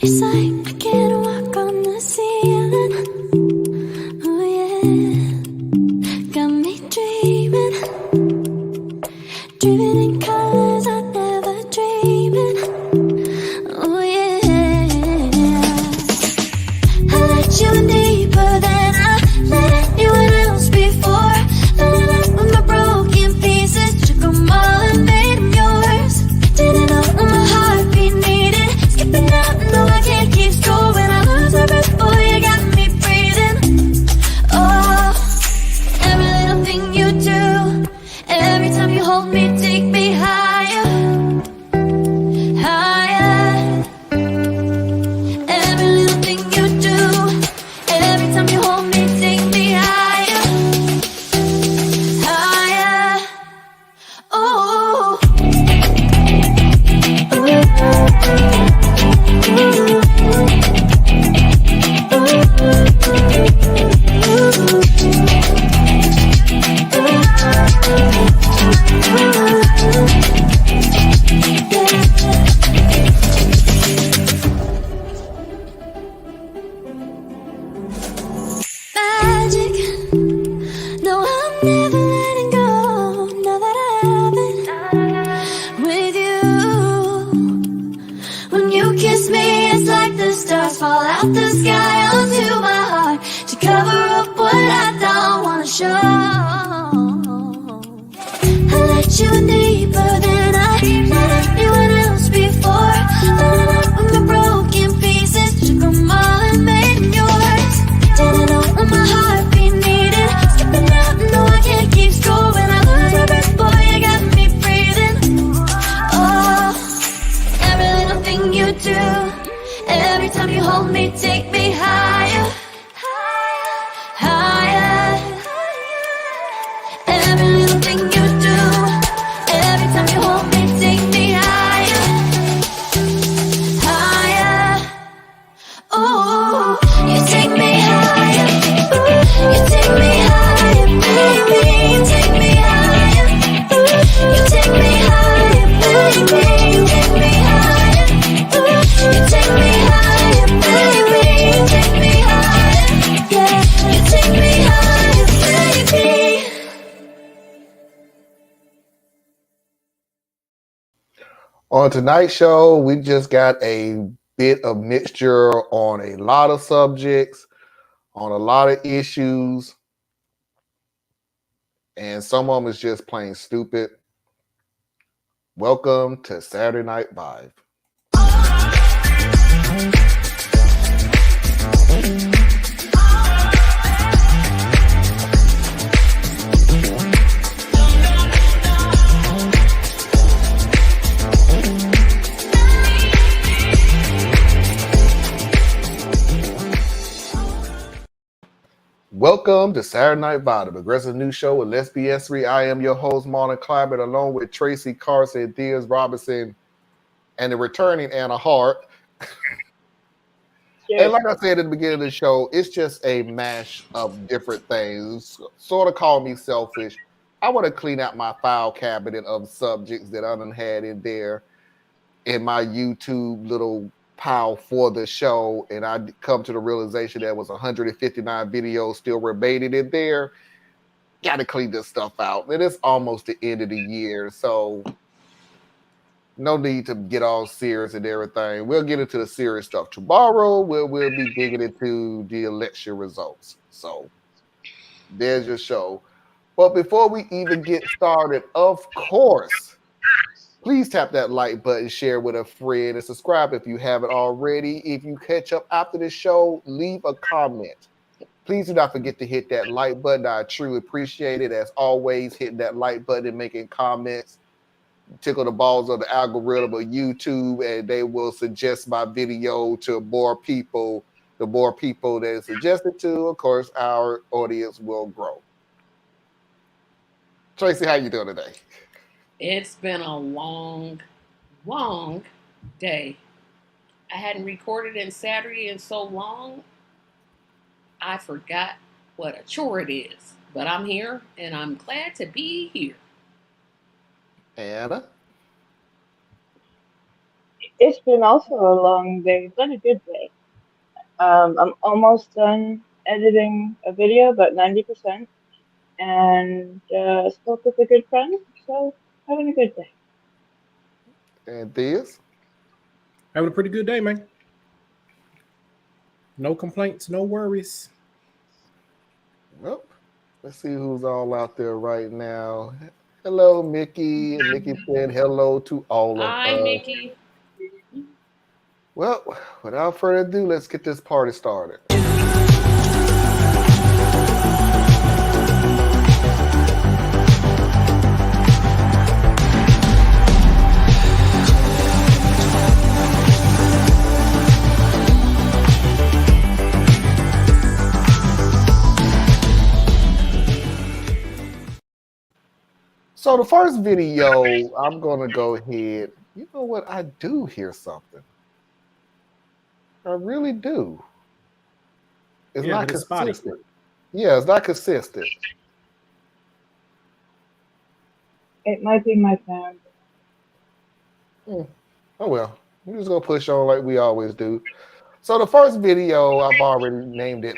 It's like I can't walk on the ceiling. Oh yeah, got me dreaming, dreaming in colors I never dreamed in. Oh yeah, I let you in deeper than I let anyone else before. Filling up with my broken pieces, took them all and made them yours. Didn't know what my heartbeat needed, skipping out, no I can't keep score. When I lose my breath, boy, you got me breathing. Oh, every little thing you do, every time you hold me, take me higher, higher. Every little thing you do, every time you hold me, take me higher, higher. Oh, magic. No, I'm never letting go. Now that I have it with you. When you kiss me, it's like the stars fall out the sky onto my heart to cover up what I don't wanna show. I let you in deeper than I let anyone else before. Filling up with my broken pieces, took them all and made them yours. Didn't know what my heartbeat needed, skipping out, no I can't keep score. When I lose my breath, boy, you got me breathing. Oh, every little thing you do, every time you hold me, take me higher, higher. Every little thing you do, every time you hold me, take me higher, higher. Oh, you take me higher, you take me higher, baby, you take me higher, you take me higher, baby, you take me higher, you take me higher, baby, you take me higher, yeah, you take me higher, baby. On tonight's show, we just got a bit of mixture on a lot of subjects, on a lot of issues, and some of them is just plain stupid. Welcome to Saturday Night Vibe. Welcome to Saturday Night Vibe, the progressive news show with Let's Be S3. I am your host, Marlon Clyburn, along with Tracy Carson, Diaz Robinson, and the returning Anna Hart. Yes. And like I said at the beginning of the show, it's just a mash of different things. Sort of call me selfish. I want to clean out my file cabinet of subjects that I done had in there in my YouTube little pile for the show, and I come to the realization there was 159 videos still remaining in there. Got to clean this stuff out. And it's almost the end of the year, so no need to get all serious and everything. We'll get into the serious stuff tomorrow. We'll be digging into the election results. So there's your show. But before we even get started, of course, please tap that like button, share with a friend, and subscribe if you haven't already. If you catch up after the show, leave a comment. Please do not forget to hit that like button. I truly appreciate it. As always, hitting that like button and making comments tickle the balls of the algorithm of YouTube, and they will suggest my video to more people. The more people that it's suggested to, of course, our audience will grow. Tracy, how you doing today? It's been a long day. I hadn't recorded in Saturday in so long, I forgot what a chore it is. But I'm here, and I'm glad to be here. Anna? It's been also a long day, but a good day. I'm almost done editing a video, about 90%, and spoke with a good friend, so having a good day. And this, Having a pretty good day, man. No complaints, no worries. well, let's see who's all out there right now. Hello, Mickey. And Mickey said hello to all of Hi, us. Mickey. Well, without further ado, let's get this party started. So the first video, I'm gonna go ahead. You know what? I do hear something. I really do. It's Yeah, not but it's spotty. consistent. Yeah, it's not consistent. It might be my phone. Oh well, we're just gonna push on like we always do. So the first video, I've already named it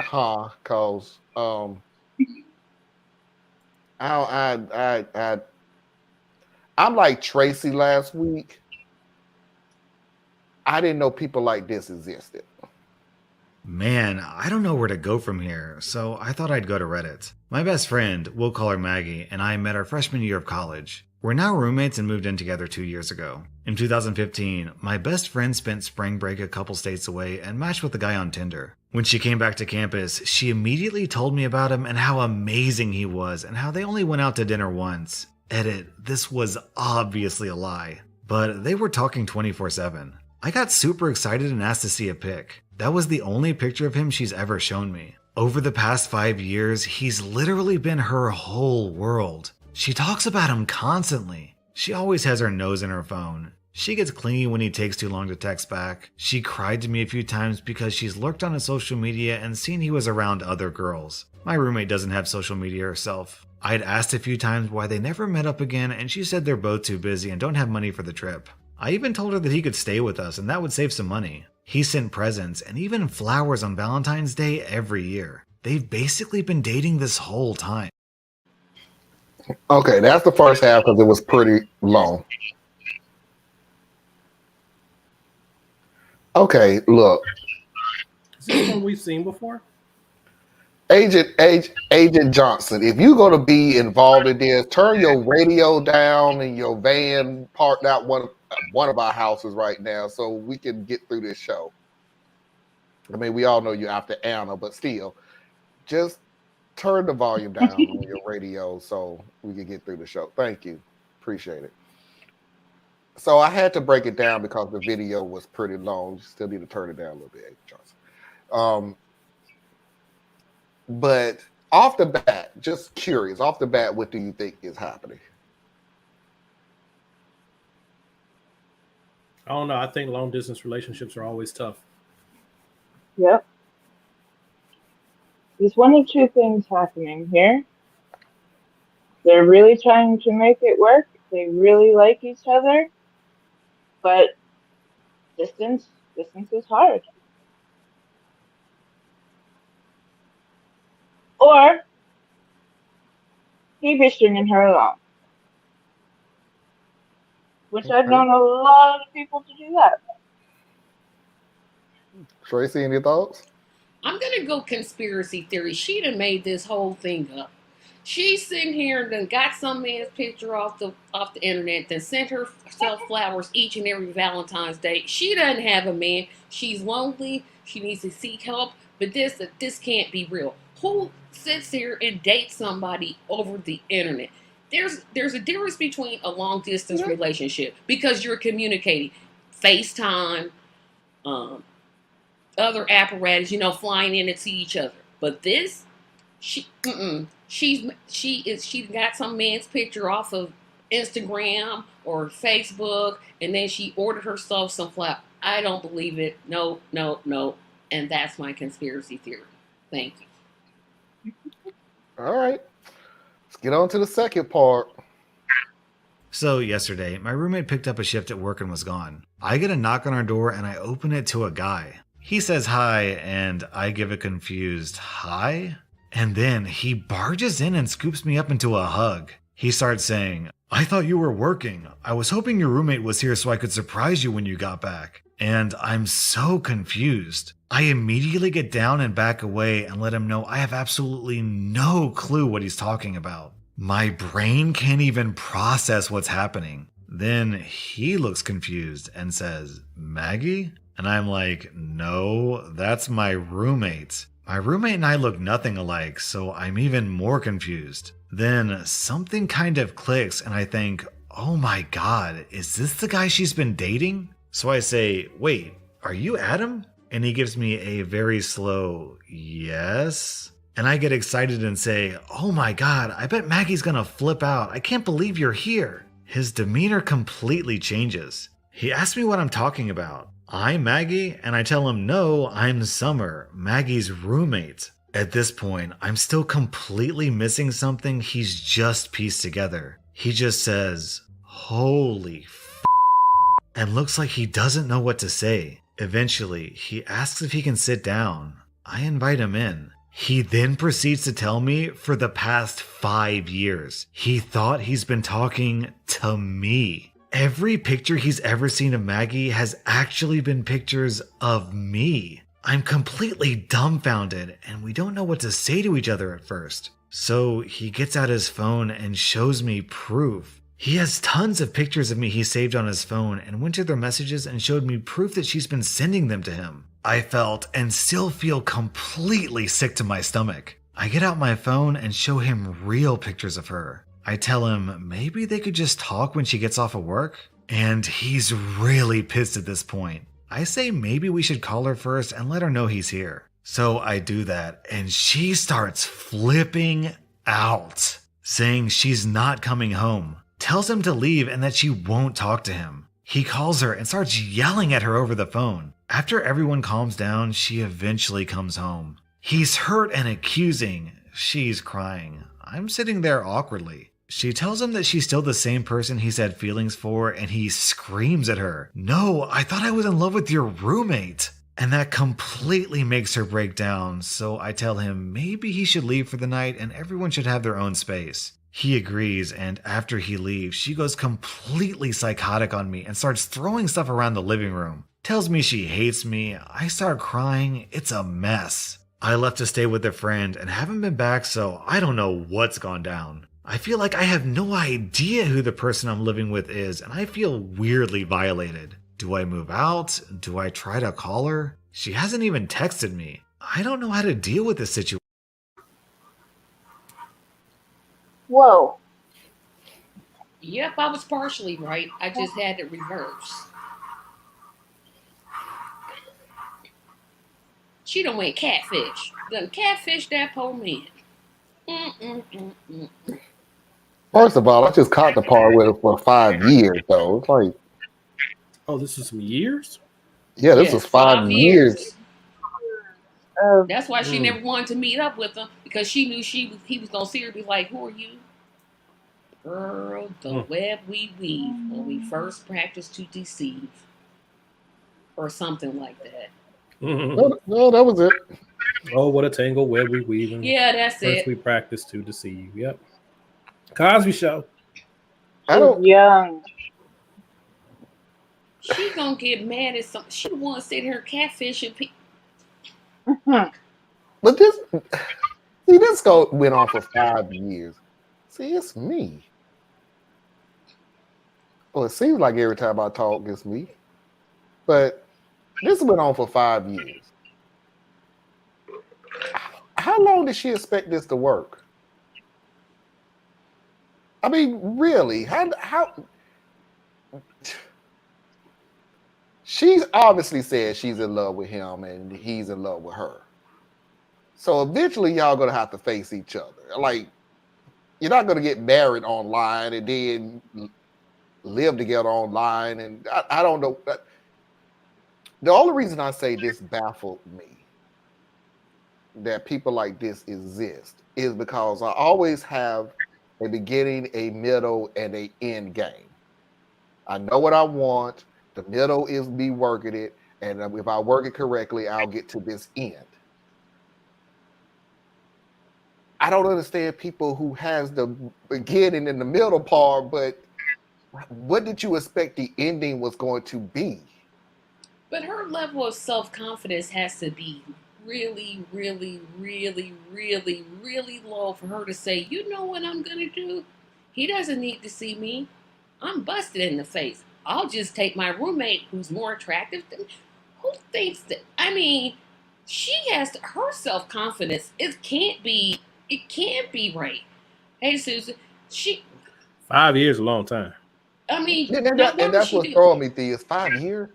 cause I'm like Tracy last week. I didn't know people like this existed. Man, I don't know where to go from here, so I thought I'd go to Reddit. My best friend, we'll call her Maggie, and I met our freshman year of college. We're now roommates and moved in together 2 years ago. In 2015, my best friend spent spring break a couple states away and matched with a guy on Tinder. When she came back to campus, she immediately told me about him and how amazing he was and how they only went out to dinner once. Edit, this was obviously a lie. But they were talking 24/7. I got super excited and asked to see a pic. That was the only picture of him she's ever shown me. Over the past 5 years, he's literally been her whole world. She talks about him constantly. She always has her nose in her phone. She gets clingy when he takes too long to text back. She cried to me a few times because she's lurked on his social media and seen he was around other girls. My roommate doesn't have social media herself. I had asked a few times why they never met up again, and she said they're both too busy and don't have money for the trip. I even told her that he could stay with us and that would save some money. He sent presents and even flowers on Valentine's Day every year. They've basically been dating this whole time. Okay, that's the first half because it was pretty long. Okay, look, Is this one we've seen before? Agent Johnson, if you're going to be involved in this, turn your radio down in your van parked out one of our houses right now so we can get through this show. I mean, we all know you're after Anna, but still, just turn the volume down on your radio so we can get through the show. Thank you. Appreciate it. So I had to break it down because the video was pretty long. You still need to turn it down a little bit, Agent Johnson. But off the bat, just curious, off the bat, what do you think is happening? I don't know. I think long distance relationships are always tough. Yep. There's one of two things happening here. They're really trying to make it work. They really like each other, but distance is hard. Or he be stringing her along, which I've known a lot of people to do that. Tracy, any thoughts? I'm gonna go conspiracy theory. She done made this whole thing up. She's sitting here and done got some man's picture off the internet, then sent herself flowers each and every Valentine's Day. She doesn't have a man. She's lonely. She needs to seek help. But this can't be real. Who sits here and dates somebody over the internet? There's a difference between a long distance relationship because you're communicating, FaceTime, other apparatus, flying in and see each other. But this, she got some man's picture off of Instagram or Facebook, and then she ordered herself some flowers. I don't believe it. No, and that's my conspiracy theory. Thank you. All right, let's get on to the second part. So yesterday, my roommate picked up a shift at work and was gone. I get a knock on our door and I open it to a guy. He says hi and I give a confused hi. And then he barges in and scoops me up into a hug. He starts saying, I thought you were working. I was hoping your roommate was here so I could surprise you when you got back. And I'm so confused. I immediately get down and back away and let him know I have absolutely no clue what he's talking about. My brain can't even process what's happening. Then he looks confused and says, Maggie? And I'm like, no, that's my roommate. My roommate and I look nothing alike, so I'm even more confused. Then something kind of clicks and I think, oh my god, is this the guy she's been dating? So I say, wait, are you Adam? And he gives me a very slow yes. And I get excited and say, oh my god, I bet Maggie's gonna flip out. I can't believe you're here. His demeanor completely changes. He asks me what I'm talking about. I'm Maggie, and I tell him no, I'm Summer, Maggie's roommate. At this point, I'm still completely missing something he's just pieced together. He just says, holy f***, and looks like he doesn't know what to say. Eventually, he asks if he can sit down. I invite him in. He then proceeds to tell me for the past 5 years, he thought he's been talking to me. Every picture he's ever seen of Maggie has actually been pictures of me. I'm completely dumbfounded and we don't know what to say to each other at first. So he gets out his phone and shows me proof. He has tons of pictures of me he saved on his phone and went to their messages and showed me proof that she's been sending them to him. I felt and still feel completely sick to my stomach. I get out my phone and show him real pictures of her. I tell him maybe they could just talk when she gets off of work. And he's really pissed at this point. I say maybe we should call her first and let her know he's here. So I do that and she starts flipping out, saying she's not coming home. Tells him to leave and that she won't talk to him. He calls her and starts yelling at her over the phone. After everyone calms down, she eventually comes home. He's hurt and accusing. She's crying. I'm sitting there awkwardly. She tells him that she's still the same person he's had feelings for, and he screams at her, "No, I thought I was in love with your roommate." And that completely makes her break down, so I tell him maybe he should leave for the night and everyone should have their own space. He agrees, and after he leaves, she goes completely psychotic on me and starts throwing stuff around the living room. Tells me she hates me. I start crying. It's a mess. I left to stay with a friend and haven't been back, so I don't know what's gone down. I feel like I have no idea who the person I'm living with is, and I feel weirdly violated. Do I move out? Do I try to call her? She hasn't even texted me. I don't know how to deal with this situation. Whoa. Yep, I was partially right. I just had it reversed. She done went catfish. Done catfish that poor man. First of all, I just caught the part with it for 5 years, though. It's like, Oh, this is some years? yeah, this Yes, was 5 years. That's why she never wanted to meet up with him, because she knew he was gonna see her and be like, "Who are you?" Girl, the web we weave when we first practice to deceive, or something like that. No, that was it. Oh, what a tangle web we weave. Yeah, that's First it. we practice to deceive. Yep. Cosby Show. I don't. Young. She gonna get mad at something. She want to sit here catfishing people. But this went on for 5 years. See, it's me. Well, it seems like every time I talk, it's me. But this went on for 5 years. How long did she expect this to work? I mean, really? How? She's obviously said she's in love with him and he's in love with her. So eventually y'all gonna have to face each other. Like, you're not gonna get married online and then live together online. And I don't know. The only reason I say this baffled me, that people like this exist, is because I always have a beginning, a middle, and a end game. I know what I want. The middle is me working it, and if I work it correctly, I'll get to this end. I don't understand people who has the beginning and the middle part, but what did you expect the ending was going to be? But her level of self confidence has to be really, really, really, really, really low for her to say, you know what I'm gonna do? He doesn't need to see me. I'm busted in the face. I'll just take my roommate who's more attractive than who thinks that I mean, she has to, her self confidence, it can't be right. Hey Susan, she 5 years is a long time. I mean, And, no and wonder that's she what's do. throwing me, Thea. It's 5 years.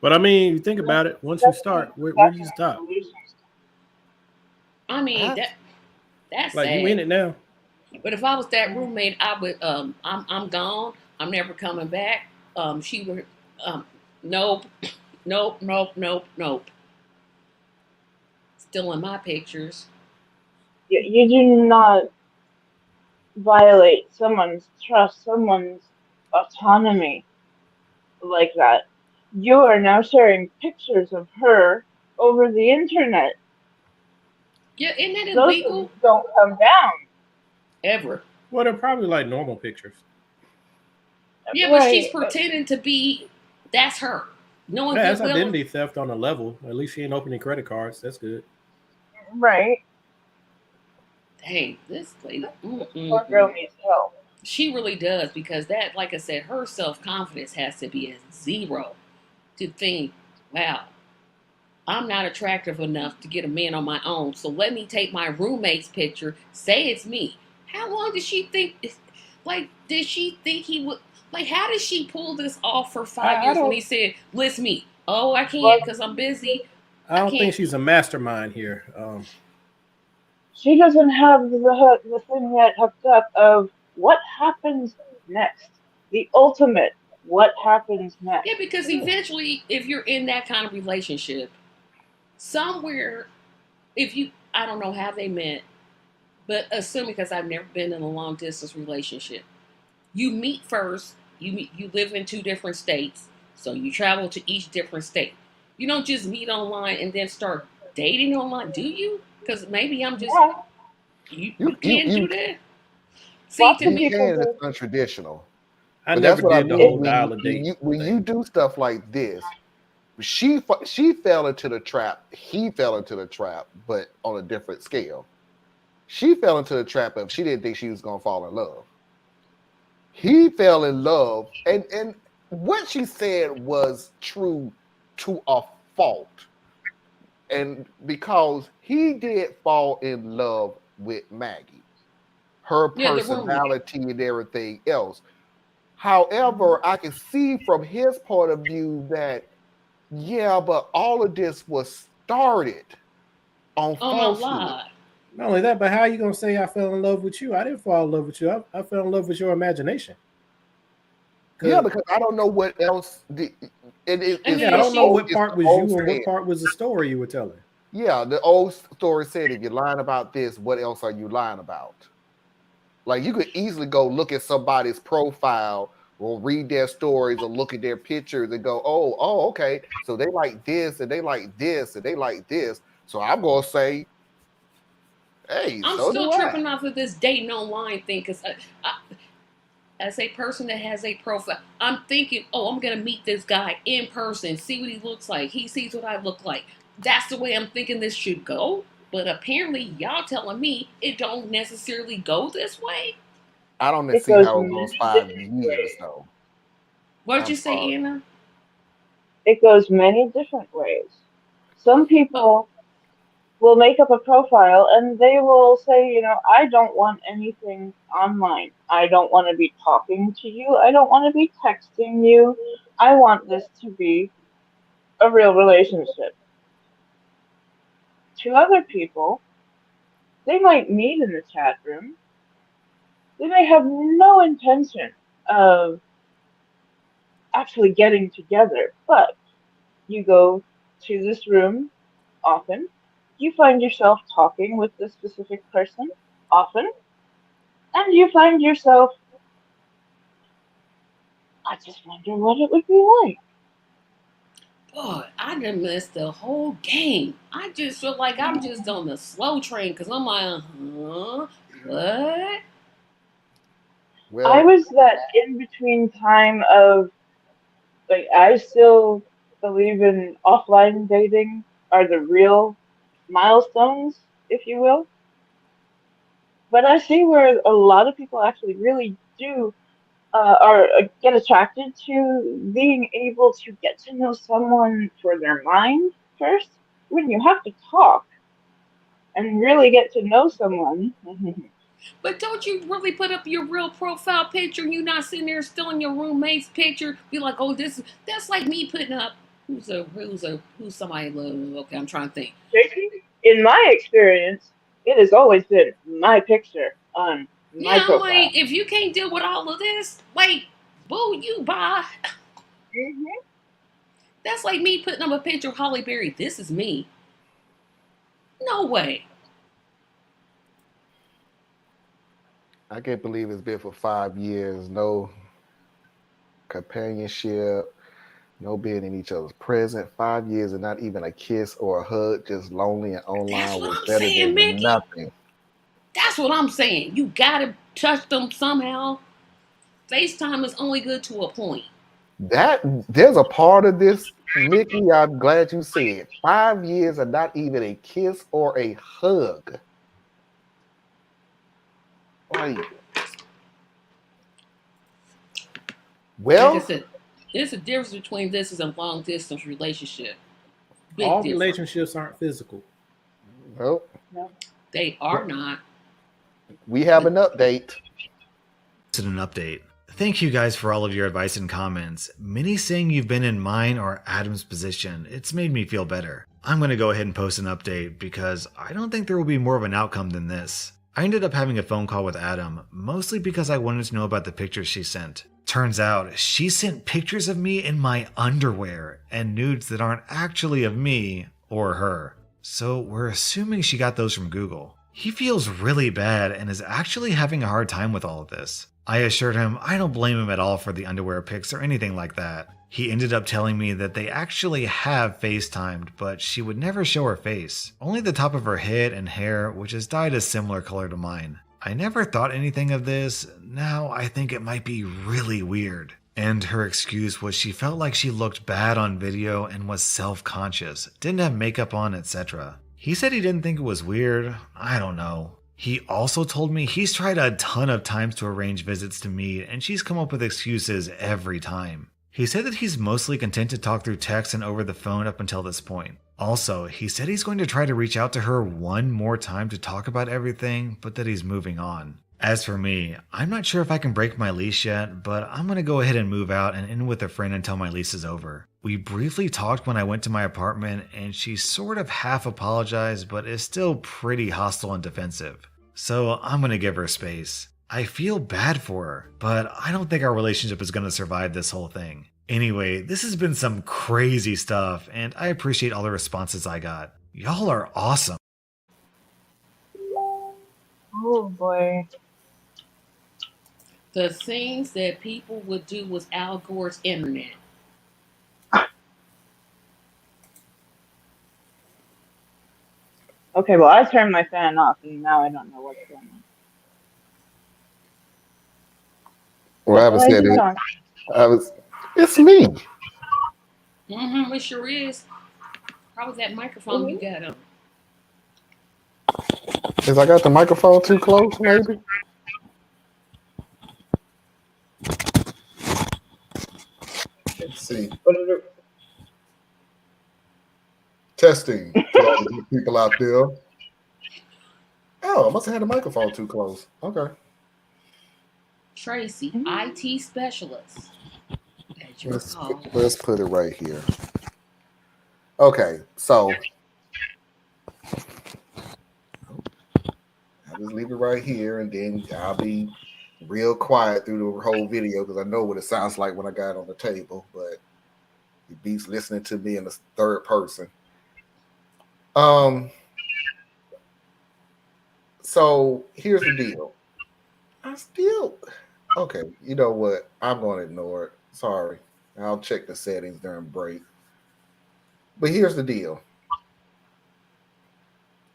But I mean, you think about it. Once you start, where do you stop? I mean That's that's Like you in sad. it now. But if I was that roommate, I would I'm gone. I'm never coming back. She would nope, nope, nope, nope, nope. Still in my pictures. You do not violate someone's trust, someone's autonomy like that. You are now sharing pictures of her over the internet. Yeah, isn't that Those things illegal? don't come down. Ever. Well, they're probably like normal pictures. Yeah, but she's Right, pretending to be that's her. Knowing Yeah, good that's well identity theft on a level. At least she ain't opening credit cards. That's good. right. dang, this lady Poor girl needs help. she really does because that like I said, her self confidence has to be at zero to think, wow, I'm not attractive enough to get a man on my own. So let me take my roommate's picture, say it's me. How long did she think? Like, did she think he would? Like, how did she pull this off for five I years when don't. he said, list me? Oh, I Well, can't because I'm busy. I I don't think can't. she's a mastermind here. she doesn't have the thing yet hooked up of what happens next. The ultimate, what happens Yeah, next. because eventually, if you're in that kind of relationship, somewhere, if you, I don't know how they met, but assuming because I've never been in a long distance relationship, you meet first. You live in two different states, so you travel to each different state. You don't just meet online and then start dating online, do you? Because maybe I'm just Yeah, you can't you do that. See, lots to of you me, people can. It's do. untraditional. I But never that's what I did the mean whole It, when dial a when date you when you thing. do stuff like this. She fell into the trap. He fell into the trap, but on a different scale. She fell into the trap of she didn't think she was gonna fall in love. He fell in love, and what she said was true to a fault. And because he did fall in love with Maggie, her yeah, the roommate. personality and everything else. However, I can see from his point of view that, yeah, but all of this was started on Oh my falsehood. God. Not only that, but how are you gonna say I fell in love with you? I didn't fall in love with you. I fell in love with your imagination. Yeah, Cause because I don't know what else. I It's yeah, I mean, the don't know she. old. what It's part the was old you and what saying. part was the story you were telling. Yeah, the old story said, if you're lying about this, what else are you lying about? Like you could easily go look at somebody's profile or read their stories or look at their pictures and go, oh, okay. So they like this and they like this and they like this. So I'm gonna say, hey, I'm so still do I. tripping off of this dating online thing because as a person that has a profile, I'm thinking, oh, I'm gonna meet this guy in person, see what he looks like. He sees what I look like. That's the way I'm thinking this should go. But apparently, y'all telling me it don't necessarily go this way. I don't it see goes how it goes many 5 years though. What'd I'm you say, sorry. Anna? it goes many different ways. Some Oh, people will make up a profile and they will say, I don't want anything online. I don't want to be talking to you. I don't want to be texting you. I want this to be a real relationship. To other people, they might meet in the chat room. They may have no intention of actually getting together, but you go to this room often. You find yourself talking with this specific person often. and you find yourself, I just wonder what it would be like. Boy, I done missed the whole game. I just feel like I'm just on the slow train because I'm like, what? I Well, was that in between time of, like, I still believe in offline dating are the real milestones, if you will. But I see where a lot of people actually really do are get attracted to being able to get to know someone for their mind first. When you have to talk and really get to know someone, But don't you really put up your real profile picture and you not sitting there stealing your roommate's picture? Be like, oh, that's like me putting up who's somebody. Okay, I'm trying to think. Tracy, in my experience, it has always been my picture on my Yeah, I'm profile. like, if you can't deal with all of this, like, boo, you bye. Hmm. That's like me putting up a picture of Holly Berry. This is me. No way. I can't believe it's been for 5 years. No companionship, no being in each other's present. 5 years and not even a kiss or a hug, just lonely and That's online what was I'm better saying, than Mickey. nothing. That's what I'm saying. You gotta touch them somehow. FaceTime is only good to a point. That there's a part of this, Mickey. I'm glad you said 5 years and not even a kiss or a hug. Like, Like I well, said, there's a difference between this and a long distance relationship. Big All difference. relationships aren't physical. well, No. They are not. we have an update. An update. Thank you guys for all of your advice and comments. Many saying you've been in mine or Adam's position. It's made me feel better. I'm going to go ahead and post an update because I don't think there will be more of an outcome than this. I ended up having a phone call with Adam, mostly because I wanted to know about the pictures she sent. Turns out, she sent pictures of me in my underwear and nudes that aren't actually of me or her. So we're assuming she got those from Google. He feels really bad and is actually having a hard time with all of this. I assured him I don't blame him at all for the underwear pics or anything like that. He ended up telling me that they actually have FaceTimed, but she would never show her face. Only the top of her head and hair, which is dyed a similar color to mine. I never thought anything of this. Now I think it might be really weird. And her excuse was she felt like she looked bad on video and was self-conscious, didn't have makeup on, etc. He said he didn't think it was weird. I don't know. He also told me he's tried a ton of times to arrange visits to meet, and she's come up with excuses every time. He said that he's mostly content to talk through text and over the phone up until this point. Also, he said he's going to try to reach out to her one more time to talk about everything, but that he's moving on. As for me, I'm not sure if I can break my lease yet, but I'm going to go ahead and move out and in with a friend until my lease is over. We briefly talked when I went to my apartment, and she sort of half apologized, but is still pretty hostile and defensive. So I'm going to give her space. I feel bad for her, but I don't think our relationship is going to survive this whole thing. Anyway, this has been some crazy stuff, and I appreciate all the responses I got. Y'all are awesome. Oh boy. The things that people would do with Al Gore's internet. Okay, well, I turned my fan off, and now I don't know what's going on. Well, I But haven't I said do it. talk. It's me. Mm-hmm, it sure is. Probably that microphone you got on. Is I got the microphone too close, maybe? Let's see. What is it? Testing to all the good people out there. Oh, I must have had the microphone too close. Okay. Tracy, IT specialist. At your Let's call. let's put it right here. Okay, so I'll just leave it right here, and then I'll be real quiet through the whole video because I know what it sounds like when I got it on the table, but it beats listening to me in the third person. So here's the deal. I still okay. You know what? I'm going to ignore it. Sorry. I'll check the settings during break. But here's the deal.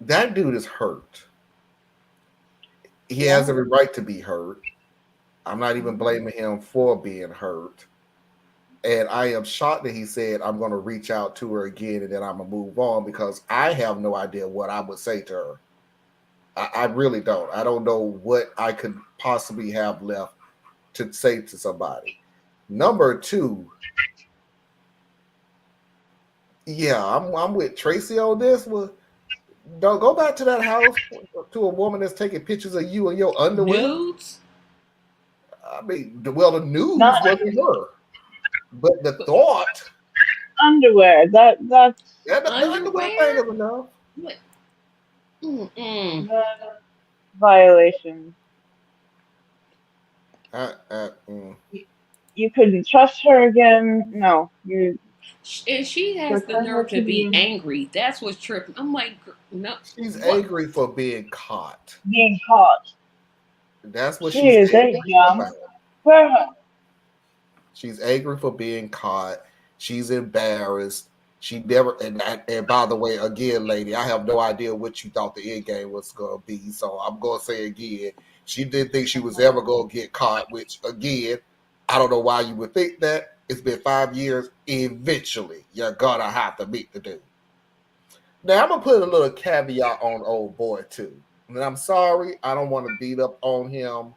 That dude is hurt. He Yeah. has every right to be hurt. I'm not even blaming him for being hurt. And I am shocked that he said, I'm going to reach out to her again and then I'm going to move on because I have no idea what I would say to her. I really don't. I don't know what I could possibly have left to say to somebody. Number two, yeah, I'm with Tracy on this one. Don't go back to that house to a woman that's taking pictures of you in your underwear. Nudes? I mean, well, the Not news wasn't her, but the But thought, underwear. That's yeah, the underwear thing underwear? is enough. What? Mm-mm. the violation. Mm. You couldn't trust her again. No, you And she has the return her nerve to to be being angry. That's what's tripping. I'm like, no, She's what? angry for being caught. being caught. That's what She she's is a angry young about. girl. She's angry for being caught. She's embarrassed. She never and by the way, again, lady, I have no idea what you thought the end game was gonna be. So I'm gonna say again, she didn't think she was ever gonna get caught, which again, I don't know why you would think that. It's been 5 years. Eventually, you're gonna have to meet the dude. Now I'm gonna put a little caveat on old boy too. And I'm sorry, I don't want to beat up on him.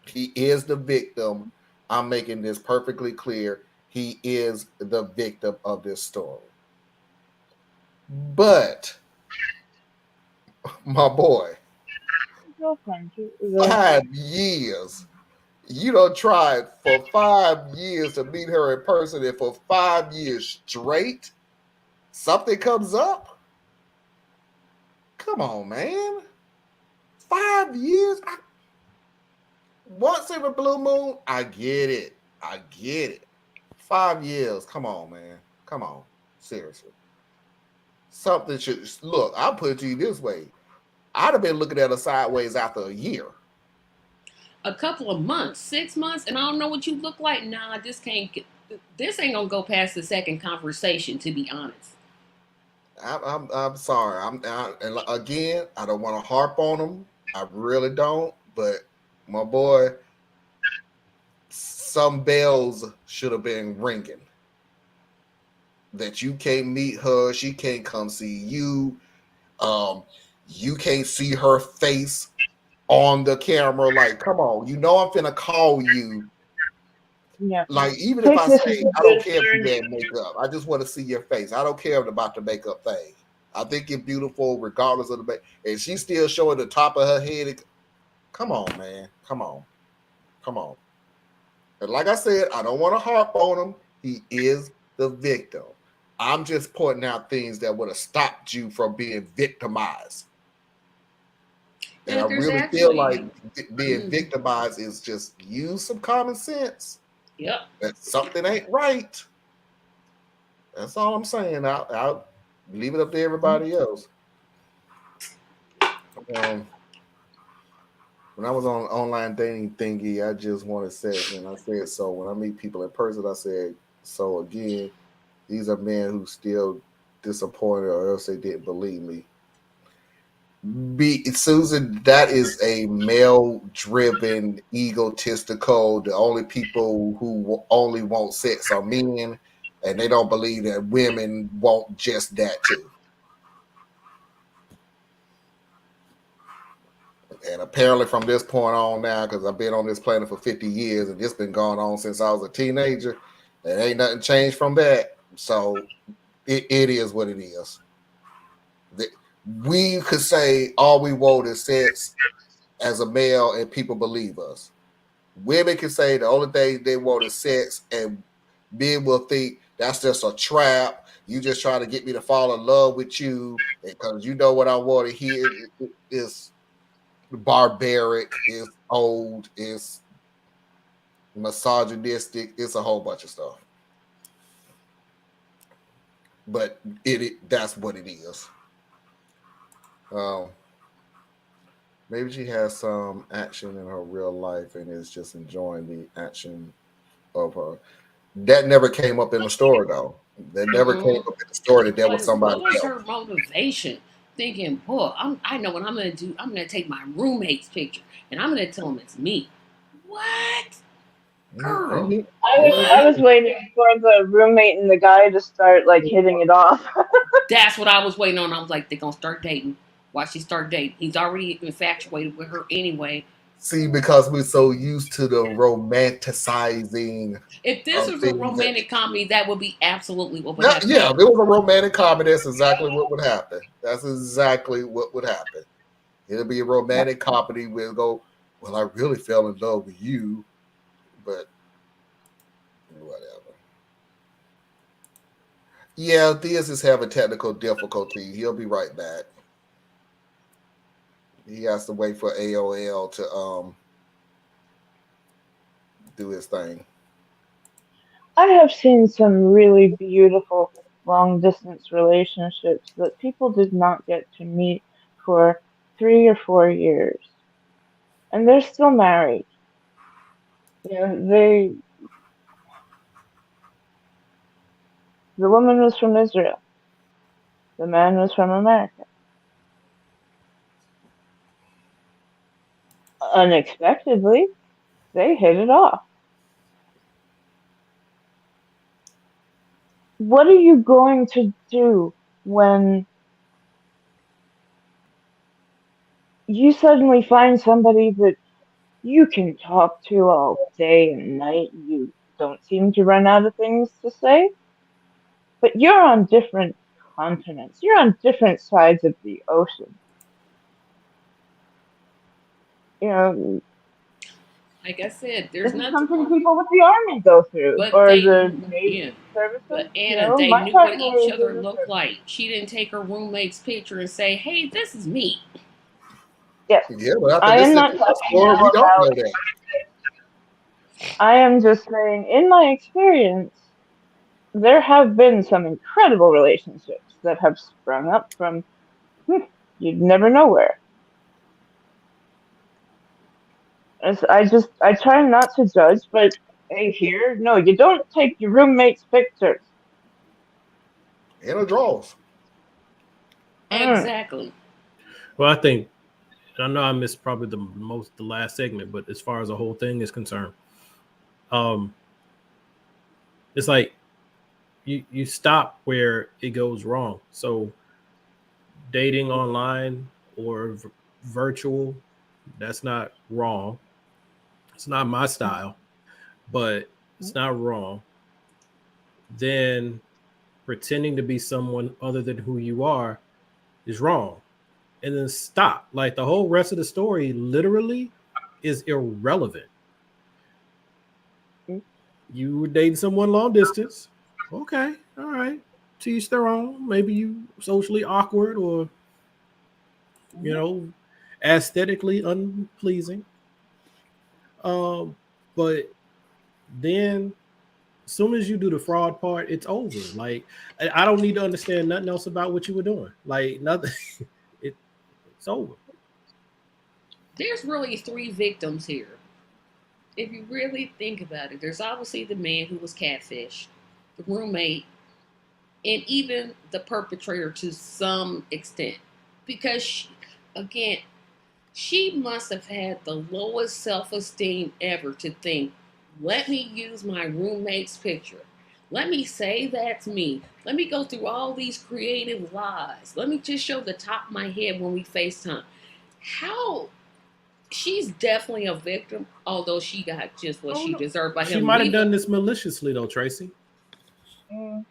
He is the victim. I'm making this perfectly clear. He is the victim of this story. But my boy, Girlfriend. 5 years. You don't try it for 5 years to meet her in person, and for 5 years straight, something comes up. Come on, man. 5 years. Once in a blue moon, I get it. I get it. 5 years. Come on, man. Come on. Seriously. Something should look. I'll put it to you this way. I'd have been looking at her sideways after a year. A couple of months, 6 months, and I don't know what you look like. Nah, this can't get. This ain't gonna go past the second conversation. To be honest. I'm sorry. And again, I don't want to harp on him. I really don't. But my boy, some bells should have been ringing. That you can't meet her. She can't come see you. Um, you can't see her face on the camera. Like, come on, you know I'm finna call you. Yeah. Like, even if Take I this as say a I don't good care if you learning. wear makeup, I just want to see your face. I don't care about the makeup thing. I think you're beautiful regardless of the makeup. And she's still showing the top of her head. Come on, man. Come on. Come on. And like I said, I don't want to harp on him. He is the victim. I'm just pointing out things that would have stopped you from being victimized. And I And there's really feel like actually, being victimized is just use some common sense. yep. That something ain't right. That's all I'm saying. I'll leave it up to everybody else. Um, when I was on online dating thingy, I just want to say, and I said so. When I meet people in person, I said so again. These are men who still disappointed, or else they didn't believe me. Susan, that is a male-driven, egotistical. The only people who only want sex are men, and they don't believe that women want just that too. And apparently, from this point on now, because I've been on this planet for 50 years, and it's been going on since I was a teenager, and ain't nothing changed from that. So it is what it is. We could say all we want is sex as a male, and people believe us. Women can say the only thing they want is sex, and men will think that's just a trap. You just trying to get me to fall in love with you because you know what I want to hear is barbaric, is old, is misogynistic. It's a whole bunch of stuff. But that's what it is. Um, Maybe she has some action in her real life and is just enjoying the action of her. That never came up in the story though. That never came up in the story that there was Like, what somebody was else. her motivation? Thinking, boy, I know what I'm gonna do. I'm gonna take my roommate's picture and I'm gonna tell him it's me. What, girl? Mhm. I was waiting for the roommate and the guy to start like hitting it off. That's what I was waiting on. I was like, they're gonna start dating. Why she start dating? He's already infatuated with her anyway. See, because we're so used to the romanticizing If this of was a things that romantic comedy, that would be absolutely what would happen. yeah, if it was a romantic comedy, that's exactly what would happen. That's exactly what would happen. It'll be a romantic comedy. We'll go, well, I really fell in love with you, but whatever. Yeah, Theus is having technical difficulty. He'll be right back. He has to wait for AOL to do his thing. I have seen some really beautiful long distance relationships that people did not get to meet for 3 or 4 years, and they're still married. You know, the woman was from Israel, the man was from America. Unexpectedly, they hit it off. What are you going to do when you suddenly find somebody that you can talk to all day and night? You don't seem to run out of things to say, but you're on different continents. You're on different sides of the ocean. You know, Like I said, this there's is nothing something wrong. people with the army go through, But or they, the yeah. Navy services. But You Anna, know, they my knew what partner each is other in the looked service. like. She didn't take her roommate's picture and say, "Hey, this is me." Yes, Yeah, but after I this am is not the talking story, now we don't about. know that. I am just saying, in my experience, there have been some incredible relationships that have sprung up from you'd never know where. I try not to judge, but hey, here, no, you don't take your roommate's pictures. In a draws. Mm. Exactly. Well, I think I know I missed probably the last segment, but as far as the whole thing is concerned, um, it's like you stop where it goes wrong. So dating online or virtual, that's not wrong. It's not my style, but it's not wrong. Then pretending to be someone other than who you are is wrong. And then stop. Like the whole rest of the story literally is irrelevant. You were dating someone long distance. Okay, all right. To each their own. Maybe you socially awkward or you know aesthetically unpleasing. But then as soon as you do the fraud part, it's over. Like I don't need to understand nothing else about what you were doing. Like nothing. It's over. There's really three victims here. If you really think about it, there's obviously the man who was catfished, the roommate, and even the perpetrator to some extent. Because, again, she must have had the lowest self esteem ever to think, let me use my roommate's picture. Let me say that's me. Let me go through all these creative lies. Let me just show the top of my head when we FaceTime. How? She's definitely a victim, although she got just what Oh she no. deserved by She him might have leaving. done this maliciously though, Tracy. Mm.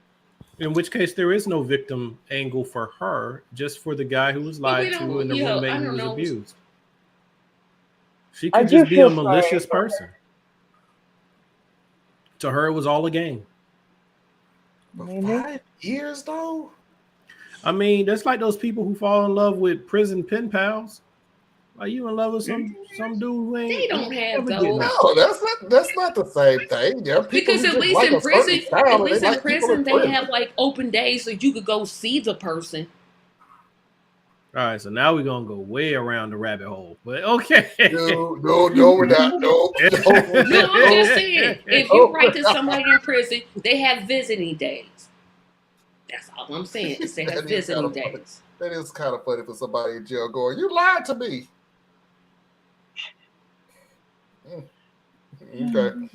In which case there is no victim angle for her, just for the guy who was But we lied to don't, and the roommate I who don't was know. abused. She I could do just be a feel sorry malicious for person. To her, it was all a game. But maybe. 5 years though? I mean, that's like those people who fall in love with prison pen pals. Like you in love with some dude who They ain't don't have never getting those. out. No, that's not the same thing. There are people Because who just like a certain at style and they least in like people in prison, they prison. have like open days so you could go see the person. All right, so now we're gonna go way around the rabbit hole. But okay. No, we're not. No. No, I'm just saying, if you write to somebody in prison, they have visiting days. That's all I'm saying. Is they have That is visiting kinda funny. days. That is kind of funny for somebody in jail going, "You lied to me." Okay.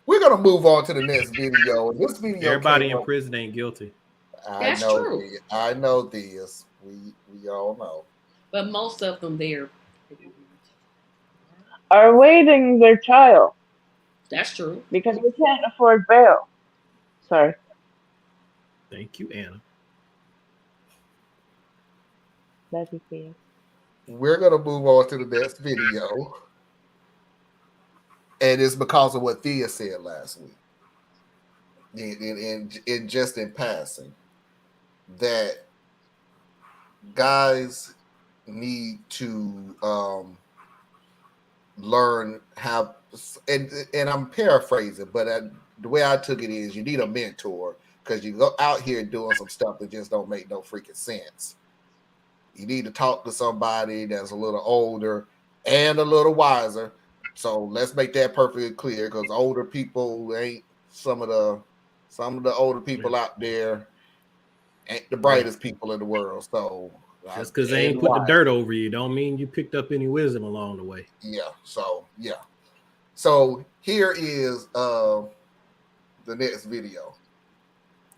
We're gonna move on to the next video. And this video, Everybody in prison ain't guilty. That's true. I know this. We all know. But most of them there. Are awaiting their trial That's true. because we can't afford bail. Sorry. Thank you, Anna. That is it. We're gonna move on to the next video. And it's because of what Thea said last week. In just in passing, that guys need to learn how, and I'm paraphrasing, but the way I took it is you need a mentor because you go out here doing some stuff that just don't make no freaking sense. You need to talk to somebody that's a little older and a little wiser. So let's make that perfectly clear because older people ain't some of the older people out there ain't the brightest people in the world. So just because they ain't put the dirt over you don't mean you picked up any wisdom along the way. Yeah. So here is the next video.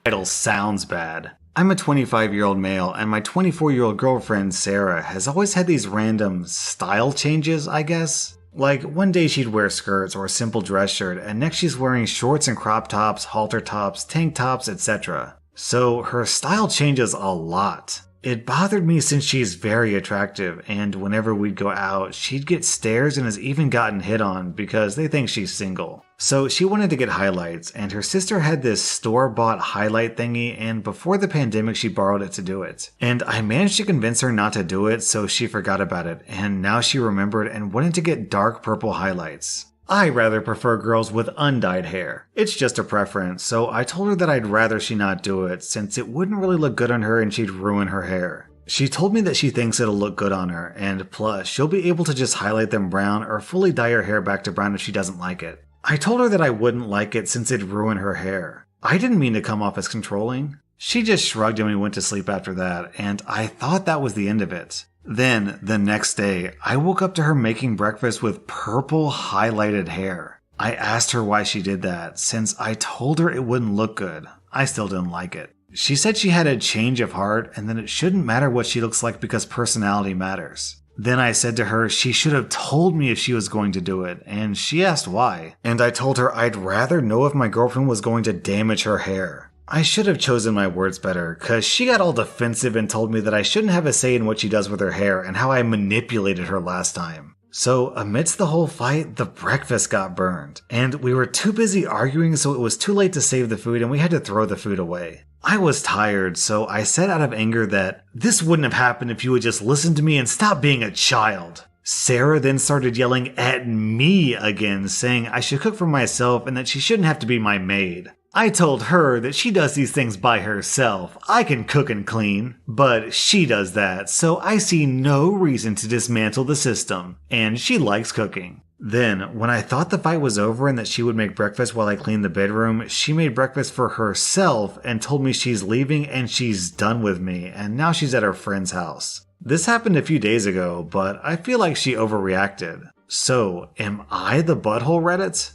Title sounds bad. I'm a 25-year-old male, and my 24-year-old girlfriend, Sarah, has always had these random style changes, I guess. Like, one day she'd wear skirts or a simple dress shirt, and next she's wearing shorts and crop tops, halter tops, tank tops, etc. So her style changes a lot. It bothered me since she's very attractive, and whenever we'd go out, she'd get stares and has even gotten hit on because they think she's single. So she wanted to get highlights, and her sister had this store-bought highlight thingy, and before the pandemic she borrowed it to do it. And I managed to convince her not to do it, so she forgot about it, and now she remembered and wanted to get dark purple highlights. I rather prefer girls with undyed hair. It's just a preference, so I told her that I'd rather she not do it since it wouldn't really look good on her and she'd ruin her hair. She told me that she thinks it'll look good on her, and plus, she'll be able to just highlight them brown or fully dye her hair back to brown if she doesn't like it. I told her that I wouldn't like it since it'd ruin her hair. I didn't mean to come off as controlling. She just shrugged and we went to sleep after that, and I thought that was the end of it. Then, the next day, I woke up to her making breakfast with purple highlighted hair. I asked her why she did that, since I told her it wouldn't look good. I still didn't like it. She said she had a change of heart and that it shouldn't matter what she looks like because personality matters. Then I said to her she should have told me if she was going to do it, and she asked why. And I told her I'd rather know if my girlfriend was going to damage her hair. I should have chosen my words better, cause she got all defensive and told me that I shouldn't have a say in what she does with her hair and how I manipulated her last time. So amidst the whole fight, the breakfast got burned, and we were too busy arguing so it was too late to save the food and we had to throw the food away. I was tired, so I said out of anger that this wouldn't have happened if you would just listen to me and stop being a child. Sarah then started yelling at me again, saying I should cook for myself and that she shouldn't have to be my maid. I told her that she does these things by herself. I can cook and clean, but she does that, so I see no reason to dismantle the system, and she likes cooking. Then, when I thought the fight was over and that she would make breakfast while I cleaned the bedroom, she made breakfast for herself and told me she's leaving and she's done with me, and now she's at her friend's house. This happened a few days ago, but I feel like she overreacted. So, am I the butthole, Reddit?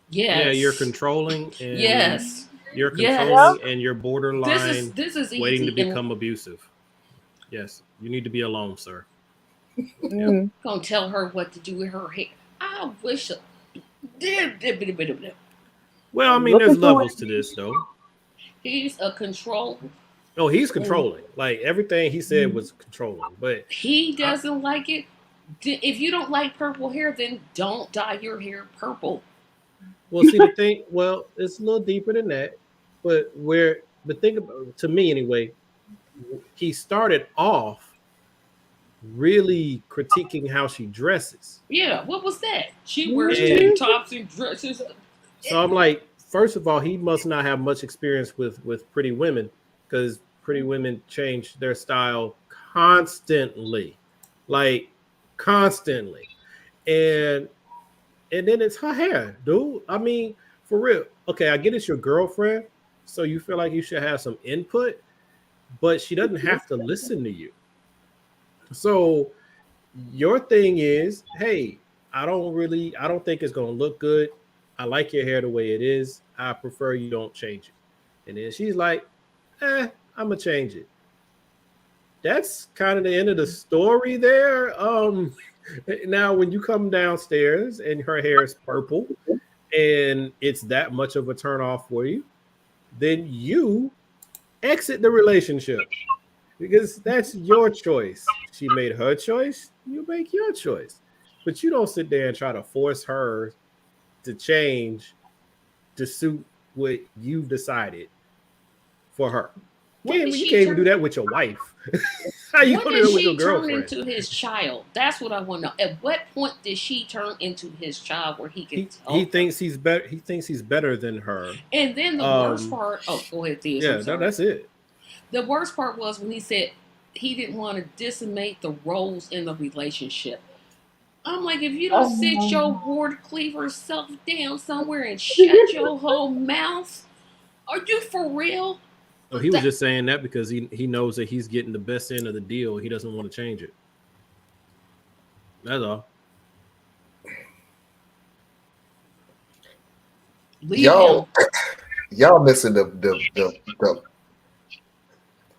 Yes. Yeah, you're controlling. And yes. You're controlling and you're borderline this is waiting to easy become abusive. Yes, you need to be alone, sir. Mm. Gonna tell her what to do with her hair. I wish. Well, I mean, Look there's at levels to this, though. He's a control. Oh, he's controlling. Like, everything he said was controlling. But He doesn't like it. If you don't like purple hair, then don't dye your hair purple. well, see, the thing, well, it's a little deeper than that. But the thing about, to me anyway, he started off really critiquing how she dresses. Yeah, what was that? She wears And- tank tops and dresses. So I'm like, first of all, he must not have much experience with pretty women, because pretty women change their style constantly, like constantly, and then it's her hair, dude. I mean, for real. Okay, I get it's your girlfriend, so you feel like you should have some input, but she doesn't have to listen to you. So your thing is, hey, I don't think it's gonna look good. I like your hair the way it is. I prefer you don't change it. And then she's like, I'm gonna change it. That's kind of the end of the story there. Now when you come downstairs and her hair is purple and it's that much of a turn off for you, then you exit the relationship because that's your choice. She made her choice, you make your choice. But you don't sit there and try to force her to change to suit what you've decided for her. You can't even do that with your wife. How you When gonna did do it with your she turn girlfriend? into his child? That's what I want to know. At what point did she turn into his child where he can tell He her? thinks he's better. He thinks he's better than her. And then the worst part. Oh, go ahead, Theus. Yeah, I'm sorry. that's it. The worst part was when he said he didn't want to decimate the roles in the relationship. I'm like, if you don't sit your ward cleaver self down somewhere and shut your whole mouth, are you for real? So he was just saying that because he knows that he's getting the best end of the deal. He doesn't want to change it. That's all. Y'all missing the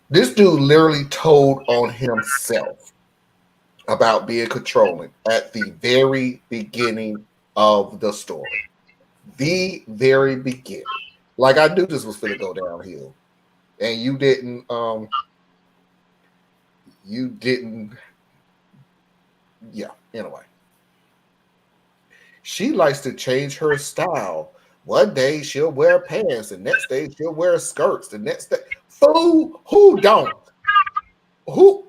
this dude literally told on himself about being controlling at the very beginning of the story. The very beginning. Like I knew this was gonna go downhill. And you didn't yeah, anyway. She likes to change her style. One day she'll wear pants, the next day she'll wear skirts, the next day. Fool, who don't? Who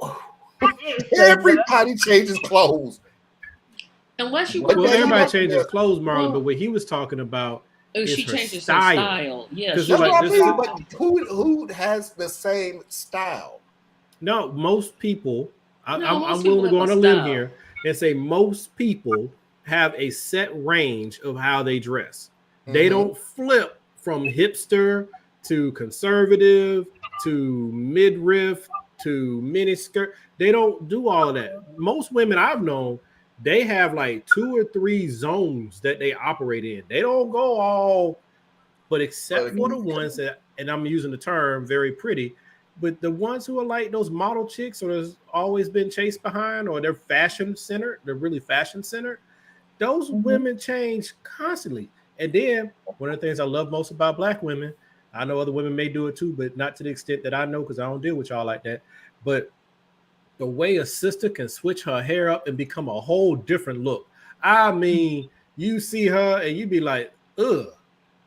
everybody changes clothes. Unless you Well, want everybody changes clothes, Marlon, Well, but what he was talking about is she her changes style. her style. Yeah, Because she like That's this, what I mean, but who has the same style? no, most people. No, I'm most willing to people go on have a a limb style. here and say most people have a set range of how they dress. They don't flip from hipster to conservative to midriff to miniskirt. They don't do all of that. Most women I've known, they have like 2 or 3 zones that they operate in. They don't go all, but except for the ones that, and I'm using the term very pretty, but the ones who are like those model chicks or there's always been chased behind or they're fashion centered, they're really fashion centered. Those women change constantly. And then one of the things I love most about black women, I know other women may do it too, but not to the extent that I know because I don't deal with y'all like that. But the way a sister can switch her hair up and become a whole different look. I mean, you see her and you be like, ugh,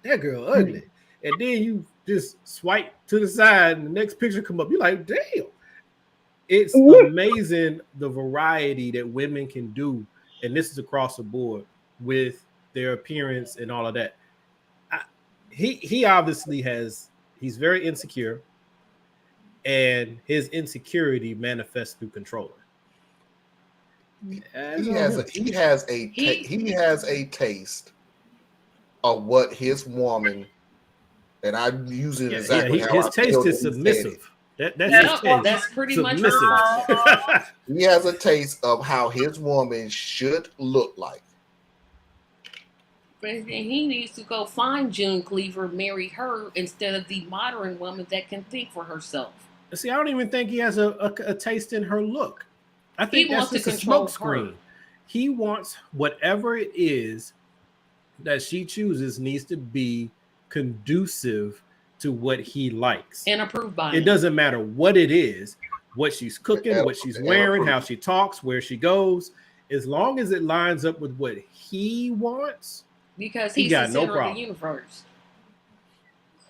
that girl ugly. And then you just swipe to the side and the next picture come up. You're like, damn. It's amazing the variety that women can do. And this is across the board with their appearance and all of that. He obviously he's very insecure, and his insecurity manifests through controlling. He has a taste of what his woman, and I'm using exactly how his I taste feel is submissive. That's his taste. That's pretty submissive. much. He has a taste of how his woman should look like. And he needs to go find June Cleaver, marry her instead of the modern woman that can think for herself. See, I don't even think he has a taste in her look. I think He that's wants just to a control smoke screen. her. He wants whatever it is that she chooses needs to be conducive to what he likes and approved by it. him. Doesn't matter what it is, what she's cooking, what she's wearing, how she talks, where she goes, as long as it lines up with what he wants. Because he he's got the no center problem. Of the universe.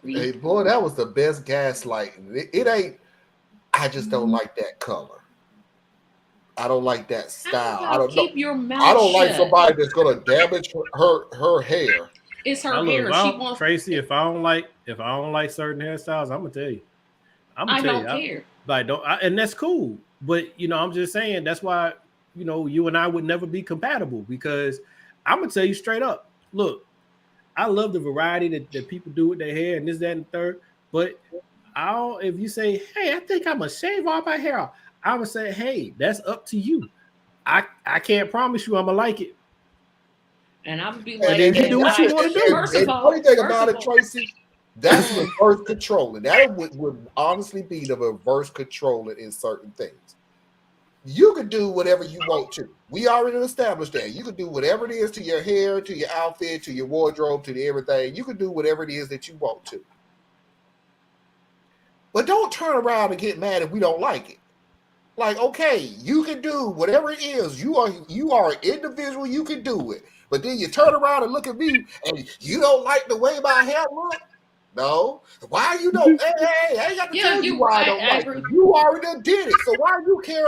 Hey, boy, that was the best gaslighting. It ain't. I just don't like that color. I don't like that style. I don't keep your mouth I don't shut. like somebody that's gonna damage her hair. It's her hair. She wants Tracy. If I don't like certain hairstyles, I'm gonna tell you. I'm gonna I tell don't you, care. and that's cool. But I'm just saying that's why you and I would never be compatible because I'm gonna tell you straight up. Look, I love the variety that people do with their hair and this, that, and the third. But if you say, hey, I think I'm gonna shave all my hair off, I'm gonna say, hey, that's up to you. I can't promise you I'm gonna like it. And I would be And, like, and, You and, do what that's- you want to do. first of and all, funny thing first about of it, all, Tracy, that's reverse controlling. That would honestly be the reverse controlling in certain things. You can do whatever you want to. We already established that. You can do whatever it is to your hair, to your outfit, to your wardrobe, to everything. You can do whatever it is that you want to. But don't turn around and get mad if we don't like it. Like, okay, you can do whatever it is. You are an individual, you can do it. But then you turn around and look at me and you don't like the way my hair look? No. Why you don't? Hey, I ain't got to yeah, tell you why I don't I like agree. it. You already did it. So why you care?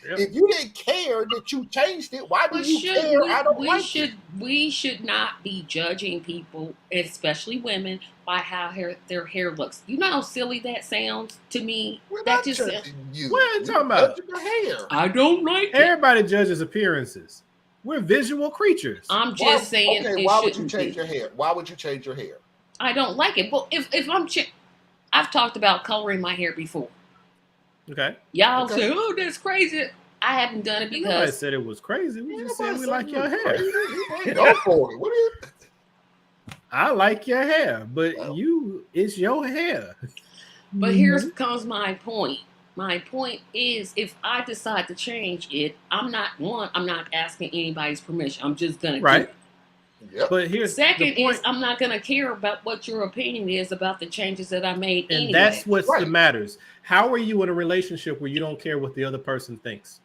Yep. If you didn't care that you changed it, why do But you should care I don't like it? we should not be judging people, especially women, by how their hair looks. You know how silly that sounds to me? We're That not just sounds, judging you. What are you We're talking about? judging the hair. I don't like it. Everybody judges appearances. We're visual creatures. I'm Why, just saying okay, it why would you shouldn't change be. your hair? Why would you change your hair? I don't like it. But if I've talked about coloring my hair before. Okay. Y'all Okay. say, "Oh, that's crazy." I haven't done it Ain't nobody because said it was crazy. We just said Nobody we said like you your was hair. crazy. Go for it. What are you? I like your hair, but Well. it's your hair. But here comes my point. My point is, if I decide to change it, I'm not asking anybody's permission. I'm just gonna Right. do it. Yep. But here's Second the point, is, I'm not gonna care about what your opinion is about the changes that I made and anyway. that's what Right. matters. How are you in a relationship where you don't care what the other person thinks?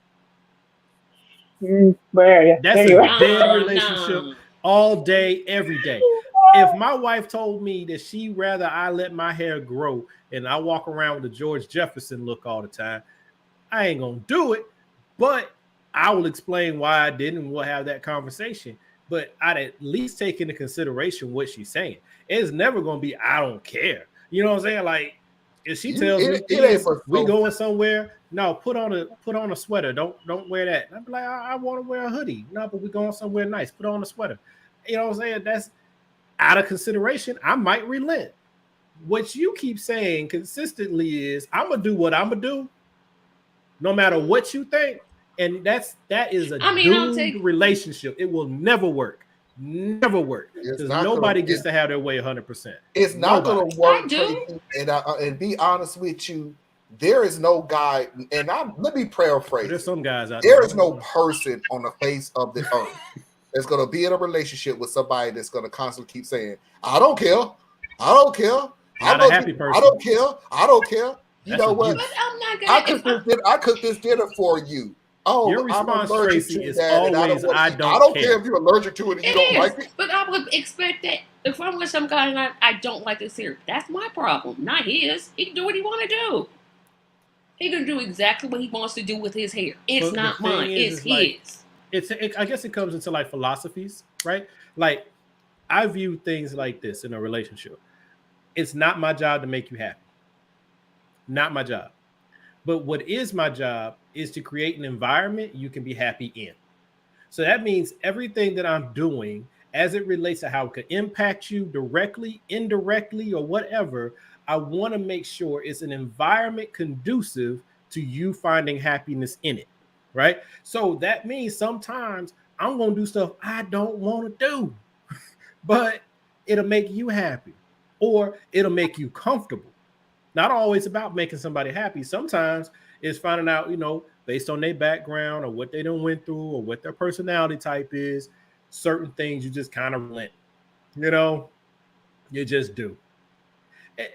Where? That's There you a are. dead relationship all day, every day. If my wife told me that she'd rather I let my hair grow and I walk around with the George Jefferson look all the time, I ain't gonna do it. But I will explain why I didn't, and we'll have that conversation. But I'd at least take into consideration what she's saying. It's never gonna be I don't care. You know what I'm saying? Like if she tells me, it ain't for we going somewhere, no, put on a sweater. Don't wear that. And I'm like, I want to wear a hoodie. No, but we're going somewhere nice. Put on a sweater. You know what I'm saying? That's out of consideration. I might relent. What you keep saying consistently is I'm gonna do what I'm gonna do, no matter what you think. And that is a doomed relationship. It will never work. Never work. Because nobody gets to have their way 100%. It's not going to work. I do. And be honest with you, there is no guy, and let me paraphrase. There's some guys out there. There is no person on the face of the earth that's going to be in a relationship with somebody that's going to constantly keep saying, I don't care. I don't care. Not a happy person. I don't care. I don't care. You know what? But I'm not gonna. I cooked this dinner for you. Oh, your response, I'm allergic Tracy, to is that, always I don't care if you're allergic to it and you don't like it. But I would expect that if I'm with some guy and I don't like this hair, that's my problem, not his. He can do what he want to do. He can do exactly what he wants to do with his hair. It's not mine. It's his. I guess it comes into like philosophies, right? Like I view things like this in a relationship. It's not my job to make you happy. Not my job. But what is my job is to create an environment you can be happy in. So that means everything that I'm doing as it relates to how it could impact you directly, indirectly, or whatever, I want to make sure it's an environment conducive to you finding happiness in it, right? So that means sometimes I'm going to do stuff I don't want to do, but it'll make you happy or it'll make you comfortable. Not always about making somebody happy. Sometimes it's finding out, based on their background or what they done went through or what their personality type is, certain things you just kind of relent. You just do.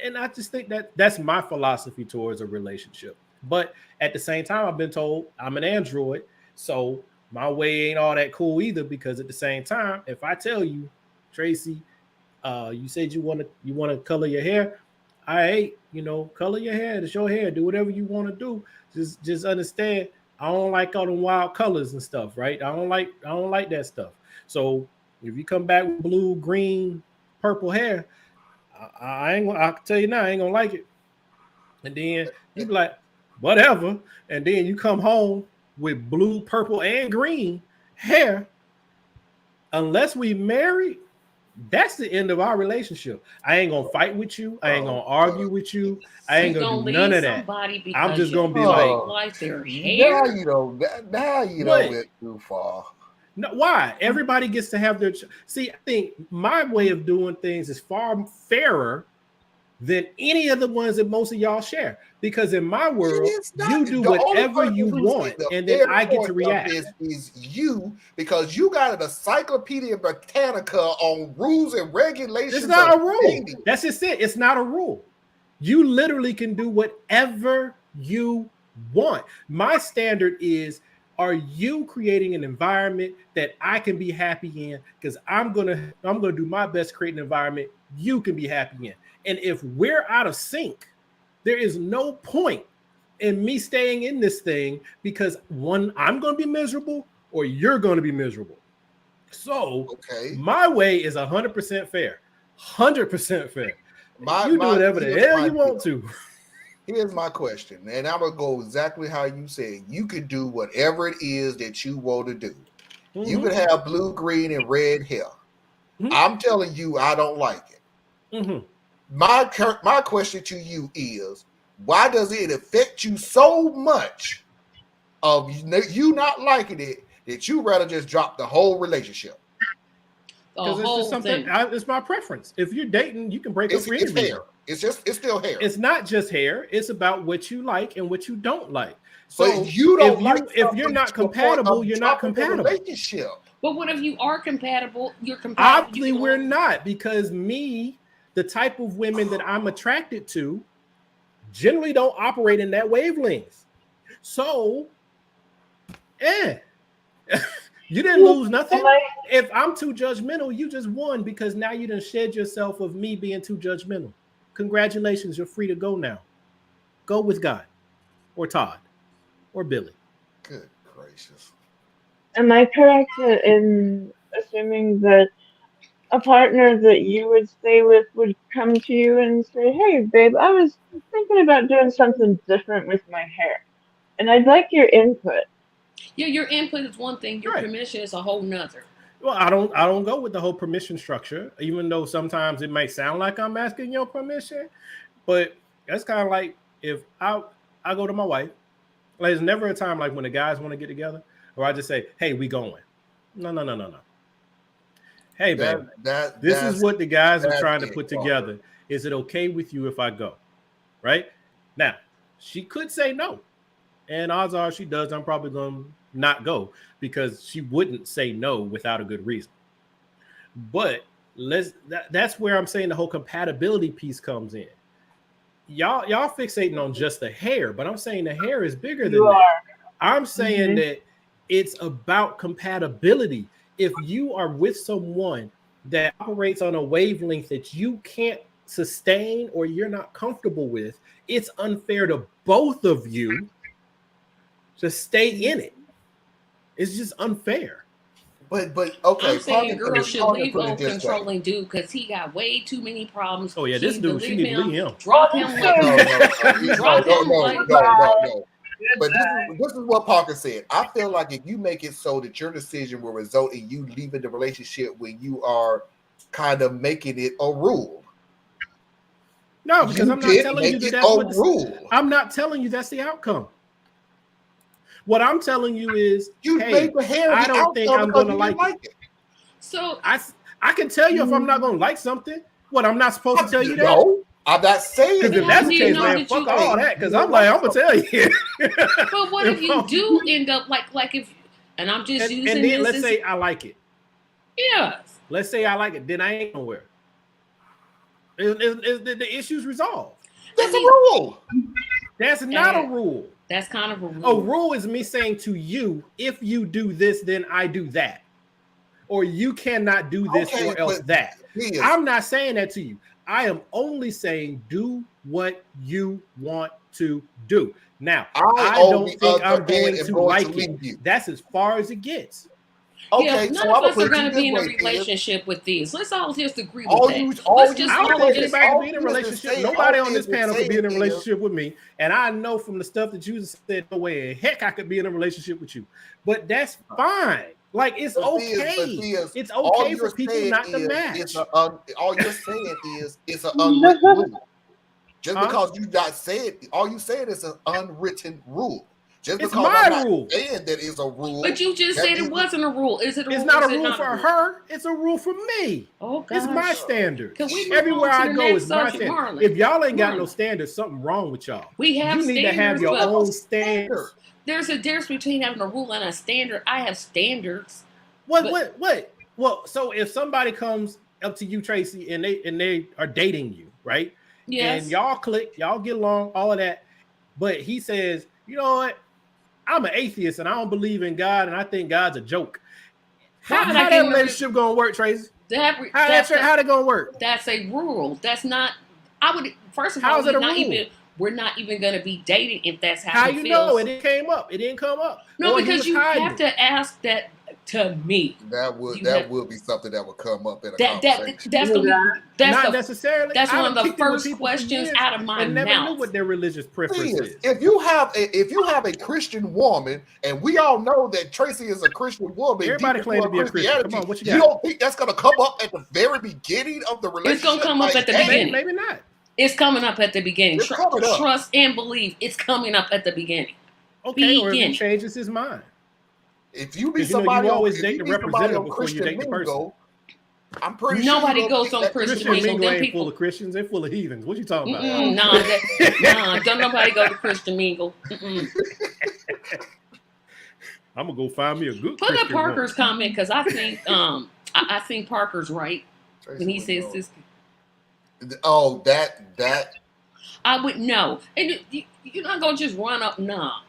And I just think that's my philosophy towards a relationship. But at the same time, I've been told I'm an android, so my way ain't all that cool either. Because at the same time, if I tell you, Tracy, you said you want to color your hair, color your hair. It's your hair. Do whatever you want to do. Just understand. I don't like all the wild colors and stuff, right? I don't like that stuff. So if you come back with blue, green, purple hair, I can tell you now, I ain't gonna like it. And then you be like, whatever. And then you come home with blue, purple, and green hair. Unless we married, that's the end of our relationship. I ain't gonna fight with you. I ain't gonna argue with you. I ain't You gonna gonna do none leave of that. somebody I'm because just you gonna be don't like, like their now hair? you know. Now you know what? went too far. No, why? Everybody gets to have their. See, I think my way of doing things is far fairer than any of the ones that most of y'all share. Because in my world, It's not you do the only whatever person you who's want, in the and then fair I get to point of react. this is you, because you got an Encyclopedia Britannica on rules and regulations. It's not of a rule. dating. That's just it. It's not a rule. You literally can do whatever you want. My standard is, are you creating an environment that I can be happy in? Because I'm gonna do my best to create an environment you can be happy in. And if we're out of sync, there is no point in me staying in this thing, because one, I'm gonna be miserable or you're gonna be miserable. So Okay. my way is 100% fair. 100% fair. You do whatever the here's hell my you want deal. to. Here's my question, and I'm gonna go exactly how you said. You could do whatever it is that you want to do. You could have blue, green, and red hair. I'm telling you, I don't like it. My question to you is, why does it affect you so much of you not liking it that you rather just drop the whole relationship? Because it's just something. It's my preference. If you're dating, you can break up for any reason. Hair. It's still hair. It's not just hair. It's about what you like and what you don't like. So So you don't if you're not compatible, you're not compatible. Relationship. But what if you are compatible? You're compatible. Obviously, we're not, because the type of women that I'm attracted to, generally don't operate in that wavelength. So, you didn't lose nothing. If I'm too judgmental, you just won, because now you done shed yourself of me being too judgmental. Congratulations, you're free to go now. Go with God, or Todd, or Billy. Good gracious. Am I correct in assuming that a partner that you would stay with would come to you and say, "Hey, babe, I was thinking about doing something different with my hair, and I'd like your input." Yeah, your input is one thing. Your Right. permission is a whole nother. Well, I don't go with the whole permission structure, even though sometimes it might sound like I'm asking your permission. But that's kind of like if I go to my wife. Like, there's never a time like when the guys want to get together, or I just say, "Hey, we going." No. Hey, baby, this is what the guys are trying to put together. Is it okay with you if I go? Right now, she could say no, and odds are she does. I'm probably going to not go, because she wouldn't say no without a good reason. But that's where I'm saying the whole compatibility piece comes in. Y'all fixating on just the hair, but I'm saying the hair is bigger than that. I'm saying that it's about compatibility. If you are with someone that operates on a wavelength that you can't sustain or you're not comfortable with, it's unfair to both of you to stay in it. It's just unfair. But okay, I'm saying girls should leave old controlling dude, because he got way too many problems. Oh yeah, this dude, she need to leave him. Drop him like no. But this is what Parker said. I feel like if you make it so that your decision will result in you leaving the relationship when you are kind of making it a rule. No, because I'm not telling you that's what rule. I'm not telling you that's the outcome. What I'm telling you is, hey, I don't think I'm going to like it. So I can tell you if I'm not going to like something. What, I'm not supposed to tell you that? No, I'm not saying. Because if that's the case, man, fuck all that. Because I'm going to tell you. But what if you do end up like if, and I'm just using and then let's say I like it. Yes. Let's say I like it. Then I ain't going to wear it. The issue's resolved. That's a rule. That's not a rule. That's kind of a rule. A rule is me saying to you, if you do this, then I do that. Or you cannot do this or else that. I'm not saying that to you. I am only saying do what you want to do. Now, I don't think I'm going to like it. That's as far as it gets. Yeah, Okay, none so of I'm gonna us are put going you to be in a this way, Tiz. relationship with these. Let's all just agree with All that. you, Let's all just you, I don't all think just. anybody can be in a all relationship. Tiz is Nobody saying- on this all Tiz is panel could be in a saying is- relationship with me. And I know from the stuff that you said, no way in heck I could be in a relationship with you. But that's fine. Like, it's But okay. Tiz, It's all okay you're for people saying not to is match. all you're saying is it's an unwritten rule. Just Huh? because you not saying, all you saying is an unwritten rule. Just It's because my I'm not rule. saying that it's a rule. But you just that said it means wasn't a rule. Is it a It's rule? not Is a it rule not for a rule? her. It's a rule for me. Oh It's my gosh. standards. Can we move Everywhere on to I the go next is my subject, standard. Marlon? If y'all ain't got Marlon. no standards, something wrong with y'all. We have You need to have standards, your but own standards. there's a difference between having a rule and a standard. I have standards. What? Well, so if somebody comes up to you, Tracy, and they are dating you, right? Yes. And y'all click, y'all get along, all of that. But he says, you know what? I'm an atheist and I don't believe in God, and I think God's a joke. How that relationship gonna work, Tracy? How that gonna work? That's a rule. That's not. I would first of How's all, it a rule? we're not even going to be dating if that's how How he you feels. know it came up? It didn't come up. No, Or because you have to ask that to me. that would be something that would come up in a conversation. Not necessarily. That's one of the kicked it with first people for questions years out of my and never knew mouth. what their religious preference is. If you have a Christian woman, and we all know that Tracy is a Christian woman, Everybody claims to be a Christian. Come on, what you got? You don't think that's going to come up at the very beginning of the relationship? It's going to come up at the beginning. Maybe not. It's coming up at the beginning. Trust and believe. It's coming up at the beginning. Okay, or if he changes his mind. If you be somebody, you always date the representative before you date the person. I'm pretty nobody sure goes on Christian Mingle. Ain't full of Christians. They're full of heathens. What you talking about? Nah, don't nobody go to Christian Mingle. I'm gonna go find me a good. Put up Parker's comment because I think I think Parker's right when he says this. Oh, that I would know, and you're not gonna just run up. Nah,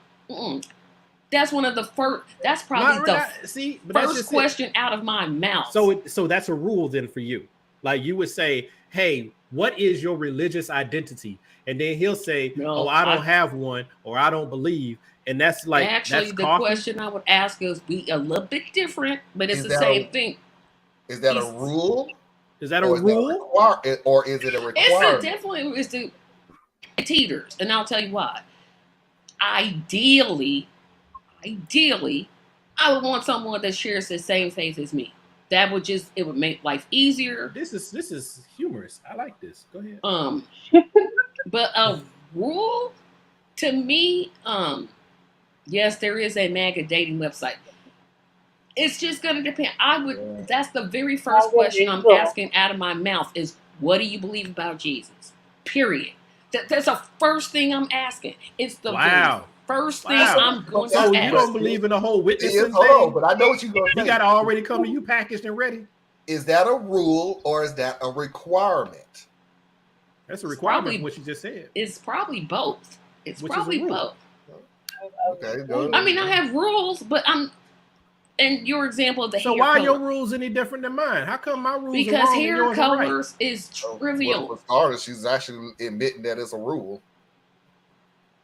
that's one of the first. That's probably first question out of my mouth. So that's a rule then for you. Like you would say, "Hey, what is your religious identity?" And then he'll say, "Oh, I don't have one, or I don't believe." And that's like actually the question I would ask is be a little bit different, but it's the same thing. Is that a rule? Is that a rule? Or is it a requirement? It's the teeters, and I'll tell you why. Ideally, I would want someone that shares the same faith as me. That would it would make life easier. This is humorous. I like this. Go ahead. But a rule to me, yes, there is a MAGA dating website. It's just going to depend. That's the very first question I'm asking out of my mouth is, what do you believe about Jesus? Period. That's the first thing I'm asking. It's the very first thing I'm going to ask. You don't believe in the whole witnessing thing? But I know what you're going to say. You got to already come to you packaged and ready. Is that a rule or is that a requirement? That's a requirement. What you just said. It's probably both. It's probably both. Okay. I mean, I have rules, but and your example of the hair color. So why are your rules any different than mine? How come my rules because are wrong hair and yours colors are right? is trivial. For starters, she's actually admitting that it's a rule.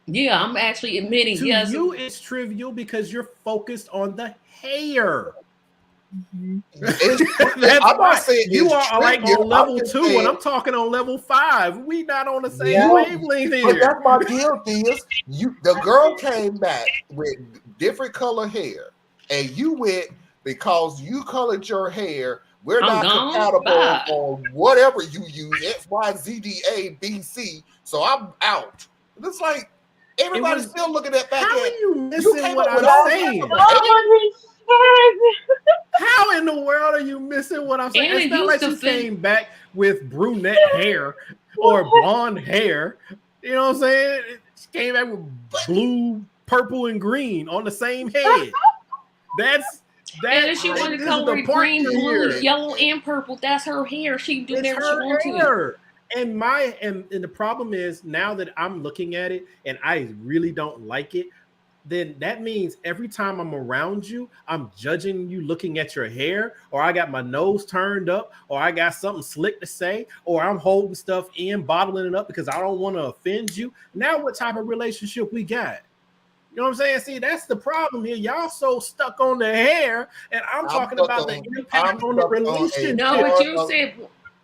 Yeah, I'm actually admitting. To you, it's trivial because you're focused on the hair. Mm-hmm. I'm not saying you are like on level 2, and I'm talking on level 5. We not on the same wavelength here. But that's my deal. Is the girl came back with different color hair, and you went because you colored your hair. We're not compatible on whatever you use, X, Y, Z, D, A, B, C. So I'm out. And it's like everybody's still looking at back. How at are you missing what I'm saying? How in the world are you missing what I'm saying? It's not like you came back with brunette hair or blonde hair. You know what I'm saying? She came back with blue, purple, and green on the same head. And if she wanted to color it green, blue, yellow, and purple, that's her hair. She can do whatever she wants to. And the problem is now that I'm looking at it and I really don't like it, then that means every time I'm around you, I'm judging you looking at your hair, or I got my nose turned up, or I got something slick to say, or I'm holding stuff in, bottling it up because I don't want to offend you. Now what type of relationship we got? You know what I'm saying? See, that's the problem here. Y'all so stuck on the hair, and I'm talking about the impact on the relationship. No, but you said,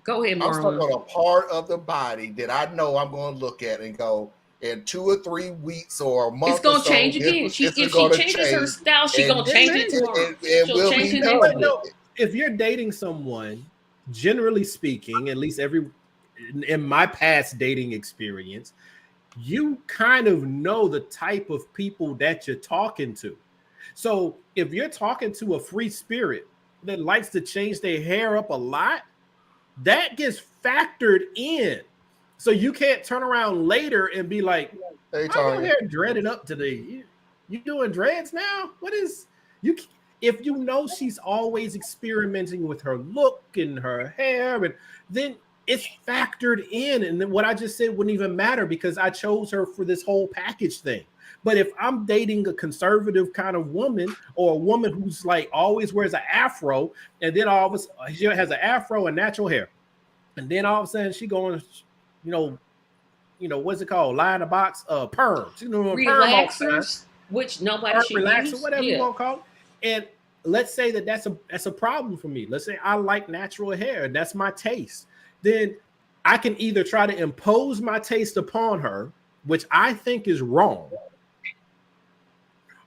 go ahead, I'm stuck Marlon. on a part of the body that I know I'm going to look at and go, in 2 or 3 weeks or a month, It's gonna or so, change again. this If is she gonna changes her change, style, she and gonna change it tomorrow. She'll we'll change be it done next with week. it. If you're dating someone, generally speaking, at least in my past dating experience, you kind of know the type of people that you're talking to. So if you're talking to a free spirit that likes to change their hair up a lot, that gets factored in. So you can't turn around later and be like, Hey, "How your Tanya. hair dreaded up today? You doing dreads now? What is you?" If you know she's always experimenting with her look and her hair, and then it's factored in, and then what I just said wouldn't even matter because I chose her for this whole package thing. But if I'm dating a conservative kind of woman or a woman who's like always wears an afro, and then all of a sudden she has an afro and natural hair, and then all of a sudden she going, what's it called? Lie in a box, perm. She's doing a perm all the time. Relaxers, which nobody Perm should relaxer, use. whatever you Yeah. want to call it. And let's say that's a problem for me. Let's say I like natural hair, and that's my taste. Then I can either try to impose my taste upon her, which I think is wrong,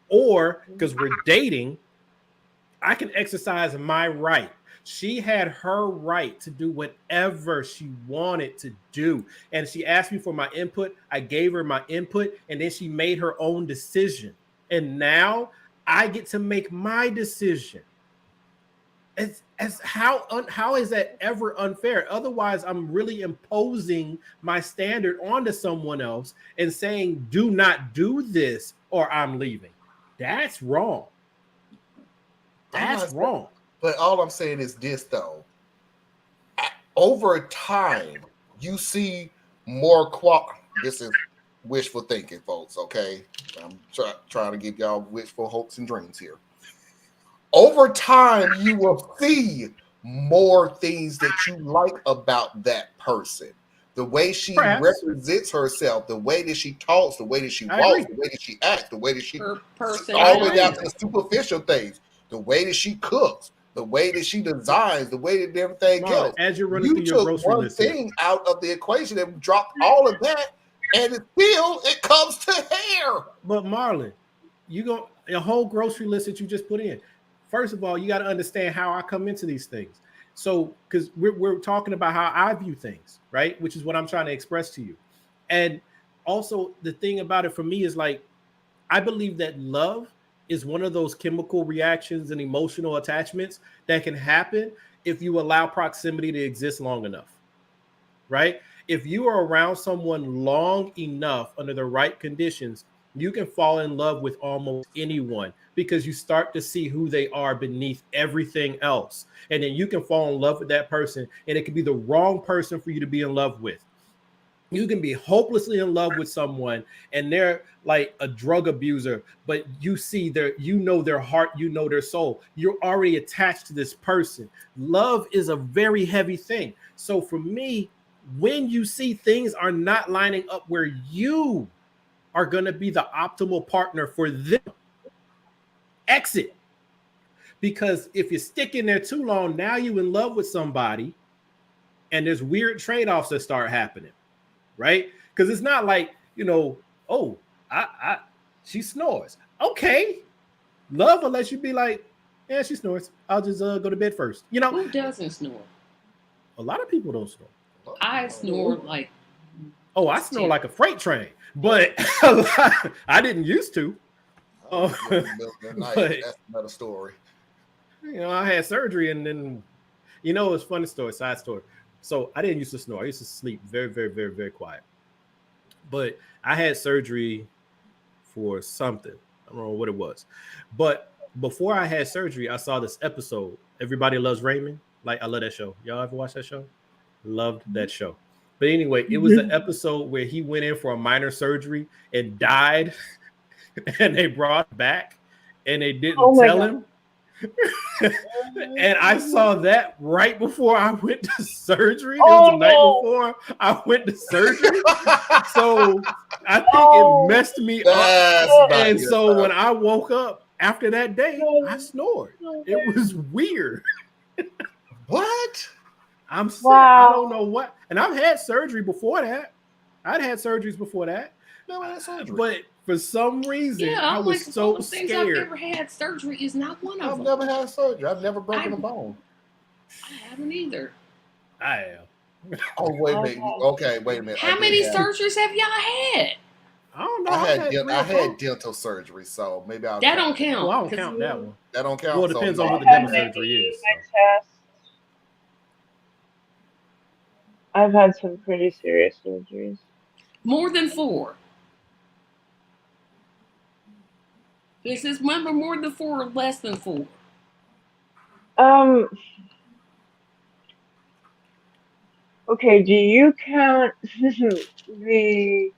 or because we're dating, I can exercise my right. She had her right to do whatever she wanted to do. And she asked me for my input. I gave her my input, and then she made her own decision. And now I get to make my decision. How is that ever unfair? Otherwise, I'm really imposing my standard onto someone else and saying, do not do this or I'm leaving. That's wrong. That's wrong. But all I'm saying is this, though. Over time, you see more This is wishful thinking, folks, okay? I'm trying to give y'all wishful hopes and dreams here. Over time, you will see more things that you like about that person. The way she represents herself, the way that she talks, the way that she walks, the way that she acts, the way that she Her person, all the way down to superficial things, the way that she cooks, the way that she designs, the way that everything else. As you're running through your grocery one list thing out of the equation and dropped all of that, and it comes to hair. But Marlon, you go a whole grocery list that you just put in. First of all, you got to understand how I come into these things. So, because we're talking about how I view things, right? Which is what I'm trying to express to you. And also, the thing about it for me is like, I believe that love is one of those chemical reactions and emotional attachments that can happen if you allow proximity to exist long enough, right? If you are around someone long enough under the right conditions, you can fall in love with almost anyone because you start to see who they are beneath everything else. And then you can fall in love with that person, and it could be the wrong person for you to be in love with. You can be hopelessly in love with someone and they're like a drug abuser, but you see you know their heart, you know their soul. You're already attached to this person. Love is a very heavy thing. So for me, when you see things are not lining up where you are going to be the optimal partner for them, exit. Because if you stick in there too long, now you're in love with somebody and there's weird trade-offs that start happening, right? Because it's not like, she snores. Okay. Love will let you be like, yeah, she snores. I'll just go to bed first. Who doesn't snore? A lot of people don't snore. I snore like... Oh, I snore like a freight train, but I didn't used to. That's another story. I had surgery and then, it's a funny story, side story. So I didn't used to snore. I used to sleep very, very, very, very quiet. But I had surgery for something. I don't know what it was. But before I had surgery, I saw this episode, Everybody Loves Raymond. Like, I love that show. Y'all ever watch that show? Loved that show. But anyway, it was an episode where he went in for a minor surgery and died, and they brought him back, and they didn't tell him. And I saw that right before I went to surgery. It was the night before I went to surgery. So I think it messed me up. That's not And good so stuff. when I woke up after that day, I snored. It was weird. What? I'm sick. I Wow. don't know what. And I've had surgery before that. I'd had surgeries before that. Never had surgery. But for some reason, Yeah, I I'm was like, so all the things I've scared. ever had, surgery is not one of I've them. never had surgery. I've never broken a bone. I haven't either. I am. Oh, wait a minute. Okay, wait a minute. How many surgeries have y'all had? I don't know. I I've had three or four. dental surgery, so maybe I'll That count. don't count. Oh, I don't 'cause count that one. That don't count. Well, it depends on what the I dental had surgery is. my chest. I've had some pretty serious surgeries. More than 4. This is remember more than 4 or less than 4. Okay, do you count the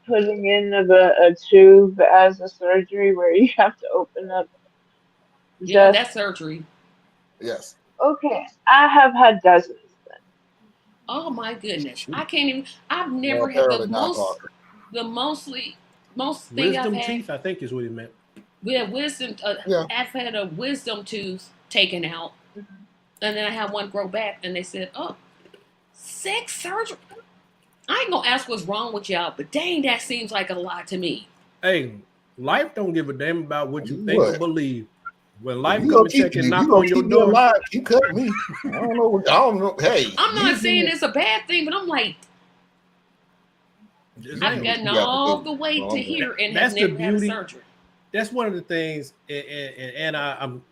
putting in of a tube as a surgery where you have to open up Yeah, just that's surgery. Yes. okay. I have had dozens then. Oh my goodness. I can't even I've Well, never had apparently not talking. most thing I've Wisdom had. teeth, I think, is what he meant. Yeah, wisdom. Yeah. I've had a wisdom tooth taken out, and then I had one grow back, and they said, "Oh, 6 surgery." I ain't gonna ask what's wrong with y'all, but dang, that seems like a lot to me. Hey, life don't give a damn about what you You think or would. believe. When life You come gonna and keep check and you knock gonna on your keep me door, alive. You cut me. I don't know. I don't know. Hey, I'm not you- saying it's a bad thing, but I'm like, just I've saying. gotten You got to all do the way it. to here and That's have the never had a beauty. surgery. That's one of the things, and I'm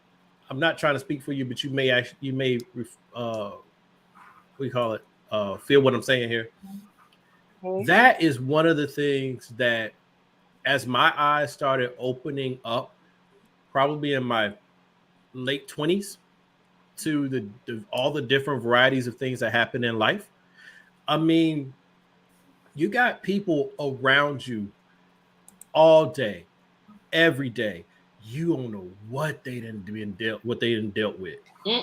not trying to speak for you, but you may what do you call it? Feel what I'm saying here. Okay. That is one of the things that, as my eyes started opening up, probably in my late 20s, to all the different varieties of things that happen in life. I mean, you got people around you all day, every day. You don't know what they didn't dealt with.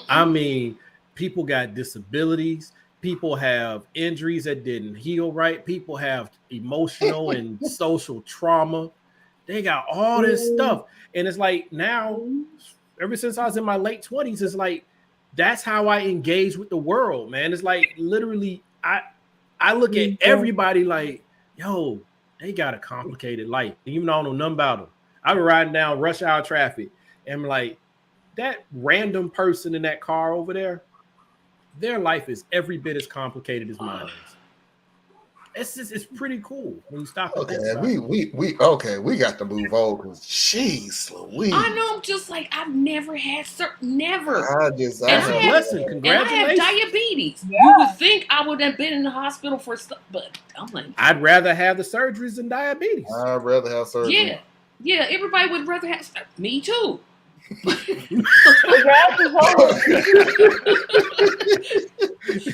I mean, people got disabilities. People have injuries that didn't heal right. People have emotional and social trauma. They got all this stuff. And it's like now, ever since I was in my late 20s, it's like that's how I engage with the world, man. It's like literally I look at everybody like, yo, they got a complicated life. Even though I don't know nothing about them. I be riding down rush hour traffic and I'm like, that random person in that car over there, their life is every bit as complicated as mine is. It's pretty cool when you stop and Okay, think about it. we got to move on because jeez Louise. I know. I'm just like I've never had never. That's a blessing. Congratulations. And I have diabetes. Yeah. You would think I would have been in the hospital for stuff, but I'm like, I'd rather have the surgeries than diabetes. I'd rather have surgery. yeah. Everybody would rather have. Me too.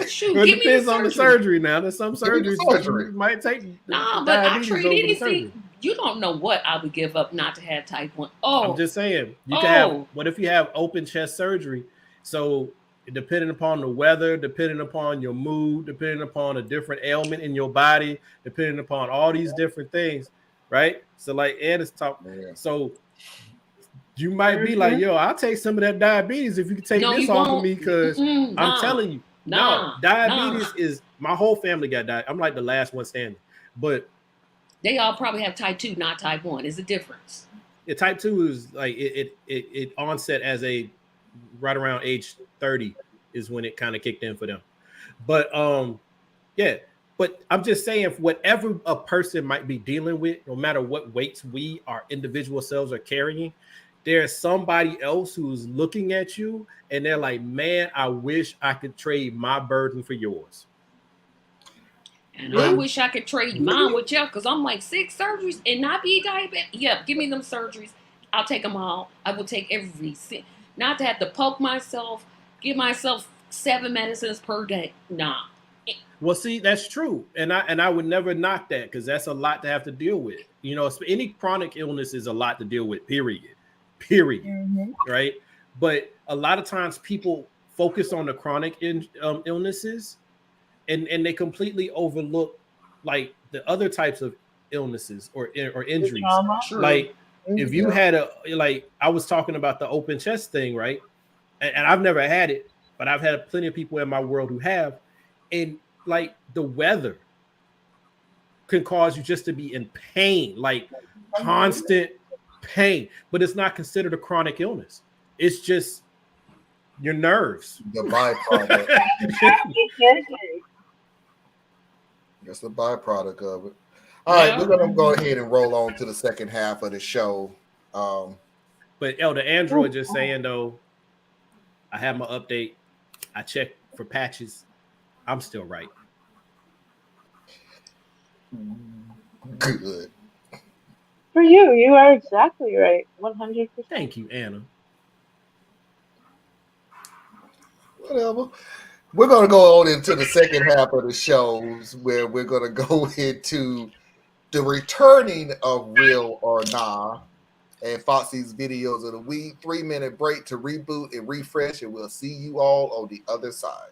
Shoot, Well, it give me depends on the surgery now. There's some Give me the surgeries surgery. you might take. No, but I diabetes trade over the anything. surgery. You don't know what I would give up not to have type 1. Oh, I'm just saying. You can have. What if you have open chest surgery? So depending upon the weather, depending upon your mood, depending upon a different ailment in your body, depending upon all these different things, right? So like Ed is talking. Yeah. So you might be like, yo, I'll take some of that diabetes if you can take this off of me, because I'm telling you, diabetes is, my whole family got diabetes. I'm like the last one standing, but they all probably have type 2, not type 1. Is the difference? Yeah, type 2 is like it onset as a right around age 30 is when it kind of kicked in for them. But yeah, but I'm just saying, whatever a person might be dealing with, no matter what weights we, our individual selves, are carrying, there's somebody else who's looking at you and they're like, man, I wish I could trade my burden for yours. And I wish I could trade mine with you, because I'm like 6 surgeries and not be diabetic. Yeah, give me them surgeries. I'll take them all. I will take every not to have to poke myself, give myself 7 medicines per day. Nah. Well, see, that's true, and I would never knock that, because that's a lot to have to deal with. You know, any chronic illness is a lot to deal with. Period. period. Mhm. Right? But a lot of times people focus on the chronic illnesses, and they completely overlook like the other types of illnesses or The injuries. trauma. Sure. Like if you Yeah. had I was talking about the open chest thing, right? And I've never had it, but I've had plenty of people in my world who have. And like the weather can cause you just to be in pain, like constant pain, but it's not considered a chronic illness. It's just your nerves. The byproduct. PTSD. That's the byproduct of it. All right, Yeah. we're gonna go ahead and roll on to the second half of the show. But Elder Android just saying though, I have my update. I checked for patches. I'm still right. Good. For you, you are exactly right. 100%. Thank you, Anna. Whatever. We're gonna go on into the second half of the shows where we're gonna go into the returning of Real or Nah and Foxy's videos of the week. 3-minute break to reboot and refresh, and we'll see you all on the other side.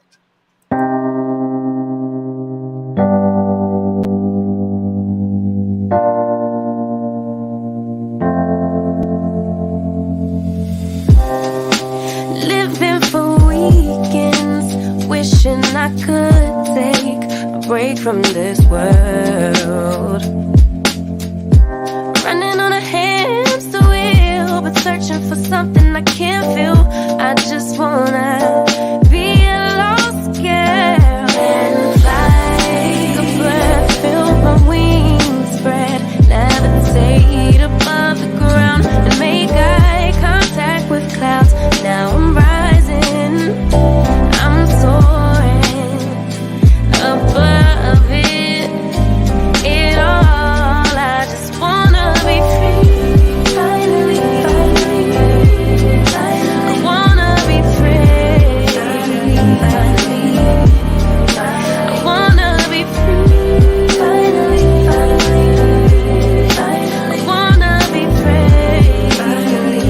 Living for weekends, wishing I could take a break from this world. Running on a hamster wheel, but searching for something I can't feel. I just wanna be a lost girl and fly. Take a breath, feel my wings spread, levitate above the ground and make eye contact with clouds. Now I'm rising, I'm soaring above it all. I just wanna be free, finally, finally, finally. I wanna be free, finally, finally. I wanna be free, finally, finally, finally. I wanna be free, finally,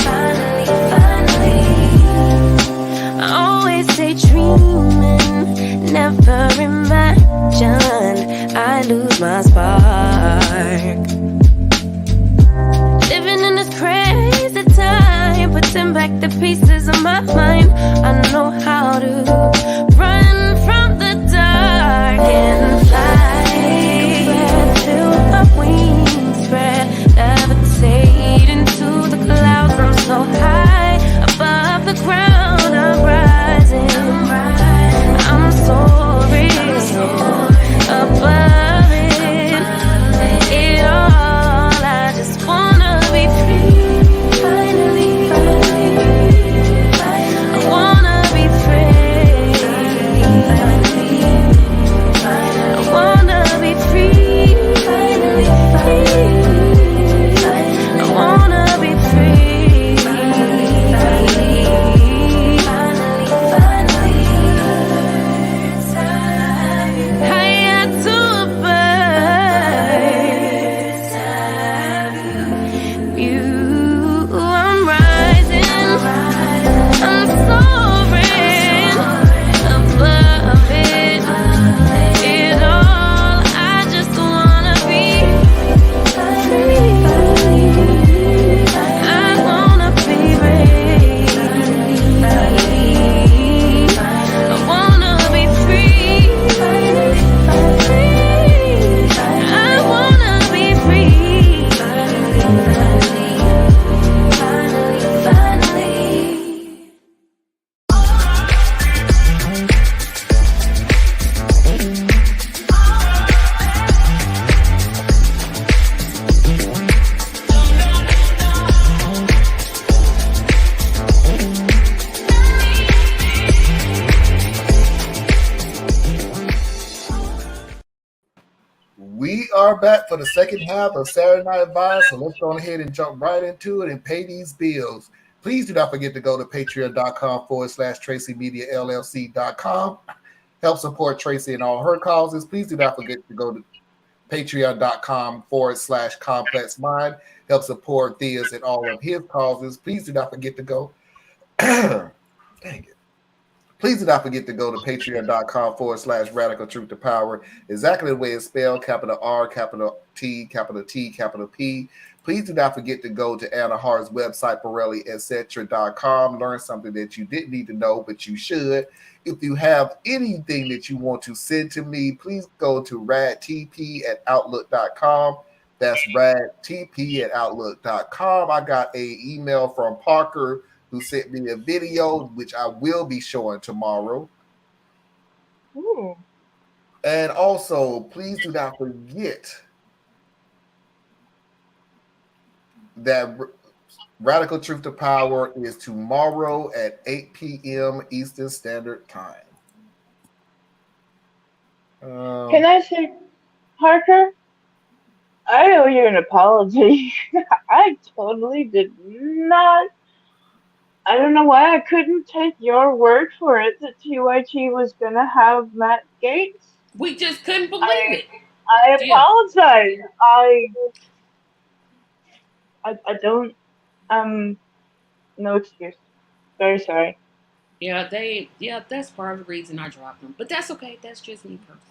finally, finally. I always say dreaming, never imagine I lose my spark. Living in this crazy time, putting back the pieces of my mind. I know how to run from the dark and fly. Feel my wings spread, levitate into the clouds. I'm so high above the ground. I'm rising, I'm soaring above it all. I just wanna be free, finally, finally, finally. I wanna be free, finally, finally. I wanna be free, finally, finally, finally. I wanna be free, finally, finally, finally, finally. Higher to a bird, you, I'm rising, I'm soaring above it all. I just wanna be free, I wanna be free, I wanna be free, I wanna be free, finally. We are back for the second half of Saturday Night Vibes, so let's go ahead and jump right into it and pay these bills. Please do not forget to go to patreon.com/TracyMediaLLC.com. Help support Tracy in all her causes. Please do not forget to go to Patreon.com/complex mind. Help support Theus and all of his causes. Please do not forget to go. Dang it. Please do not forget to go to patreon.com/radical truth to power. Exactly the way it's spelled, capital R, capital T, capital P. Please do not forget to go to Anna Hart's website, BorelliEtc.com. Learn something that you didn't need to know, but you should. If you have anything that you want to send to me, please go to radtp@outlook.com. That's radtp@outlook.com. I got an email from Parker who sent me a video, which I will be showing tomorrow. Ooh. And also, please do not forget that Radical Truth to Power is tomorrow at 8 p.m. Eastern Standard Time. Can I say, Parker? I owe you an apology. I totally did not. I don't know why I couldn't take your word for it that TYT was gonna have Matt Gates. We just couldn't believe it. I Yeah. apologize. I don't. No excuse. Very sorry. Yeah, that's part of the reason I dropped them. But that's okay. That's just me personally.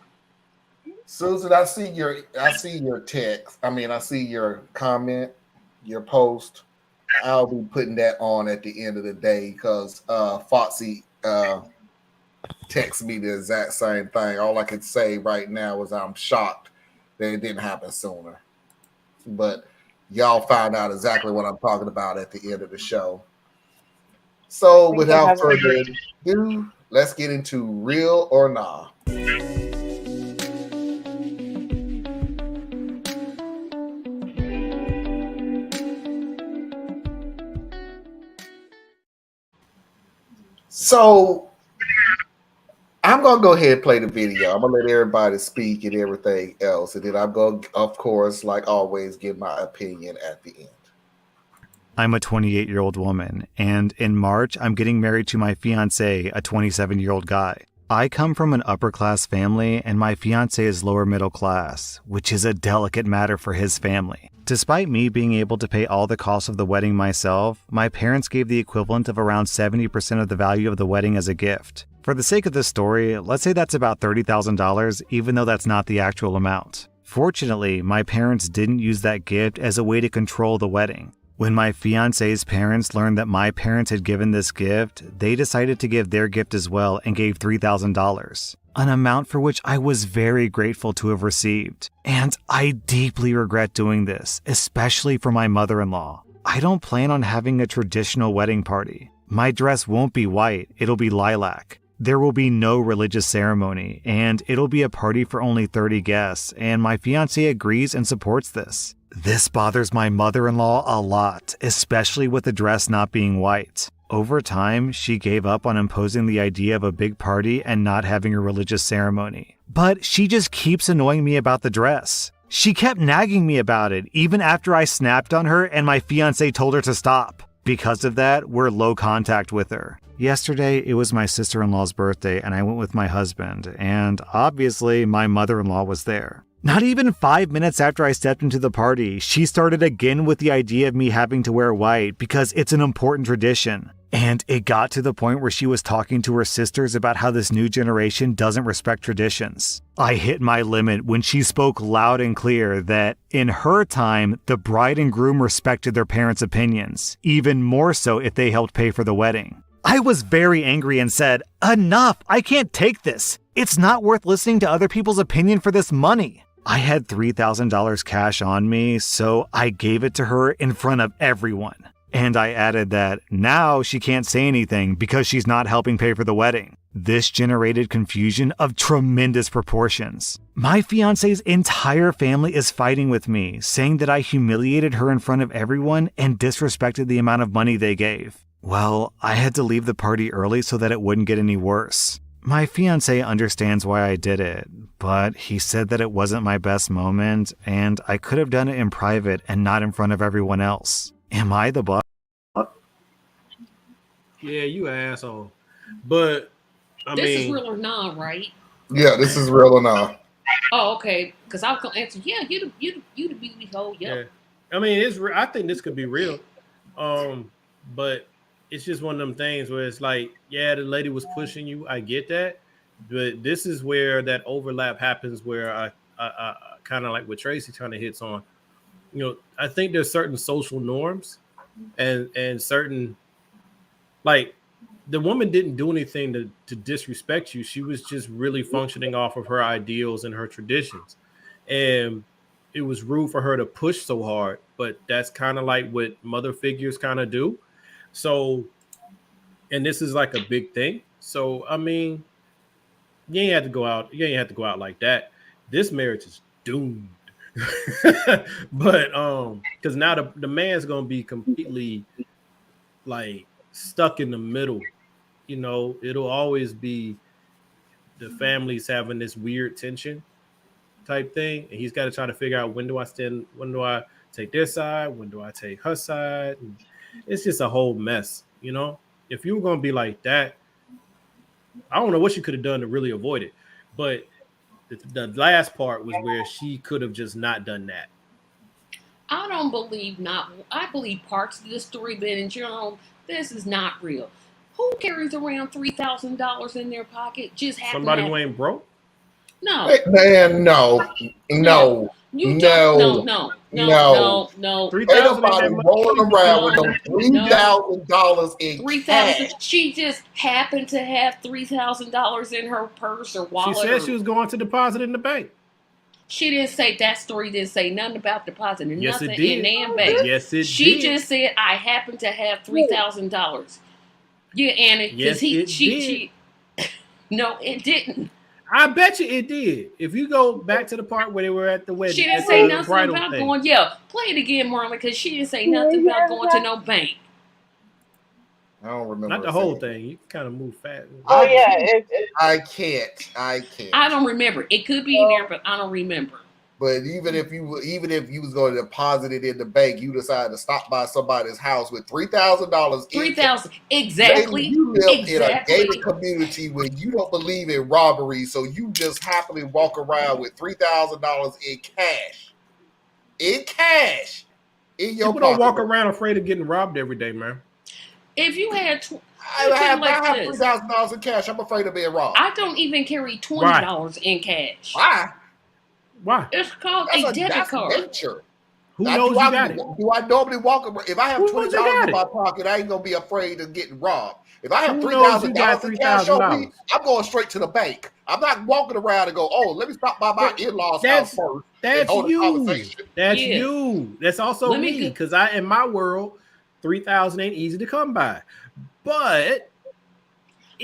Susan, I see your text. I see your comment, your post. I'll be putting that on at the end of the day because Foxy texted me the exact same thing. All I can say right now is I'm shocked that it didn't happen sooner. But y'all find out exactly what I'm talking about at the end of the show. So without further ado, let's get into Real or Nah. So I'm going to go ahead and play the video. I'm going to let everybody speak and everything else. And then I'm going to, of course, like always, give my opinion at the end. I'm a 28-year-old woman, and in March, I'm getting married to my fiancé, a 27-year-old guy. I come from an upper-class family, and my fiancé is lower middle class, which is a delicate matter for his family. Despite me being able to pay all the costs of the wedding myself, my parents gave the equivalent of around 70% of the value of the wedding as a gift. For the sake of this story, let's say that's about $30,000, even though that's not the actual amount. Fortunately, my parents didn't use that gift as a way to control the wedding. When my fiancé's parents learned that my parents had given this gift, they decided to give their gift as well and gave $3,000, an amount for which I was very grateful to have received. And I deeply regret doing this, especially for my mother-in-law. I don't plan on having a traditional wedding party. My dress won't be white, it'll be lilac. There will be no religious ceremony, and it'll be a party for only 30 guests, and my fiancé agrees and supports this. This bothers my mother-in-law a lot, especially with the dress not being white. Over time, she gave up on imposing the idea of a big party and not having a religious ceremony. But she just keeps annoying me about the dress. She kept nagging me about it, even after I snapped on her and my fiancé told her to stop. Because of that, we're low contact with her. Yesterday, it was my sister-in-law's birthday and I went with my husband, and obviously my mother-in-law was there. Not even 5 minutes after I stepped into the party, she started again with the idea of me having to wear white because it's an important tradition. And it got to the point where she was talking to her sisters about how this new generation doesn't respect traditions. I hit my limit when she spoke loud and clear that, in her time, the bride and groom respected their parents' opinions, even more so if they helped pay for the wedding. I was very angry and said, "Enough! I can't take this! It's not worth listening to other people's opinion for this money." I had $3,000 cash on me, so I gave it to her in front of everyone. And I added that now she can't say anything because she's not helping pay for the wedding. This generated confusion of tremendous proportions. My fiancé's entire family is fighting with me, saying that I humiliated her in front of everyone and disrespected the amount of money they gave. Well, I had to leave the party early so that it wouldn't get any worse. My fiancé understands why I did it, but he said that it wasn't my best moment and I could have done it in private and not in front of everyone else. Am I the butt? Yeah, you asshole. But This is real or not, right? Yeah, this is real or not. Oh, okay. Because I was gonna answer. Yeah, you the beauty hole. Yep. Yeah, I mean, I think this could be real, but it's just one of them things where it's like, yeah, the lady was pushing you. I get that, but this is where that overlap happens. Where I kind of like what Tracy kind of hits on. I think there's certain social norms and certain, like, the woman didn't do anything to disrespect you. She was just really functioning off of her ideals and her traditions. And it was rude for her to push so hard, but that's kind of like what mother figures kind of do. So, and this is like a big thing. So, I mean, you ain't have to go out. You ain't have to go out like that. This marriage is doomed. But because now the man's gonna be completely like stuck in the middle. It'll always be the families having this weird tension type thing, and he's got to try to figure out, when do I take their side, when do I take her side, and it's just a whole mess. If you were gonna be like that, I don't know what you could have done to really avoid it, but the last part was where she could have just not done that. I don't believe not. I believe parts of the story, but in general, this is not real. Who carries around $3,000 in their pocket? Just happen Somebody to who have, ain't broke. no, Man, no, no. no, You don't. no, no. No. Three Ain't thousand ain't nobody that much. rolling around with No, no no. $3,000 in 3,000. cash. She just happened to have $3,000 in her purse or She wallet. said she was going to deposit in the bank. She didn't say that story. Didn't say nothing about depositing Yes, it nothing in did. damn bank. Yes, it She did. just said, "I happen to have $3,000." Yeah, Anna, because Yes, it did. she. No, it didn't. I bet you it did. If you go back to the part where they were at the wedding, She didn't at say the nothing bridal about thing. going. Yeah, play it again, Marlon, because she didn't say nothing about going to no bank. I don't remember. Not the whole thing. You kind of move fast. Oh yeah, I can't. I don't remember. It could be in there, but I don't remember. But even if you was going to deposit it in the bank, you decided to stop by somebody's house with $3,000. $3,000 exactly. You live in a Exactly. gated community where you don't believe in robbery, so you just happily walk around with $3,000 in cash. In cash. In your People don't walk pocket. around afraid of getting robbed every day, man. If you had, I have $3,000 in cash. I'm afraid of being robbed. I don't even carry $20 in cash. Why? Why? It's called a debit card. Nature. Who knows you got it? Do I normally walk around? If I have Who knows you $20 got in my it? pocket, I ain't gonna be afraid of getting robbed. If I have Who knows you $3,000 got in cash on me, $3,000? I'm going straight to the bank. I'm not walking around and go, oh, let me stop by my in-laws' house first. That's hold a you. conversation. That's Yeah. you. That's also Let me me, get- because in my world, 3,000 ain't easy to come by. But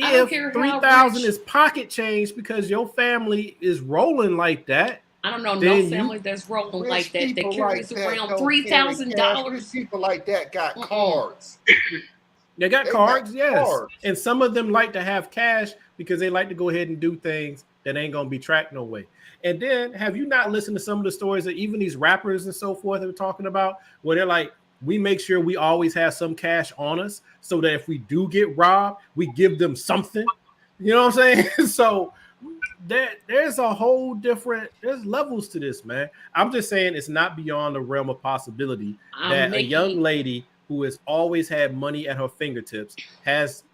I don't if care how 3,000 rich- is pocket change because your family is rolling like that, I don't know no Then family that's rolling Rich like that people carries like that around don't $3,000. carry cash. Rich people like that got cards. they got They cards, got yes. cards. And some of them like to have cash because they like to go ahead and do things that ain't going to be tracked no way. And then, have you not listened to some of the stories that even these rappers and so forth are talking about, where they're like, we make sure we always have some cash on us so that if we do get robbed, we give them something. You know what I'm saying? So there's a whole different, there's levels to this, man. I'm just saying it's not beyond the realm of possibility that a young lady who has always had money at her fingertips has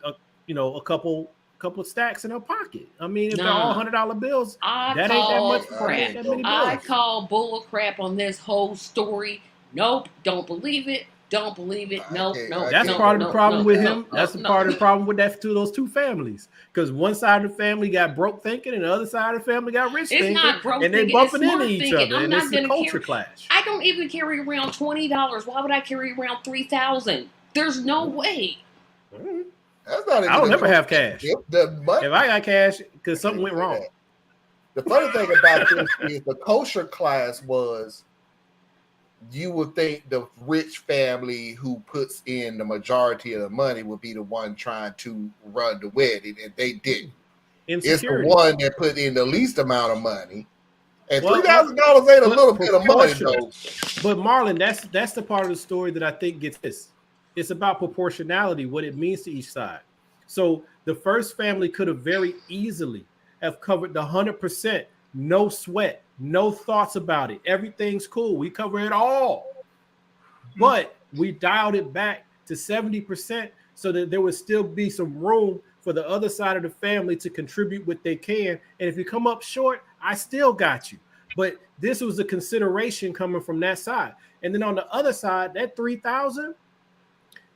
a couple stacks in her pocket. I mean, if they're all $100 bills, that ain't that much crap. that many bills. I call bull crap on this whole story. Nope, don't believe it. Don't believe it. Nope. That's part of the problem with him. That's part of the problem with those two families. Because one side of the family got broke thinking, and the other side of the family got rich thinking. It's not broke and thinking. they're bumping It's smart into each thinking. other, and it's a culture carry, clash. I don't even carry around $20. Why would I carry around $3,000? There's no way. That's not even I don't ever have cash. If I got cash, because something went wrong. The funny thing about this is the culture class was, you would think the rich family who puts in the majority of the money would be the one trying to run the wedding, and they didn't. It's the one that put in the least amount of money. And $3,000 ain't a little bit of money, though. But Marlon, that's the part of the story that I think gets this. It's about proportionality, what it means to each side. So the first family could have very easily have covered the 100% no sweat, no thoughts about it. Everything's cool. We cover it all. But we dialed it back to 70% so that there would still be some room for the other side of the family to contribute what they can. And if you come up short, I still got you. But this was a consideration coming from that side. And then on the other side, that 3,000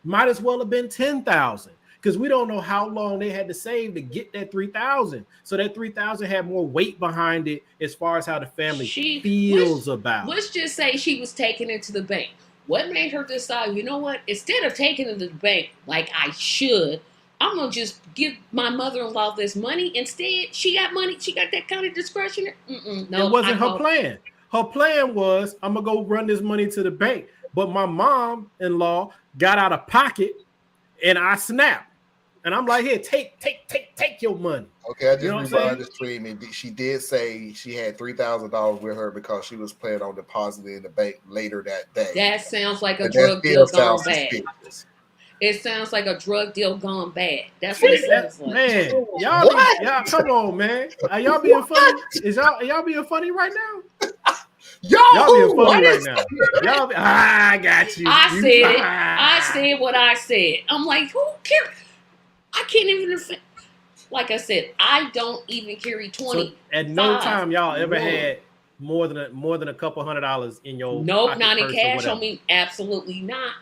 might as well have been 10,000 because we don't know how long they had to save to get that 3,000. So that 3,000 had more weight behind it as far as how the family feels about it. Let's just say she was taking it to the bank. What made her decide, you know what, instead of taking it to the bank like I should, I'm going to just give my mother-in-law this money. Instead, she got money. She got that kind of discretion. No, it wasn't her plan. Her plan was, I'm going to go run this money to the bank. But my mom-in-law got out of pocket, and I snapped. And I'm like, here, take your money. Okay, I just rewind the stream, and she did say she had $3,000 with her because she was planning on depositing in the bank later that day. That sounds like a drug deal gone bad. It sounds like a drug deal gone bad. That's what it sounds like. Man, y'all come on, man. Are y'all being funny? Are y'all being funny right now? Y'all being funny right now. I got you. I said it. I said what I said. I'm like, who cares? I can't even. Like I said, I don't even carry 20. So at no time y'all ever had more than a couple $100 in your nope, not in cash. I mean, absolutely not.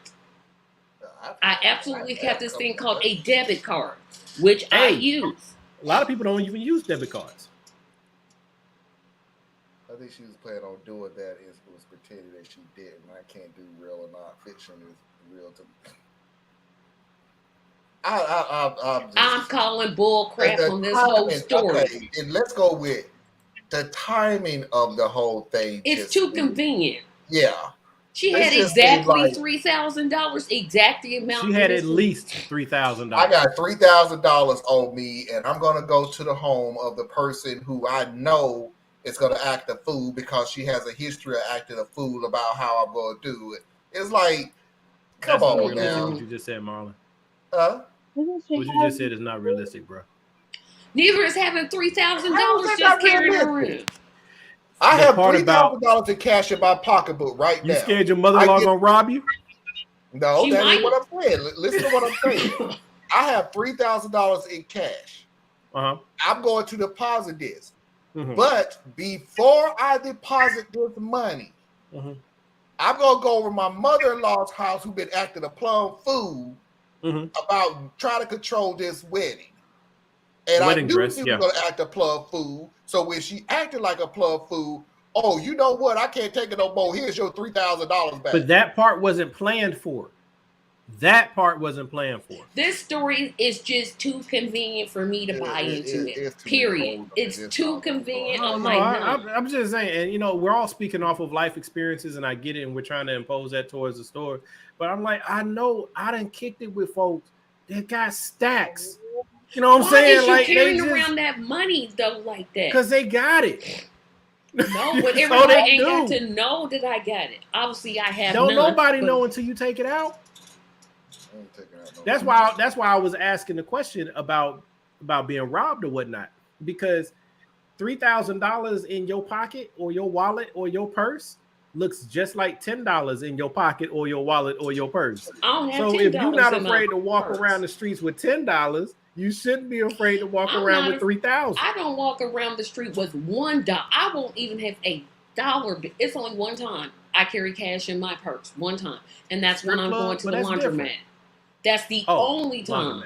I absolutely have this thing called a debit card, which I use. A lot of people don't even use debit cards. I think she was planning on doing that. It was pretending that she didn't. I can't do real or not. Fiction is real to me. I'm calling bull crap on this whole story. Okay, and let's go with the timing of the whole thing. It's too convenient. Yeah. She had exactly $3,000, exact the amount. She had at least $3,000. I got $3,000 on me, and I'm going to go to the home of the person who I know is going to act a fool because she has a history of acting a fool about how I'm going to do it. It's like, come on now. What you just said, Marlon. Huh? What you just said is not realistic, bro. Neither is having $3,000 just carrying around. I have $3,000 in cash in my pocketbook right now. You scared your mother-in-law gonna rob you? No, that ain't what I'm saying. Listen to what I'm saying. I have $3,000 in cash. I'm going to deposit this. But before I deposit this money, I'm going to go over my mother-in-law's house who's been acting a plum fool about trying to control this wedding. And I knew she was going to act a plum fool. So when she acted like a plum fool, oh, you know what? I can't take it no more. Here's your $3,000 back. But that part wasn't planned for. That part wasn't planned for. This story is just too convenient for me to buy into it. Period. It's too convenient. I'm just saying, and we're all speaking off of life experiences, and I get it, and we're trying to impose that towards the story. But I'm like, I know I done kicked it with folks that got stacks. You know what I'm saying? Why is you carrying around that money though like that? Because they got it. No, but everybody ain't got to know that I got it. Obviously, I have. Don't nobody know until you take it out. That's why I was asking the question about being robbed or whatnot, because $3,000 in your pocket or your wallet or your purse looks just like $10 in your pocket or your wallet or your purse. So if you're not afraid to walk around the streets with $10, you shouldn't be afraid to walk around with $3,000. I don't walk around the street with $1. I won't even have $1. It's only one time I carry cash in my purse. One time, and that's when I'm going to the laundromat. That's the only time.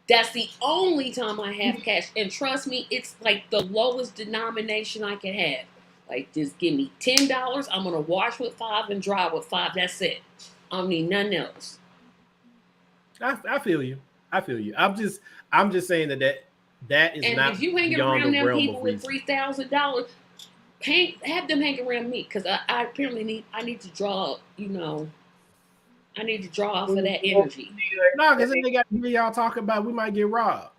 That's the only time I have cash. And trust me, it's like the lowest denomination I can have. Like, just give me $10. I'm going to wash with $5 and dry with $5. That's it. I don't need nothing else. I feel you. I'm just saying that is and not. If you hang around them people with $3,000, have them hang around me, because I apparently need to draw. I need to draw off of that energy. No, because if they got to hear y'all talk about, we might get robbed.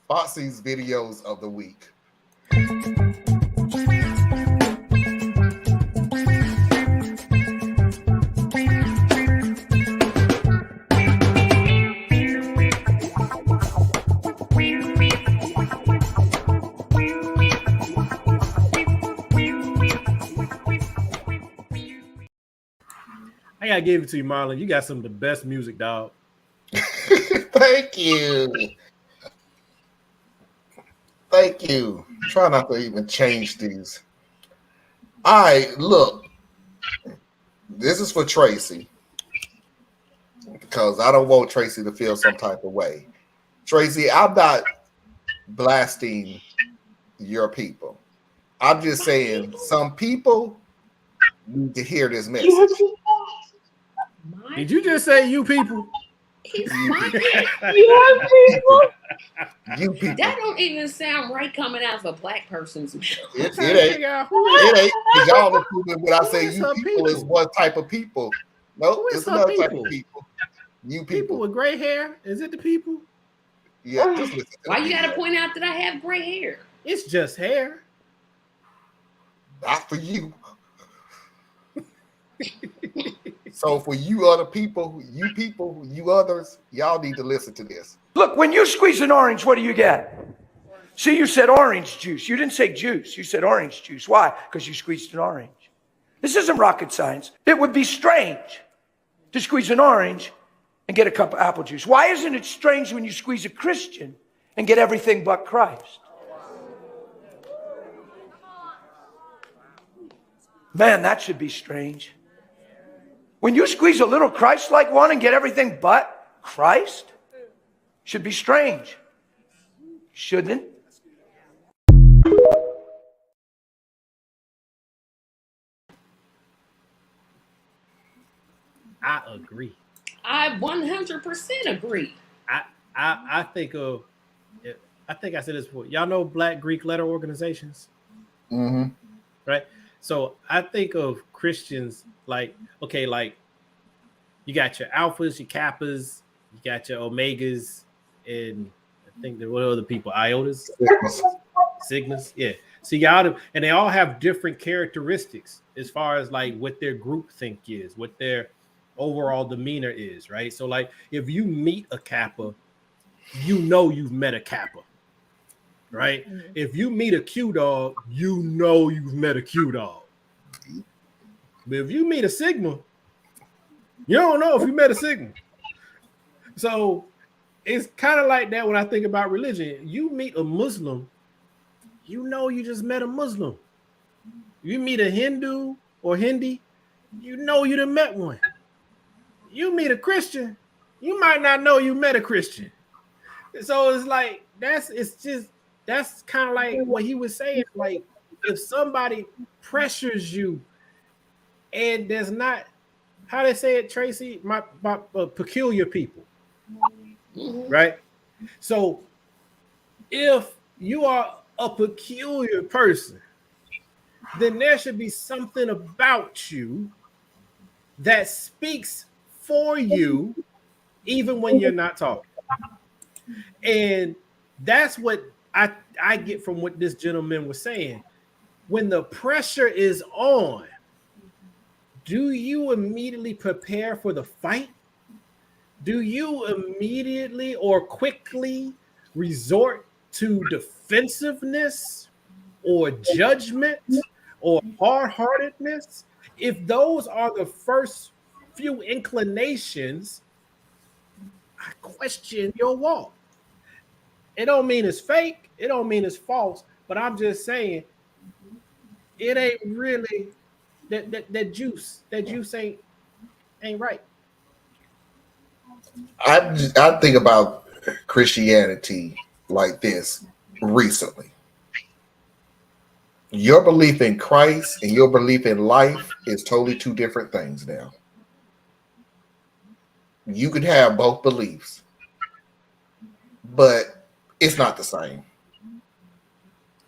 Foxy's videos of the week. I gotta give it to you, Marlon. You got some of the best music, dog. Thank you. Thank you. Try not to even change these. All right, look. This is for Tracy. Because I don't want Tracy to feel some type of way. Tracy, I'm not blasting your people. I'm just saying some people need to hear this message. My Did you just say you people? He's You my people. You people. You people. That don't even sound right coming out of a black person's mouth. It Trying to ain't. figure out who is It ain't. 'Cause y'all assuming when I Who say is you her people is people? one type of people. No, Who is it's her another type people? of people. You people people. with gray hair. Is it the people? Yeah, just listen to Why the you got to video. point out that I have gray hair? It's just hair. Not for you. So for you other people, you others, y'all need to listen to this. Look, when you squeeze an orange, what do you get? See, you said orange juice. You didn't say juice. You said orange juice. Why? Because you squeezed an orange. This isn't rocket science. It would be strange to squeeze an orange and get a cup of apple juice. Why isn't it strange when you squeeze a Christian and get everything but Christ? Man, that should be strange. When you squeeze a little Christ-like one and get everything but Christ, should be strange. Shouldn't it? I agree. I 100% agree. I think of. I think I said this before. Y'all know Black Greek letter organizations, Mm-hmm. right? So I think of Christians like, okay, like you got your alphas, your kappas, you got your omegas, and I think what other people, iotas, sigmas, yeah. So y'all, and they all have different characteristics as far as like what their group think is, what their overall demeanor is, right? So like if you meet a kappa, you know you've met a kappa, right? Mm-hmm. If you meet a Q dog, you know you've met a Q dog. But if you meet a sigma, you don't know if you met a sigma. So it's kind of like that when I think about religion. You meet a Muslim, you know you just met a Muslim. You meet a Hindu or Hindi, you know you done met one. You meet a Christian, you might not know you met a Christian. So it's like that's kind of like what he was saying. Like if somebody pressures you, and there's not, how they say it, Tracy, my peculiar people, right? So if you are a peculiar person, then there should be something about you that speaks for you, even when you're not talking. And that's what I get from what this gentleman was saying. When the pressure is on, do you immediately prepare for the fight? Do you immediately or quickly resort to defensiveness or judgment or hard-heartedness? If those are the first few inclinations, I question your walk. It don't mean it's fake. It don't mean it's false. But I'm just saying, it ain't really that juice ain't right. I think about Christianity like this recently. Your belief in Christ and your belief in life is totally two different things now. You can have both beliefs, but it's not the same.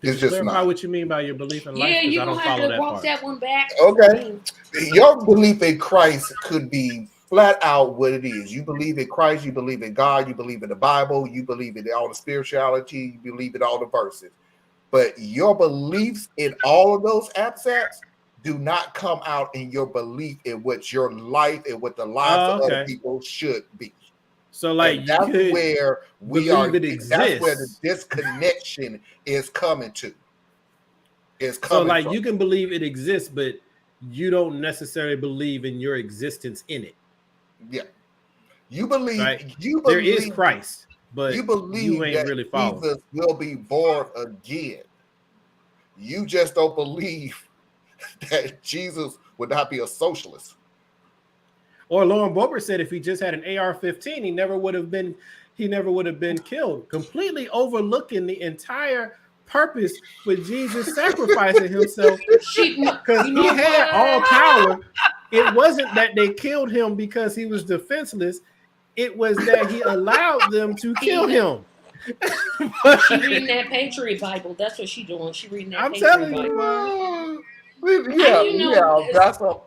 It's just clarify not. What you mean by your belief in life. Yeah, you I don't don't have follow to that walk part. that one back. Okay. Your belief in Christ could be flat out what it is. You believe in Christ, you believe in God, you believe in the Bible, you believe in all the spirituality, you believe in all the verses. But your beliefs in all of those aspects do not come out in your belief in what your life and what the lives of other people should be. So like and that's where we are. That's where the disconnection is coming to. So like you can believe it exists, but you don't necessarily believe in your existence in it. Yeah. You believe right? There is Christ, but you believe ain't that really following. Jesus will be born again. You just don't believe that Jesus would not be a socialist. Or Lauren Boebert said if he just had an AR-15, he never would have been killed, completely overlooking the entire purpose for Jesus sacrificing himself because you he know had all what? power. It wasn't that they killed him because he was defenseless. It was that he allowed them to kill him. She reading that Patriot Bible. That's what she doing. She reading that I'm Patriot telling you, Bible. Yeah, You know, that's a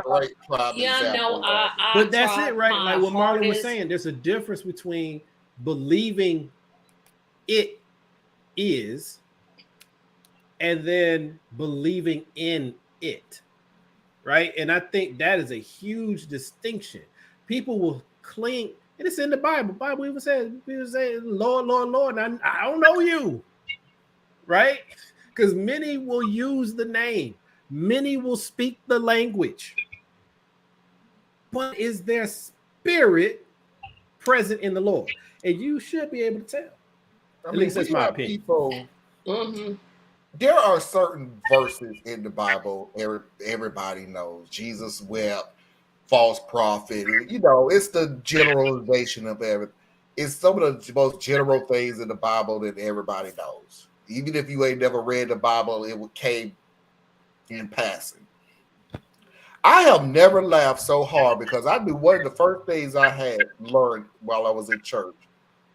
great prime yeah, example. no, I but that's tried it, right? my Like what Marlon was hardest. saying, there's a difference between believing it is and then believing in it, right? And I think that is a huge distinction. People will cling, and it's in the Bible. Bible even says, Lord, Lord, Lord, and I don't know you, right? Because many will use the name, many will speak the language, but is their spirit present in the Lord? And you should be able to tell. At least that's my opinion. People, there are certain verses in the Bible everybody knows. Jesus wept, false prophet. You know, it's the generalization of everything. It's some of the most general things in the Bible that everybody knows. Even if you ain't never read the Bible, it came in passing. I have never laughed so hard because I knew one of the first things I had learned while I was in church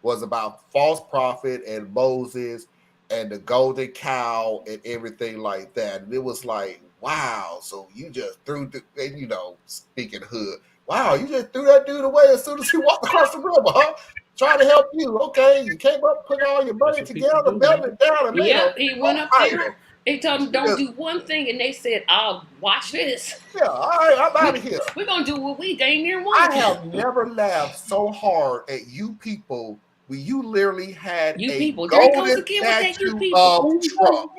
was about false prophet and Moses and the golden cow and everything like that. And it was like, wow, so you just threw, and speaking hood, wow, you just threw that dude away as soon as he walked across the river, huh? Trying to help you. Okay, you came up, put all your money together, melted it down, and made he went up there. They told him don't do one thing, and they said, "I'll watch this." Yeah, all right, I'm out of here. We're gonna do what we dang near want. I have never laughed so hard at you people when you literally had you a people. There he goes golden again with that you statue people. of Trump.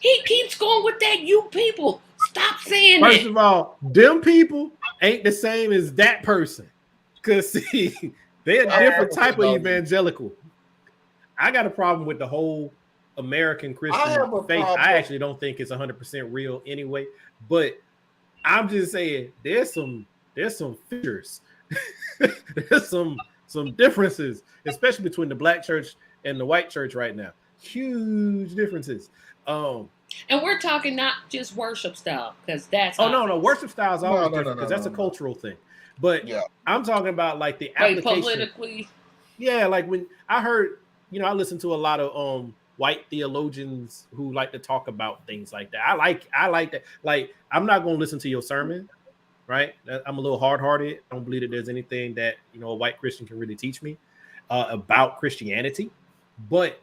He keeps going with that you people. Stop saying First that. of all, them people ain't the same as that person. Because see, they're a different type of evangelical. I got a problem with the whole American Christian faith. I actually don't think it's 100% real anyway. But I'm just saying there's some features. There's some differences, especially between the black church and the white church right now. Huge differences. And we're talking not just worship style, because that's no, worship style is always different because that's a cultural thing. But I'm talking about like the application politically. Yeah, like when I heard, I listen to a lot of white theologians who like to talk about things like that. I like that. Like, I'm not going to listen to your sermon, right? I'm a little hard-hearted. I don't believe that there's anything that a white Christian can really teach me about Christianity. But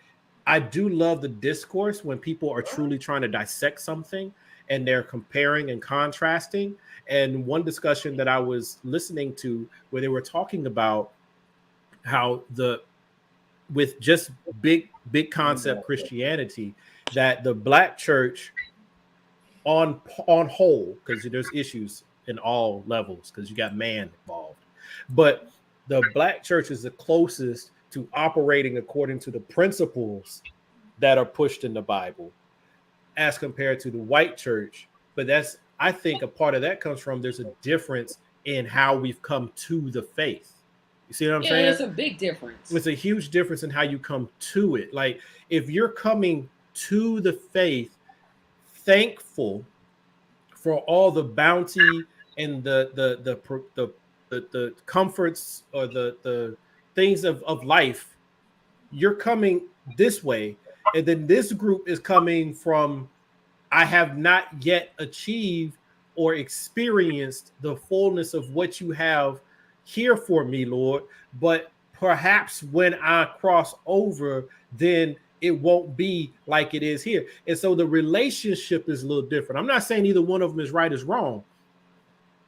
I do love the discourse when people are truly trying to dissect something and they're comparing and contrasting. And one discussion that I was listening to where they were talking about how with just big concept Christianity, that the black church on whole, because there's issues in all levels because you got man involved, but the black church is the closest to operating according to the principles that are pushed in the Bible as compared to the white church. But I think a part of that comes from there's a difference in how we've come to the faith. You see what I'm saying? Yeah, it's a big difference. It's a huge difference in how you come to it. Like, if you're coming to the faith thankful for all the bounty and the comforts or the things of life, you're coming this way. And then this group is coming from, I have not yet achieved or experienced the fullness of what you have here for me, Lord, but perhaps when I cross over, then it won't be like it is here. And so the relationship is a little different. I'm not saying either one of them is right or wrong,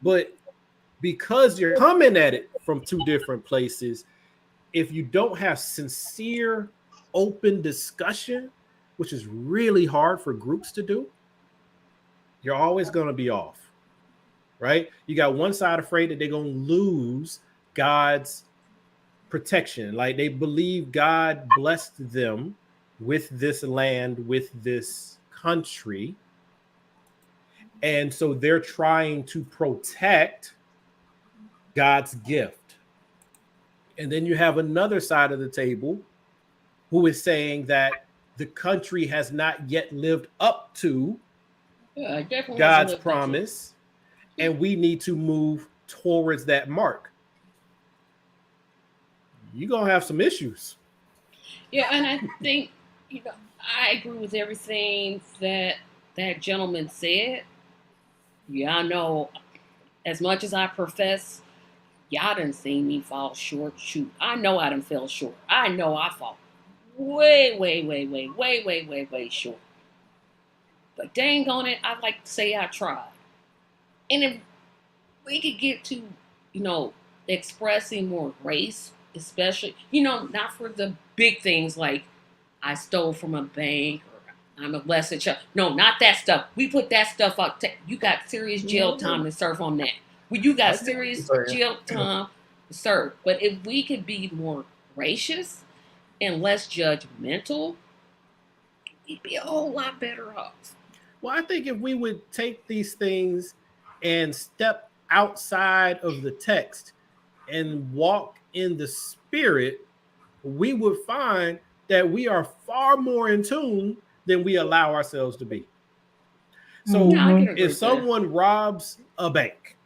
but because you're coming at it from two different places, if you don't have sincere, open discussion, which is really hard for groups to do, you're always going to be off. right? You got one side afraid that they're going to lose God's protection. Like they believe God blessed them with this land, with this country. And so they're trying to protect God's gift. And then you have another side of the table who is saying that the country has not yet lived up to it definitely hasn't God's lived up to it. promise, and we need to move towards that mark. You're going to have some issues. Yeah, and I think, I agree with everything that that gentleman said. Yeah, I know, as much as I profess, y'all done seen me fall short. Shoot, I know I done fell short. I know I fall way, way, way, way, way, way, way, way short. But dang on it, I'd like to say I tried. And if we could get to, expressing more grace, especially, not for the big things like I stole from a bank or I'm a blessed child. No, not that stuff. We put that stuff up. You got serious jail time to serve on that. Well, you got serious jail time to serve. But if we could be more gracious and less judgmental, we'd be a whole lot better off. Well, I think if we would take these things and step outside of the text and walk in the spirit, we would find that we are far more in tune than we allow ourselves to be. So if someone robs a bank,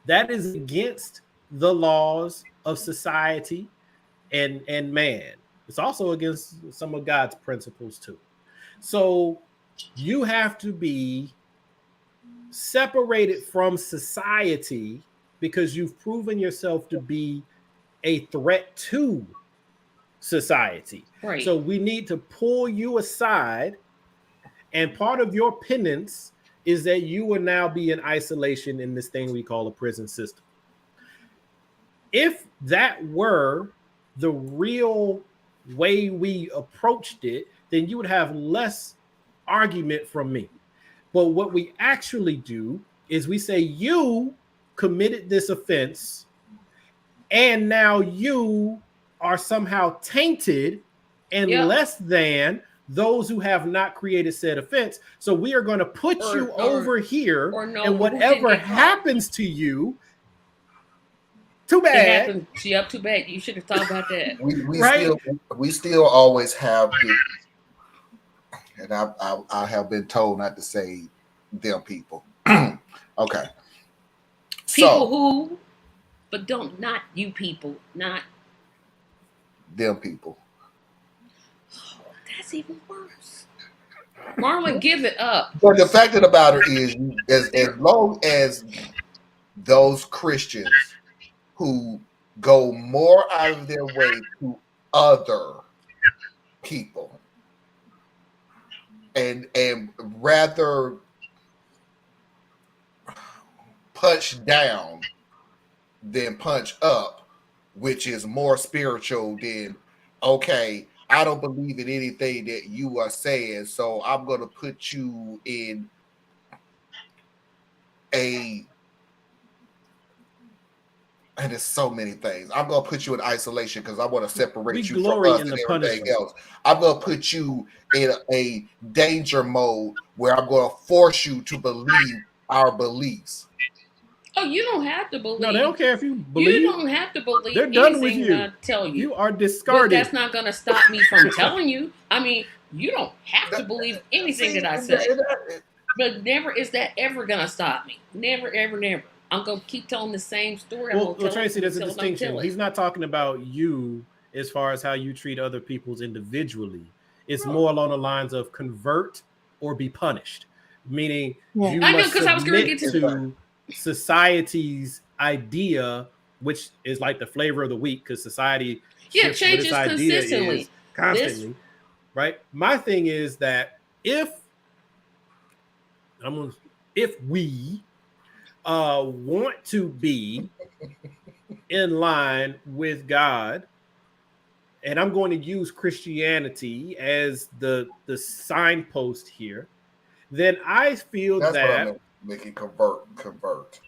that is against the laws of society and man. It's also against some of God's principles too. So you have to be separated from society because you've proven yourself to be a threat to society. Right. So we need to pull you aside, and part of your penance is that you will now be in isolation in this thing we call a prison system. If that were the real way we approached it, then you would have less argument from me. But what we actually do is we say you committed this offense and now you are somehow tainted and less than those who have not created said offense. So we are going to put you over here, and whatever happens to you, too bad. It happened. Yep, too bad. You should have thought about that. We still always have the, and I have been told not to say them people. Okay. People who, but not you people, not them people. Oh, that's even worse. Marlon, give it up. But the fact of the matter is, as long as those Christians who go more out of their way to other people and rather punch down than punch up, which is more spiritual than, okay, I don't believe in anything that you are saying, so I'm going to put you in and there's so many things. I'm going to put you in isolation because I want to separate you from us and everything else. I'm going to put you in a danger mode where I'm going to force you to believe our beliefs. Oh, you don't have to believe. No, they don't care if you believe. You don't have to believe. They're done with you. I tell you, you are discarded. But that's not going to stop me from telling you. I mean, you don't have to believe anything that I say. But never is that ever going to stop me. Never, ever, never. I'm going to keep telling the same story. Well, Tracy, there's a distinction. He's not talking about you as far as how you treat other people's individually. It's more along the lines of convert or be punished, meaning you must submit to society's idea, which is like the flavor of the week, because society changes consistently. Constantly, right? My thing is that if we want to be in line with God, and I'm going to use Christianity as the signpost here, then I feel that make it convert.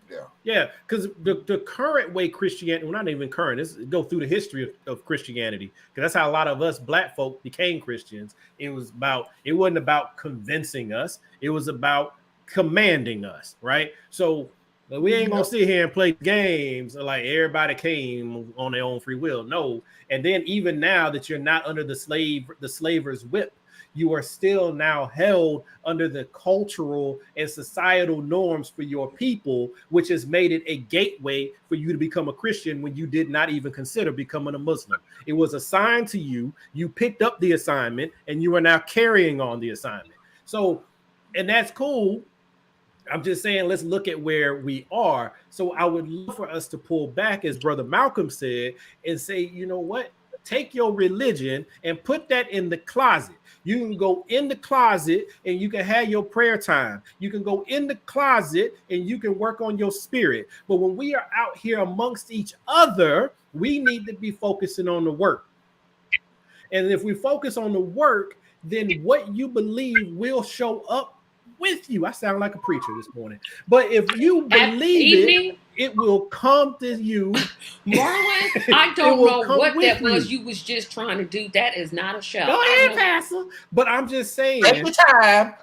Yeah. Yeah, because the current way Christianity, well, not even current, this go through the history of Christianity, because that's how a lot of us black folk became Christians. It wasn't about convincing us, it was about commanding us, right? So we ain't gonna sit here and play games like everybody came on their own free will. No, and then even now that you're not under the slaver's whip, you are still now held under the cultural and societal norms for your people, which has made it a gateway for you to become a Christian when you did not even consider becoming a Muslim. It was assigned to you, you picked up the assignment, and you are now carrying on the assignment. So, and that's cool. I'm just saying, let's look at where we are. So I would love for us to pull back, as Brother Malcolm said, and say, you know what? Take your religion and put that in the closet. You can go in the closet and you can have your prayer time. You can go in the closet and you can work on your spirit. But when we are out here amongst each other, we need to be focusing on the work. And if we focus on the work, then what you believe will show up with you. I sound like a preacher this morning. But if you believe it will come to you. Marlon, I don't know what that was you was just trying to do. That is not a show. Go ahead, Pastor. But I'm just saying. Take your time.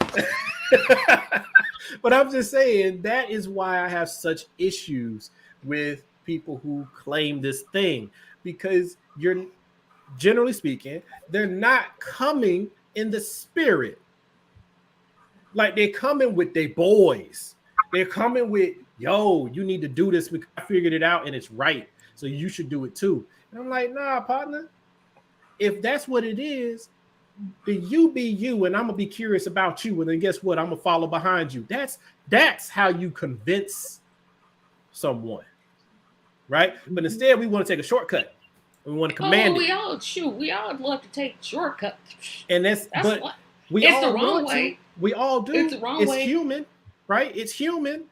But I'm just saying that is why I have such issues with people who claim this thing, because you're, generally speaking, they're not coming in the spirit. Like, they're coming with their boys. They're coming with, yo, you need to do this because I figured it out and it's right. So you should do it too. And I'm like, nah, partner. If that's what it is, then you be you, and I'm gonna be curious about you. And then guess what? I'm gonna follow behind you. That's how you convince someone, right? But instead, we want to take a shortcut. We want to command it. We all love to take shortcuts. And that's but what, we it's all the wrong way. To. We all do. It's the wrong way. It's human, right? It's human.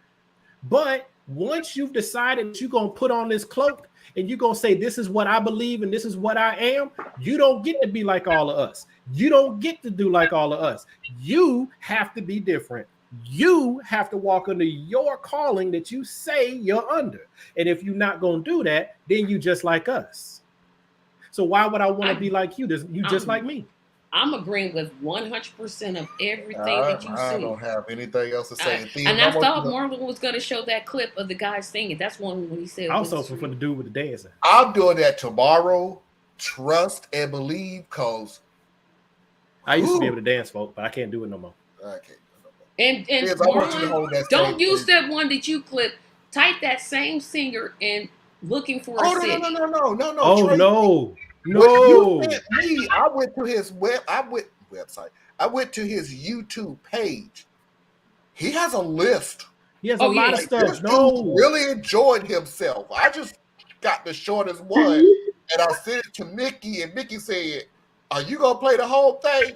But once you've decided that you're gonna put on this cloak and you're gonna say, this is what I believe and this is what I am, you don't get to be like all of us. You don't get to do like all of us. You have to be different. You have to walk under your calling that you say you're under. And if you're not gonna do that, then you just like us. So why would I want to be like you? You just like me. I'm agreeing with 100% of everything that you said. I don't have anything else to say. And I thought Marlon was going to show that clip of the guy singing. That's one when he said. Also for the dude with the dancing. I'm doing that tomorrow. Trust and believe, cause I used to be able to dance, folks, but I can't do it no more. I can't. And Marlon, don't use that one that you clipped. Type that same singer and looking for a city. No. Oh, Tracy, no. You sent me, I went to his website. I went to his YouTube page. He has a list. He has a lot of stuff. This dude really enjoyed himself. I just got the shortest one, and I sent it to Mickey, and Mickey said, "Are you gonna play the whole thing?"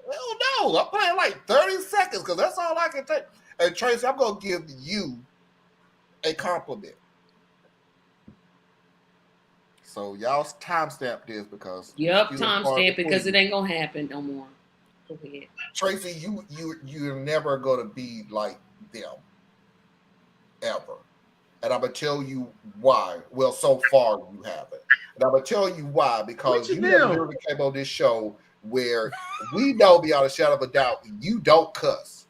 Hell no, I'm playing like 30 seconds because that's all I can take. And Tracy, I'm gonna give you a compliment. So y'all timestamp this because timestamp because it ain't gonna happen no more. Go ahead. Tracy, you're never gonna be like them ever, and I'm gonna tell you why. Well, so far you haven't, and I'm gonna tell you why because you never literally came on this show where we know beyond a shadow of a doubt you don't cuss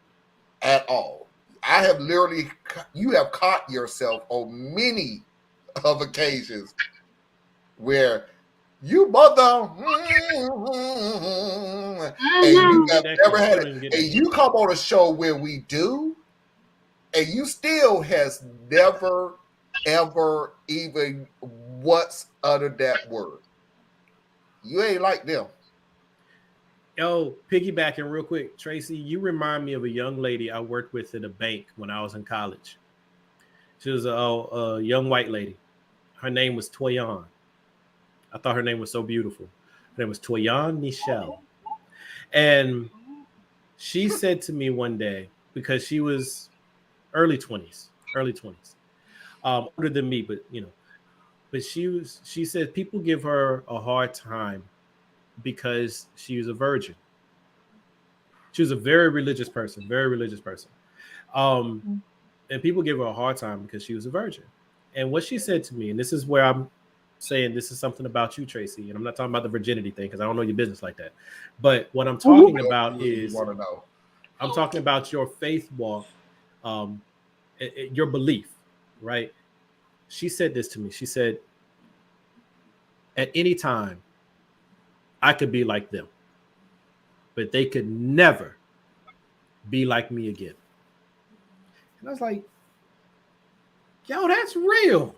at all. I have literally, you have caught yourself on many of occasions where you mother and you have never had it, and you come on a show where we do, and you still has never ever even once uttered that word. You ain't like them. Yo, piggybacking real quick, Tracy, you remind me of a young lady I worked with in a bank when I was in college. She was a young white lady. Her name was Toyan. I thought her name was so beautiful. Her name was Toyan Michelle. And she said to me one day, because she was early 20s, older than me, but but she said people give her a hard time because she was a virgin. She was a very religious person. And people give her a hard time because she was a virgin. And what she said to me, and this is where I'm saying this is something about you, Tracy, and I'm not talking about the virginity thing because I don't know your business like that. But what I'm talking about is want to know. I'm talking about your faith walk, your belief, right? She said this to me. She said, at any time, I could be like them, but they could never be like me again. And I was like, yo, that's real.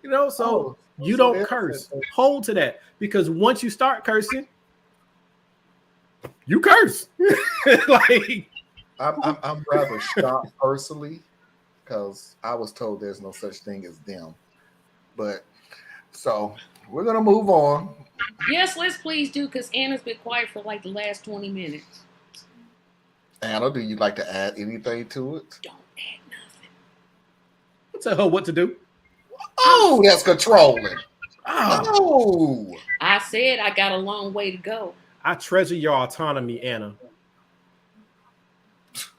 You know, so you don't curse. Hold to that. Because once you start cursing, you curse. Like, I'm rather shocked personally because I was told there's no such thing as them. But so we're gonna move on. Yes, let's please do, because Anna's been quiet for like the last 20 minutes. Anna, do you like to add anything to it? Don't add nothing. Tell her what to do. Oh, that's controlling. Oh. I said I got a long way to go. I treasure your autonomy, Anna.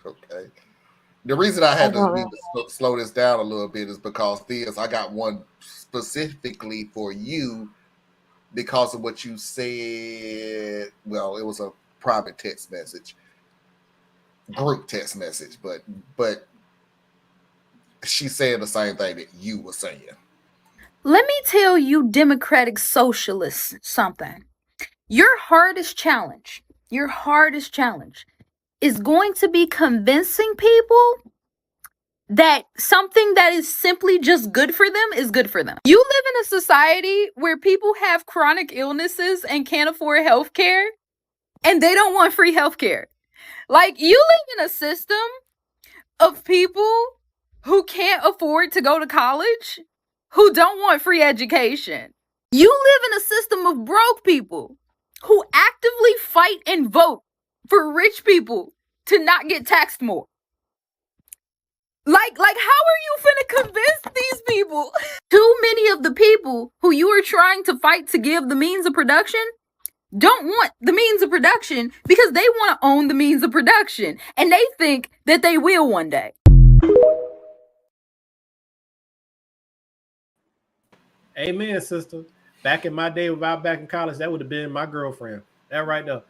Okay. The reason I had to slow this down a little bit is because I got one specifically for you because of what you said. Well, it was a private text message, group text message, but she's saying the same thing that you were saying. Let me tell you, Democratic Socialists, something. Your hardest challenge is going to be convincing people that something that is simply just good for them is good for them. You live in a society where people have chronic illnesses and can't afford health care, and they don't want free health care. Like, you live in a system of people who can't afford to go to college, who don't want free education. You live in a system of broke people who actively fight and vote for rich people to not get taxed more. Like, how are you finna convince these people? Too many of the people who you are trying to fight to give the means of production don't want the means of production because they want to own the means of production, and they think that they will one day. Amen, sister. Back in my day, without back in college, that would have been my girlfriend. That right there.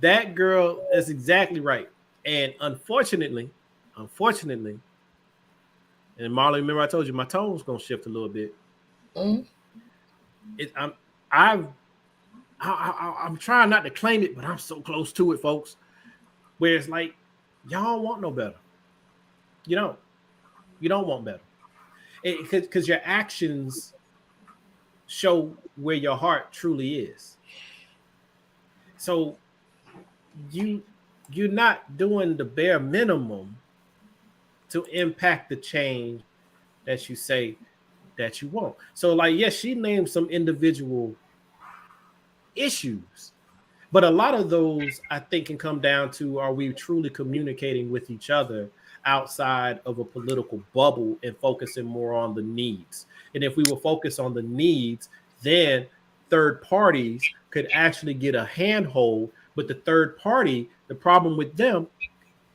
That girl is exactly right. And unfortunately, and Marlon, remember I told you my tone was gonna shift a little bit. I'm trying not to claim it, but I'm so close to it, folks. Where it's like, y'all don't want no better. You don't want better. Because your actions show where your heart truly is. So you're not doing the bare minimum to impact the change that you say that you want. So, like, yes, she named some individual issues, but a lot of those I think can come down to, are we truly communicating with each other outside of a political bubble and focusing more on the needs? And if we will focus on the needs, then third parties could actually get a handhold. But the third party, the problem with them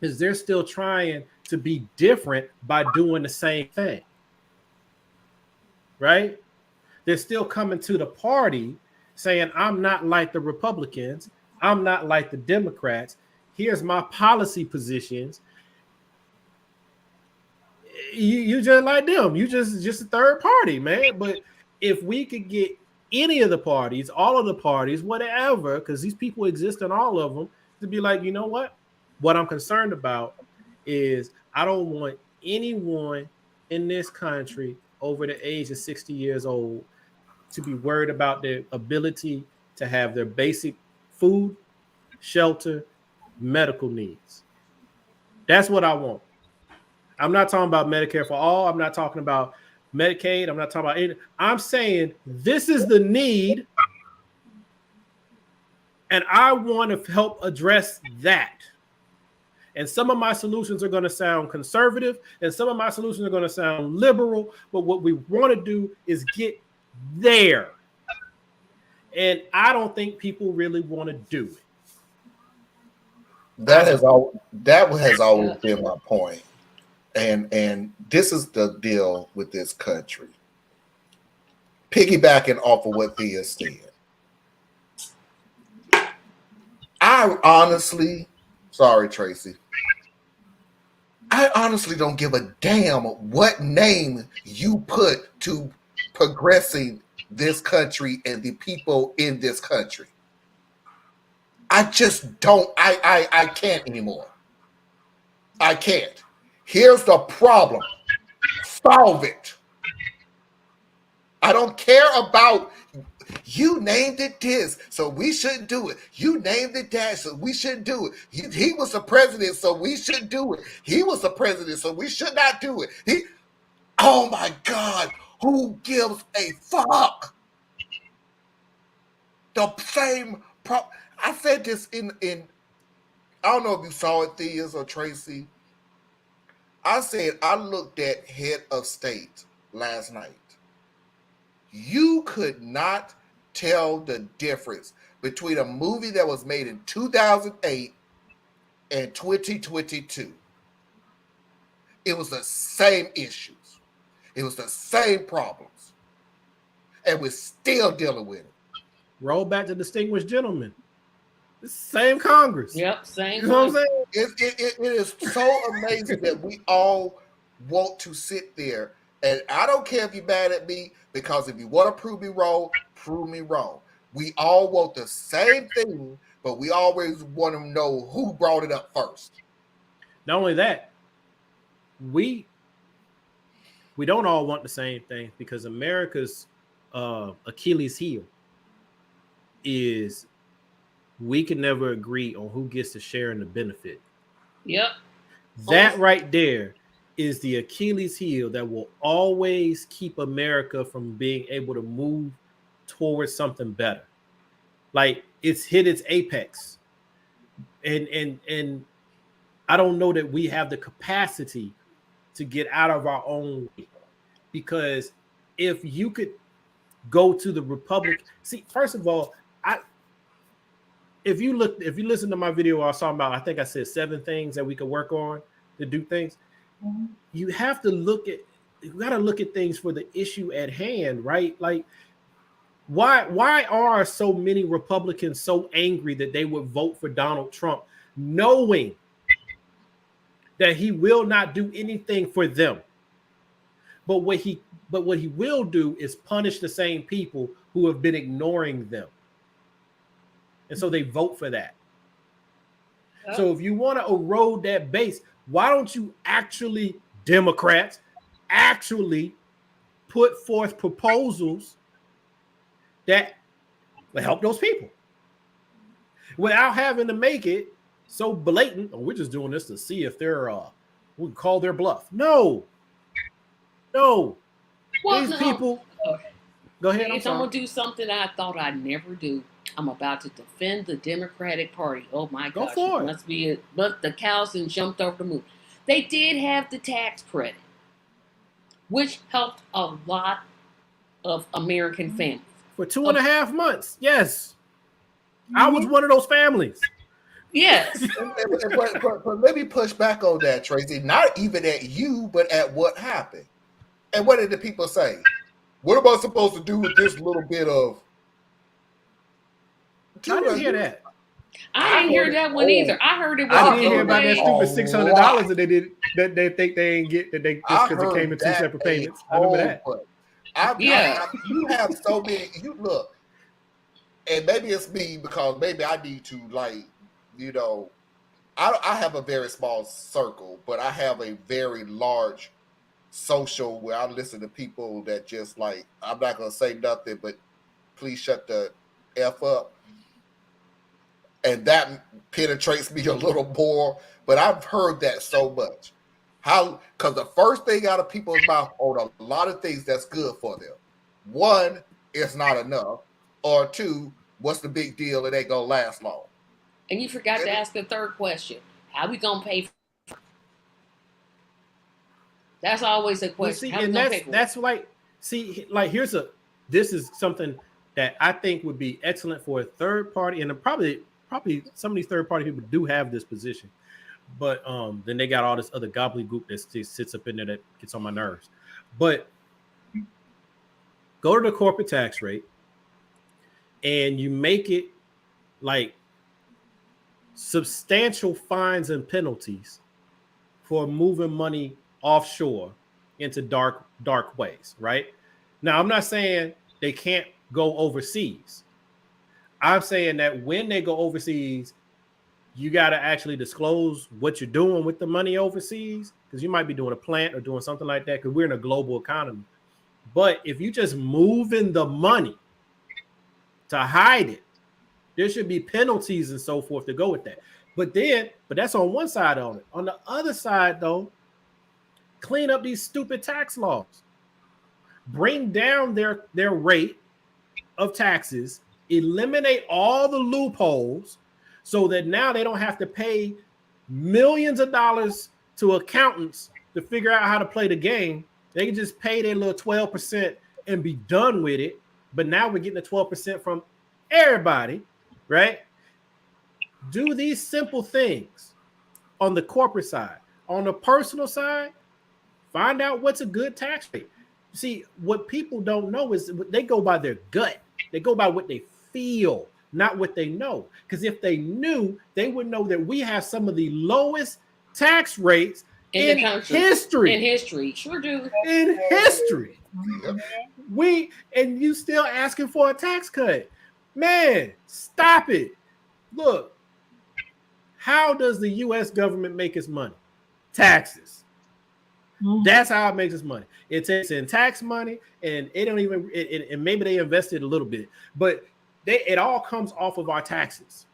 is they're still trying to be different by doing the same thing, right? They're still coming to the party saying, I'm not like the Republicans, I'm not like the Democrats, here's my policy positions. You just like them. You just a third party, man. But if we could get any of the parties, all of the parties, whatever, because these people exist in all of them, to be like, you know what I'm concerned about is I don't want anyone in this country over the age of 60 years old to be worried about their ability to have their basic food, shelter, medical needs. That's what I want. I'm not talking about Medicare for all. I'm not talking about Medicaid. I'm not talking about anything. I'm saying this is the need, and I want to help address that. And some of my solutions are going to sound conservative, and some of my solutions are going to sound liberal, but what we want to do is get there. And I don't think people really want to do it. that has always been my point. And this is the deal with this country. Piggybacking off of what Thea said. I honestly, sorry, Tracy. I honestly don't give a damn what name you put to progressing this country and the people in this country. I just don't. I can't anymore. I can't. Here's the problem. Solve it. I don't care about you named it this, so we shouldn't do it. You named it that, so we shouldn't do it. He was the president, so we shouldn't do it. He was the president, so we should not do it. Oh my God, who gives a fuck? The same I said this in I don't know if you saw it, Theas or Tracy. I said I looked at Head of State last night. You could not tell the difference between a movie that was made in 2008 and 2022. It was the same issues. It was the same problems. And we're still dealing with it. Roll back to Distinguished Gentlemen. It's the same Congress. Yep, same. You know what I'm saying? It is so amazing that we all want to sit there. And I don't care if you're mad at me, because if you want to prove me wrong. We all want the same thing, but we always want to know who brought it up first. Not only that, we don't all want the same thing, because America's Achilles heel is we can never agree on who gets to share in the benefit. Yep. That right there is the Achilles heel that will always keep America from being able to move towards something better. Like, it's hit its apex. And I don't know that we have the capacity to get out of our own way. Because if you could go to the Republic, see, first of all, if you listen to my video, I was talking about, I think I said 7 things that we could work on to do things. You have to you got to look at things for the issue at hand, right? Like, why are so many Republicans so angry that they would vote for Donald Trump, knowing that he will not do anything for them? But what he will do is punish the same people who have been ignoring them. And so they vote for that. Oh. So if you want to erode that base, why don't you Democrats actually put forth proposals that will help those people without having to make it so blatant? Oh, we're just doing this to see if they're we can call their bluff. No. Well, these people. Go ahead. If I'm gonna do something I thought I'd never do, I'm about to defend the Democratic Party. Oh my gosh, it must be it. But the cows and jumped over the moon. They did have the tax credit, which helped a lot of American families. For 2.5 months, yes. I was one of those families. Yes. but let me push back on that, Tracy. Not even at you, but at what happened. And what did the people say? What am I supposed to do with this little bit of... I didn't hear that. I didn't hear that one either. I heard it was. I didn't hear about that stupid $600 that they did that they think they ain't get that they just because it came in 2 separate payments. I remember that. You have so many. You look, and maybe it's me because maybe I need to I have a very small circle, but I have a very large social where I listen to people that just like, I'm not gonna say nothing, but please shut the F up. And that penetrates me a little more, but I've heard that so much. Because the first thing out of people's mouth on a lot of things that's good for them. 1, it's not enough. Or 2, what's the big deal? It ain't gonna last long. And you forgot to ask the third question. How we gonna pay for it? That's always a question. Well, see, and that's like, see, like this is something that I think would be excellent for a third party, and probably probably some of these third party people do have this position, but then they got all this other gobbledygook that sits up in there that gets on my nerves. But go to the corporate tax rate and you make it like substantial fines and penalties for moving money offshore into dark ways, right? Now, I'm not saying they can't go overseas. I'm saying that when they go overseas, you got to actually disclose what you're doing with the money overseas, because you might be doing a plant or doing something like that, because we're in a global economy. But if you just moving the money to hide it, there should be penalties and so forth to go with that. But that's on one side on it. On the other side, though, clean up these stupid tax laws. Bring down their rate of taxes, eliminate all the loopholes so that now they don't have to pay millions of dollars to accountants to figure out how to play the game. They can just pay their little 12% and be done with it. But now we're getting the 12% from everybody, right? Do these simple things on the corporate side. On the personal side, find out what's a good tax rate. See, what people don't know is they go by their gut. They go by what they feel, not what they know. Because if they knew, they would know that we have some of the lowest tax rates in the country. History. In history, sure do. In history. Yep. And you still asking for a tax cut. Man, stop it. Look, how does the U.S. government make its money? Taxes. That's how it makes its money. It takes in tax money, and it don't even. And maybe they invested a little bit, but it all comes off of our taxes.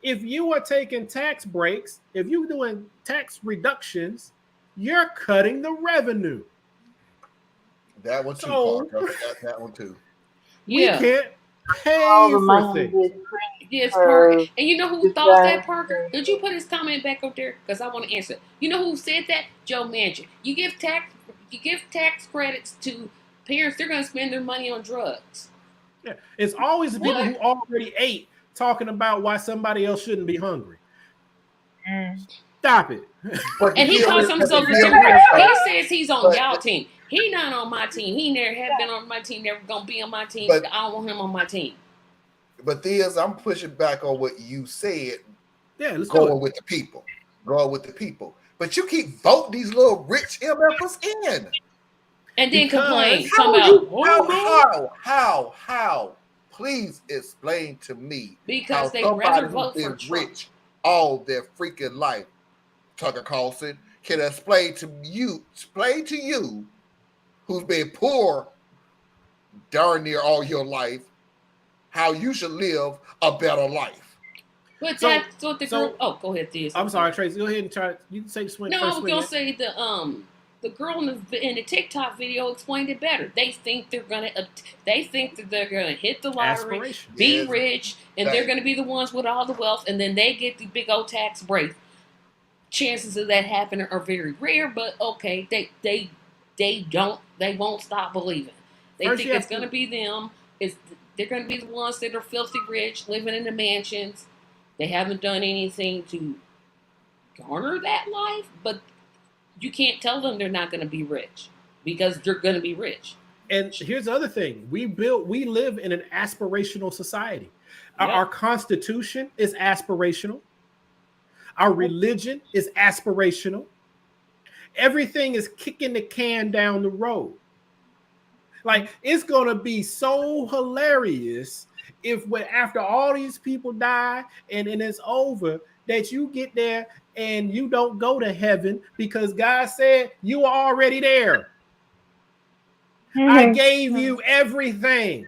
If you are taking tax breaks, if you're doing tax reductions, you're cutting the revenue. That one too, Parker. That one too. Yeah. We can't pay All the for money things. is Yes, for Parker. And you know who thought that, disaster. Parker? Did you put his comment back up there? Because I want to answer. You know who said that? Joe Manchin. You give tax credits to parents, they're going to spend their money on drugs. Yeah. It's always the people who already ate talking about why somebody else shouldn't be hungry. Stop it. And he calls himself a Democrat. He says he's on y'all team. He not on my team. He never have been on my team. Never gonna be on my team. But I don't want him on my team. But I'm pushing back on what you said. Yeah, let's going with the people. Going with the people. But you keep voting these little rich MFers in. And then complain. How? Please explain to me because how they somebody rather vote who's for been Trump. rich all their freaking life, Tucker Carlson, can explain to you who's been poor darn near all your life how you should live a better life. But that's what the girl. Oh, go ahead, Thea. I'm sorry, Tracy. Go ahead and try. You can say the swing. No, I was gonna say the girl in the TikTok video explained it better. They think that they're gonna hit the lottery, be rich, and they're gonna be the ones with all the wealth, and then they get the big old tax break. Chances of that happening are very rare, but okay, they won't stop believing. They think it's gonna be them. They're gonna be the ones that are filthy rich, living in the mansions. They haven't done anything to garner that life, but you can't tell them they're not going to be rich because they're going to be rich. And here's the other thing. We live in an aspirational society. Yep. Our Constitution is aspirational. Our religion is aspirational. Everything is kicking the can down the road. Like, it's going to be so hilarious if after all these people die and it's over, that you get there and you don't go to heaven because God said you were already there. I gave you everything.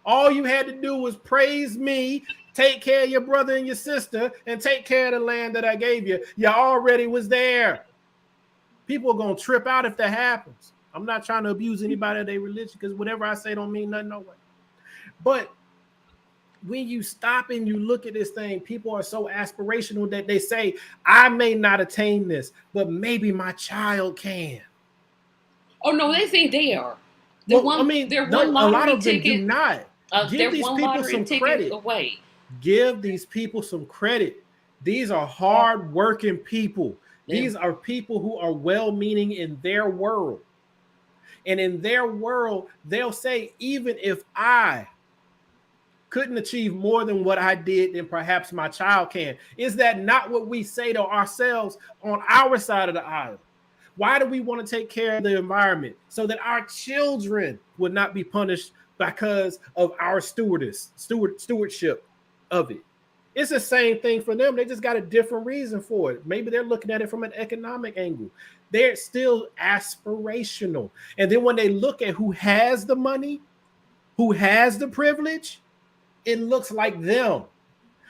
All you had to do was praise me, take care of your brother and your sister, and take care of the land that I gave you. You already was there. People are going to trip out if that happens. I'm not trying to abuse anybody of their religion because whatever I say don't mean nothing no way. But when you stop and you look at this thing, people are so aspirational that they say, I may not attain this, but maybe my child can. Oh, no, they think they are. A lot of them do not. Give There these one people lottery some ticket credit. away. Give these people some credit. These are hard-working people. Yeah. These are people who are well-meaning in their world. And in their world, they'll say, even if I couldn't achieve more than what I did, then perhaps my child can. Is that not what we say to ourselves on our side of the aisle? Why do we want to take care of the environment? So that our children would not be punished because of our stewardship of it. It's the same thing for them. They just got a different reason for it. Maybe they're looking at it from an economic angle. They're still aspirational. And then when they look at who has the money, who has the privilege, it looks like them.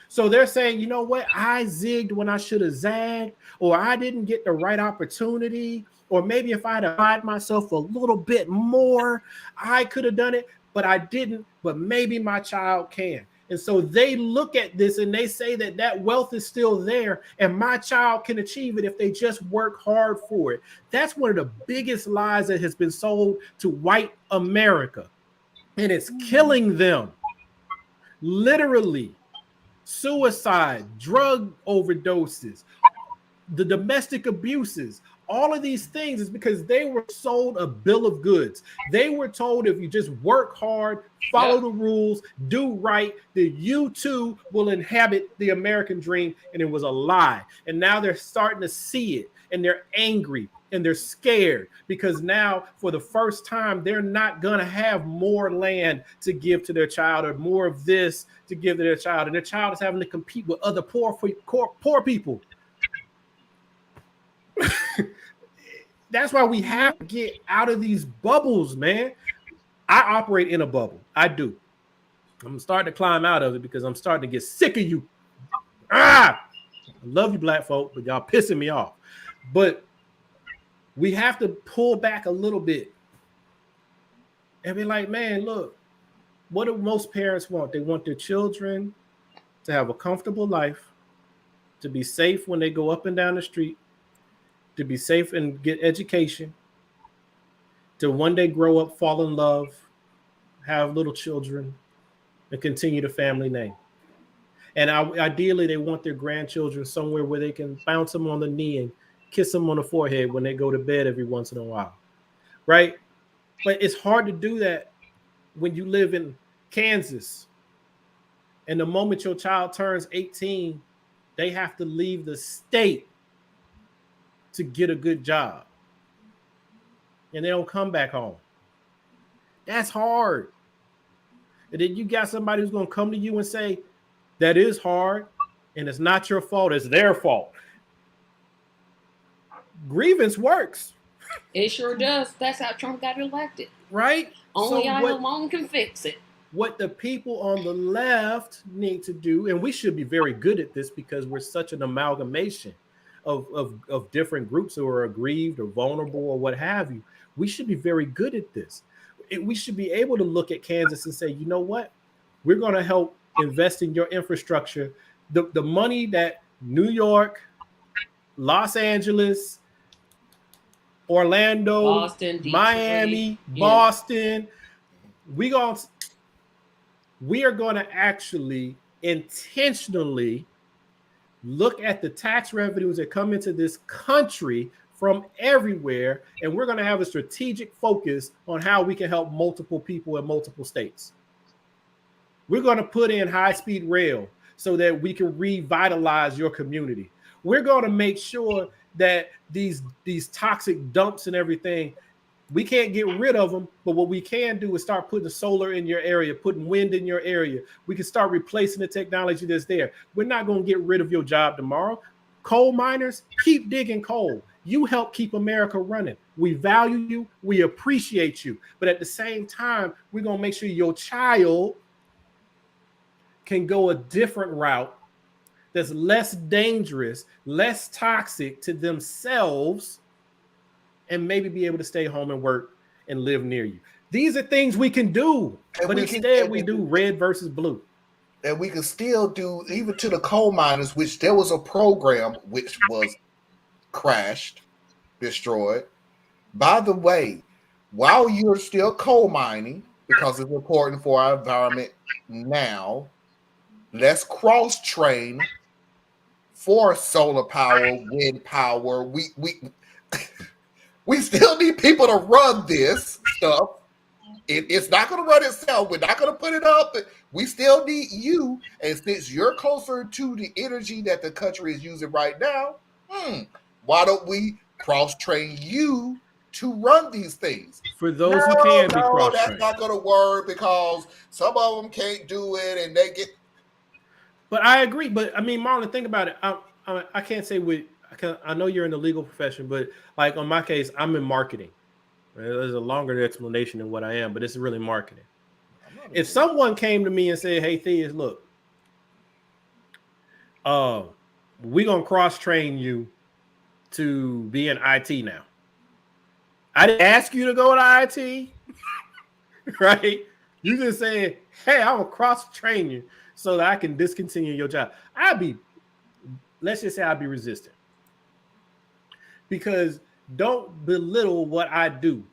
So they're saying, you know what? I zigged when I should have zagged, or I didn't get the right opportunity, or maybe if I'd applied myself a little bit more, I could have done it, but I didn't. But maybe my child can. And so they look at this and they say that that wealth is still there and my child can achieve it if they just work hard for it. That's one of the biggest lies that has been sold to white America. And it's killing them. Literally, suicide, drug overdoses, the domestic abuses, all of these things is because they were sold a bill of goods. They were told if you just work hard, follow the rules, do right, that you too will inhabit the American dream. And it was a lie. And now they're starting to see it and they're angry and they're scared because now for the first time, they're not going to have more land to give to their child or more of this to give to their child. And their child is having to compete with other poor people. That's why we have to get out of these bubbles, man. I operate in a bubble. I do. I'm starting to climb out of it because I'm starting to get sick of you. I love you, black folk, but y'all pissing me off. But we have to pull back a little bit and be like, man, look, what do most parents want? They want their children to have a comfortable life, to be safe when they go up and down the street, to be safe and get education, to one day grow up, fall in love, have little children, and continue the family name. And ideally, they want their grandchildren somewhere where they can bounce them on the knee and kiss them on the forehead when they go to bed every once in a while, right? But it's hard to do that when you live in Kansas. And the moment your child turns 18, they have to leave the state to get a good job. And they don't come back home. That's hard. And then you got somebody who's going to come to you and say, that is hard, and it's not your fault, it's their fault. Grievance works. It sure does. That's how Trump got elected. Right? Only I alone can fix it. What the people on the left need to do, and we should be very good at this because we're such an amalgamation of different groups who are aggrieved or vulnerable or what have you. We should be very good at this. We should be able to look at Kansas and say, you know what? We're going to help invest in your infrastructure. The money that New York, Los Angeles, Orlando, Boston, Detroit, Miami, Boston, we are going to actually intentionally look at the tax revenues that come into this country from everywhere, and we're going to have a strategic focus on how we can help multiple people in multiple states. We're going to put in high-speed rail so that we can revitalize your community. We're going to make sure that these toxic dumps and everything, we can't get rid of them, but what we can do is start putting solar in your area, putting wind in your area. We can start replacing the technology that's there. We're not going to get rid of your job tomorrow. Coal miners, keep digging coal. You help keep America running. We value you. We appreciate you. But at the same time, we're going to make sure your child can go a different route that's less dangerous, less toxic to themselves, and maybe be able to stay home and work and live near you. These are things we can do, but instead we do red versus blue. And we can still do, even to the coal miners, which there was a program which was crashed, destroyed. By the way, while you're still coal mining, because it's important for our environment now. Let's cross train for solar power, wind power. We still need people to run this stuff. It's not going to run itself. We're not going to put it up. We still need you. And since you're closer to the energy that the country is using right now, why don't we cross-train you to run these things? For those who can be No, cross-trained. that's not going to work because some of them can't do it and they get... But I agree. But I mean, Marlon, think about it. I can't say I know you're in the legal profession, but like on my case, I'm in marketing. There's a longer explanation than what I am, but it's really marketing. If someone came to me and said, "Hey, Theus, look, we're gonna cross-train you to be in IT now. I didn't ask you to go to IT, right? You just saying, hey, I will cross-train you so that I can discontinue your job." Let's just say I'd be resistant. Because don't belittle what I do.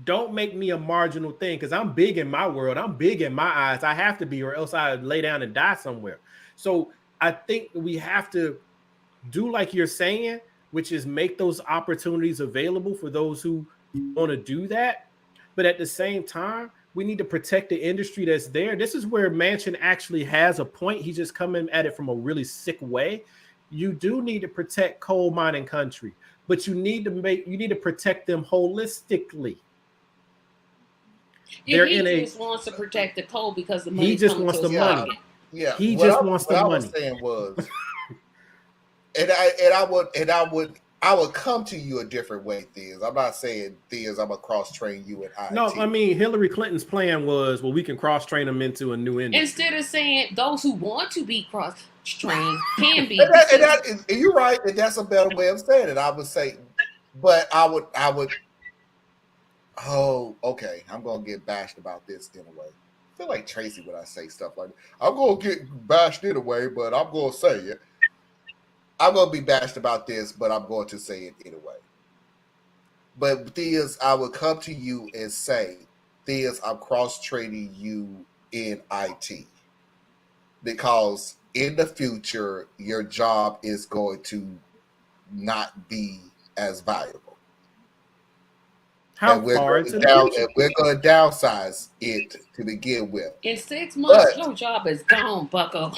Don't make me a marginal thing, because I'm big in my world. I'm big in my eyes. I have to be, or else I lay down and die somewhere. So I think we have to do like you're saying, which is make those opportunities available for those who want to do that. But at the same time, we need to protect the industry that's there. This is where Manchin actually has a point. He's just coming at it from a really sick way. You do need to protect coal mining country, but you need to protect them holistically. He just wants to protect the coal because the money. He just wants the money. Yeah, he just wants the money. What I was saying was, I would come to you a different way, Theus. I'm not saying, Theus, I'm gonna cross-train you in IT. No, I mean, Hillary Clinton's plan was, well, we can cross-train them into a new industry. Instead of saying those who want to be cross-trained can be. and you're right, and that's a better way of saying it. I would say, but I would. Oh, okay. I'm gonna get bashed about this in a way. I feel like Tracy when I say stuff like that. I'm gonna get bashed in a way, but I'm gonna say it. I'm going to be bashed about this, but I'm going to say it anyway. But Theus, I would come to you and say, Theus, I'm cross-training you in IT. Because in the future, your job is going to not be as valuable. How far into the future? And we're going to downsize it to begin with. In 6 months, your job is gone, bucko.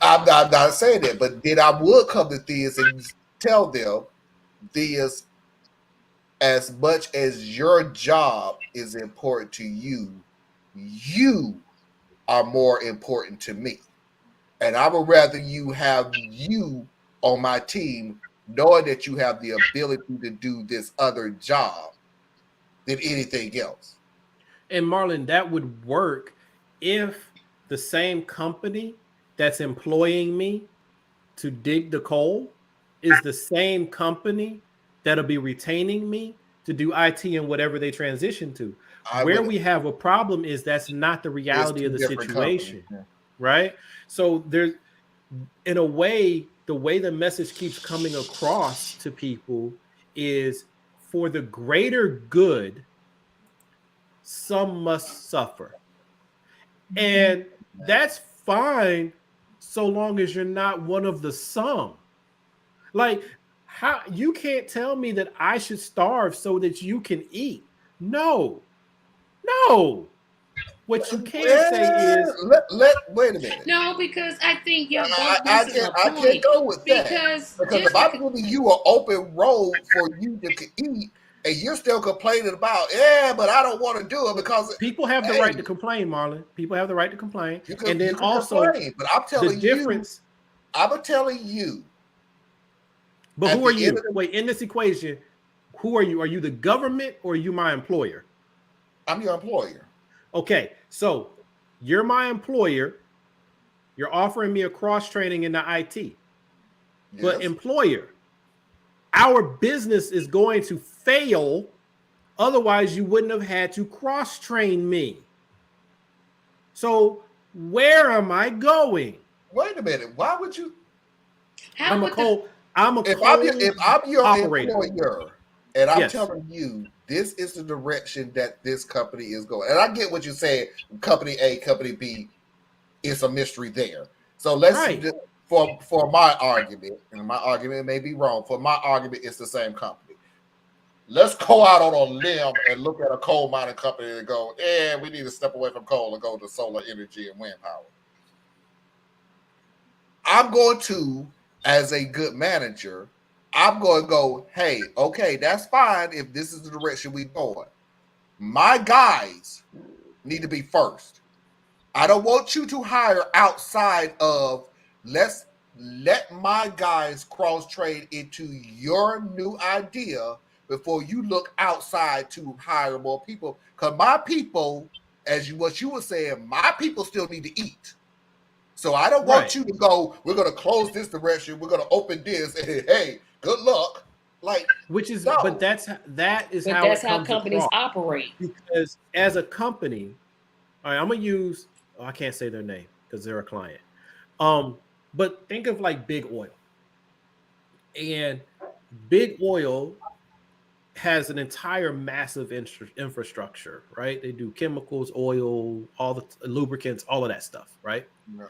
I'm not saying that, but then I would come to Theus and tell them, Theus, as much as your job is important to you, you are more important to me. And I would rather you have you on my team, knowing that you have the ability to do this other job than anything else. And Marlon, that would work if the same company that's employing me to dig the coal is the same company that'll be retaining me to do IT and whatever they transition to. Where we have a problem is that's not the reality of the situation, right? So there's, in a way, the way the message keeps coming across to people is, for the greater good, some must suffer. And that's fine, so long as you're not one of the some. Like, how you can't tell me that I should starve so that you can eat. No. What you can say is, wait a minute. No, because I think you're I can't go with that. Because if I'm giving you an open road for you to eat, and you're still complaining about, but I don't want to do it because people have the right to complain, Marlon. People have the right to complain. And then also, complain, but I'm telling the difference. I'm telling you. But who are you? Wait, in this equation, who are you? Are you the government or are you my employer? I'm your employer. Okay, so you're my employer. You're offering me a cross-training in the IT. Yes. But employer, our business is going to fail. Otherwise, you wouldn't have had to cross-train me. So where am I going? Wait a minute. Why would you? I'm a if I'm your operator. Employer, and I'm telling you this is the direction that this company is going. And I get what you're saying. Company A, company B, it's a mystery there. So let's for my argument, and my argument may be wrong. For my argument, it's the same company. Let's go out on a limb and look at a coal mining company and go, we need to step away from coal and go to solar energy and wind power. I'm going to, as a good manager, I'm going to go, hey, okay, that's fine if this is the direction we're going. My guys need to be first. I don't want you to hire outside of, let's let my guys cross-trade into your new idea before you look outside to hire more people. Because my people, what you were saying, my people still need to eat. So I don't want you to go, we're going to close this direction, we're going to open this, and hey, good luck. Like, but that's how companies operate. Because as a company, all right, I'm gonna use, I can't say their name because they're a client. But think of like Big Oil. And Big Oil has an entire massive infrastructure, right? They do chemicals, oil, all the lubricants, all of that stuff, right? Yeah.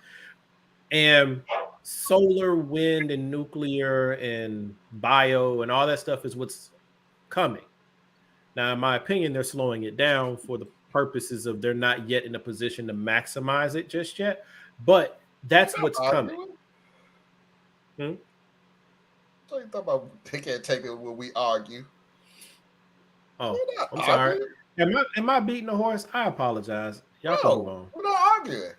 And solar, wind, and nuclear and bio and all that stuff is what's coming. Now, in my opinion, they're slowing it down for the purposes of they're not yet in a position to maximize it just yet, but that's what's coming. So you talk about they can't take it when we argue. Oh, I'm sorry. Am I beating the horse? I apologize. Y'all can move on. We're not arguing.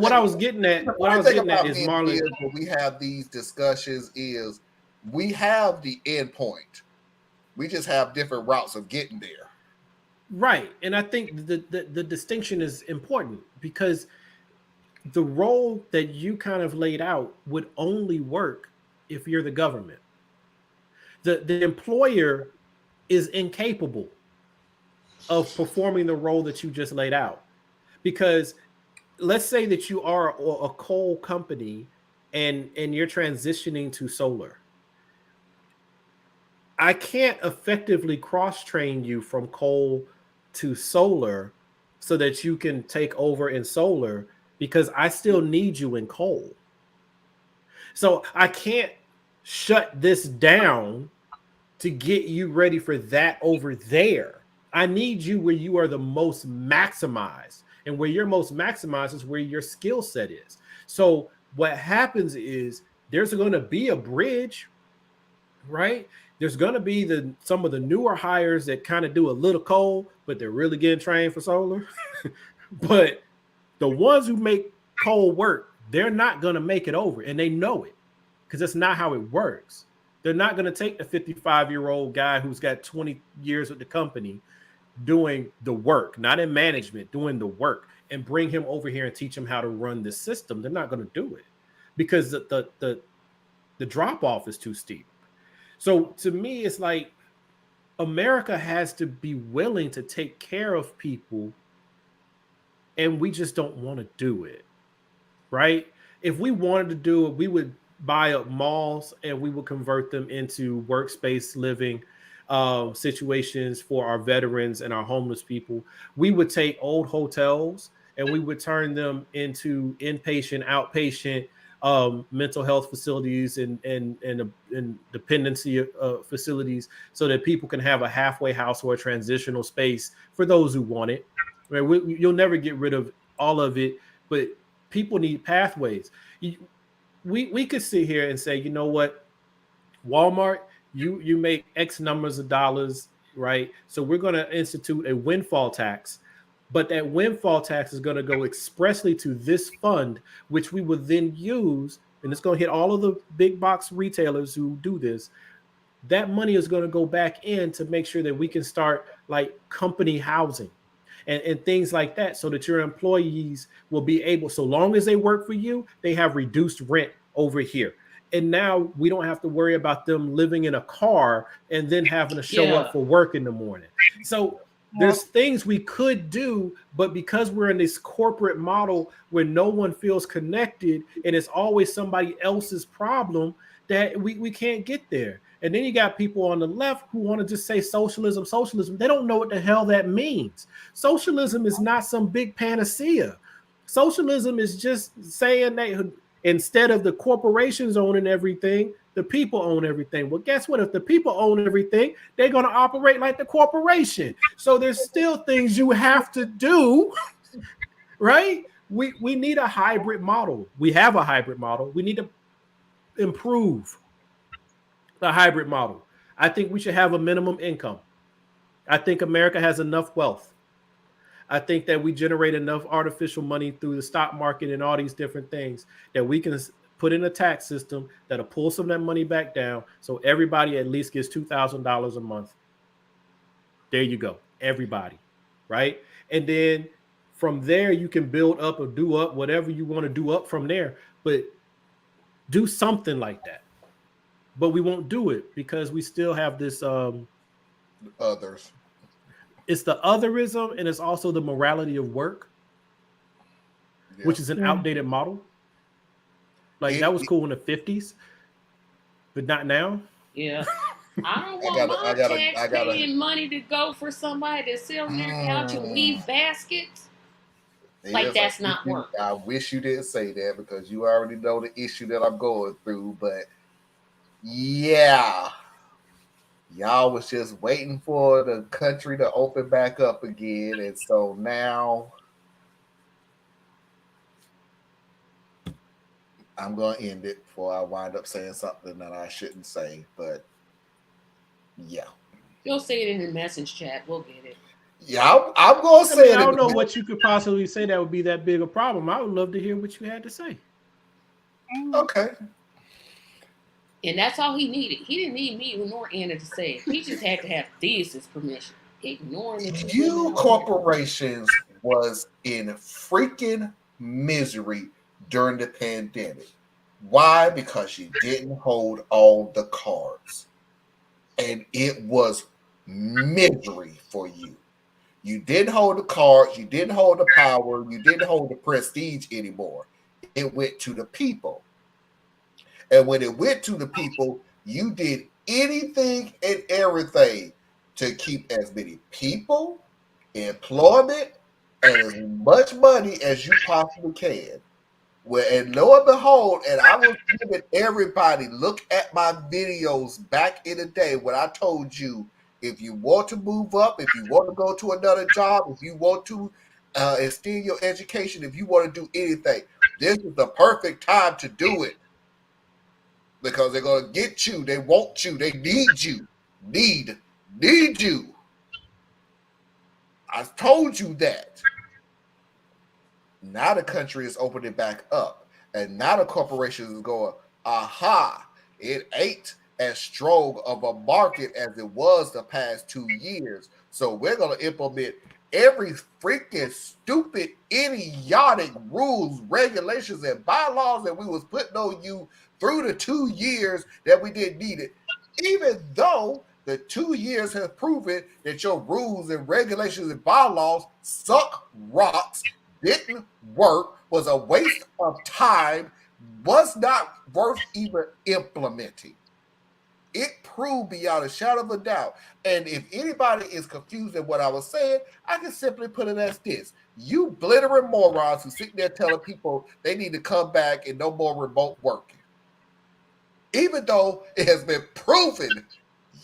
What I was getting at is, Marlon, when we have these discussions is we have the end point. We just have different routes of getting there. Right. And I think the distinction is important because the role that you kind of laid out would only work if you're the government. The employer is incapable of performing the role that you just laid out. Because let's say that you are a coal company and you're transitioning to solar. I can't effectively cross-train you from coal to solar so that you can take over in solar because I still need you in coal. So I can't shut this down to get you ready for that over there. I need you where you are the most maximized, and where you're most maximized is where your skill set is. So what happens is there's going to be a bridge, right? There's going to be some of the newer hires that kind of do a little coal, but they're really getting trained for solar. But the ones who make coal work, they're not going to make it over, and they know it because that's not how it works. They're not going to take the 55-year-old guy who's got 20 years with the company doing the work, not in management, doing the work, and bring him over here and teach him how to run this system. They're not going to do it because the drop-off is too steep. So to me, it's like America has to be willing to take care of people, and we just don't want to do it, right? If we wanted to do it, we would buy up malls and we would convert them into workspace living situations for our veterans and our homeless people. We would take old hotels and we would turn them into inpatient, outpatient mental health facilities and dependency facilities so that people can have a halfway house or a transitional space for those who want it. Right? You'll never get rid of all of it, but people need pathways. We could sit here and say, you know what, Walmart, you make X numbers of dollars, right? So we're going to institute a windfall tax, but that windfall tax is going to go expressly to this fund, which we would then use, and it's going to hit all of the big box retailers who do this. That money is going to go back in to make sure that we can start like company housing and things like that, so that your employees will be able, so long as they work for you, they have reduced rent over here. And now we don't have to worry about them living in a car and then having to show up for work in the morning. So there's things we could do, but because we're in this corporate model where no one feels connected and it's always somebody else's problem, that we can't get there. And then you got people on the left who want to just say socialism, socialism. They don't know what the hell that means. Socialism is not some big panacea. Socialism is just saying that instead of the corporations owning everything, the people own everything. Well, guess what? If the people own everything, they're going to operate like the corporation. So there's still things you have to do, right? We need a hybrid model. We have a hybrid model. We need to improve the hybrid model. I think we should have a minimum income. I think America has enough wealth. I think that we generate enough artificial money through the stock market and all these different things that we can put in a tax system that'll pull some of that money back down so everybody at least gets $2,000 a month. There you go. Everybody, right? And then from there, you can build up or do up whatever you want to do up from there. But do something like that. But we won't do it because we still have this Others. It's the otherism, and it's also the morality of work, which is an outdated model. Like that was cool in the 50s, but not now. Yeah. I don't want my tax-paying money to go for somebody to sit on their couch and weave baskets. Like that's not work. I wish you didn't say that because you already know the issue that I'm going through. But yeah, y'all was just waiting for the country to open back up again. And so now I'm going to end it before I wind up saying something that I shouldn't say. But yeah. You'll say it in the message chat. We'll get it. Yeah, I'm going to say it. I don't know what you could possibly say that would be that big a problem. I would love to hear what you had to say. Okay. And that's all he needed. He didn't need me nor Anna to say it. He just had to have Theus's permission. Ignoring it. You corporations was in freaking misery during the pandemic. Why? Because you didn't hold all the cards. And it was misery for you. You didn't hold the cards, you didn't hold the power, you didn't hold the prestige anymore. It went to the people. And when it went to the people, you did anything and everything to keep as many people, employment, and as much money as you possibly can. Well, and lo and behold, and I was giving everybody, look at my videos back in the day when I told you, if you want to move up, if you want to go to another job, if you want to extend your education, if you want to do anything, this is the perfect time to do it. Because they're going to get you. They want you. They need you. Need you. I told you that. Now the country is opening back up. And now the corporations is going, aha, it ain't as strong of a market as it was the past 2 years. So we're going to implement every freaking stupid, idiotic rules, regulations, and bylaws that we was putting on you through the 2 years that we didn't need it. Even though the 2 years have proven that your rules and regulations and bylaws suck rocks, didn't work, was a waste of time, was not worth even implementing. It proved beyond a shadow of a doubt. And if anybody is confused at what I was saying, I can simply put it as this. You blithering morons who sit there telling people they need to come back and no more remote working. Even though it has been proven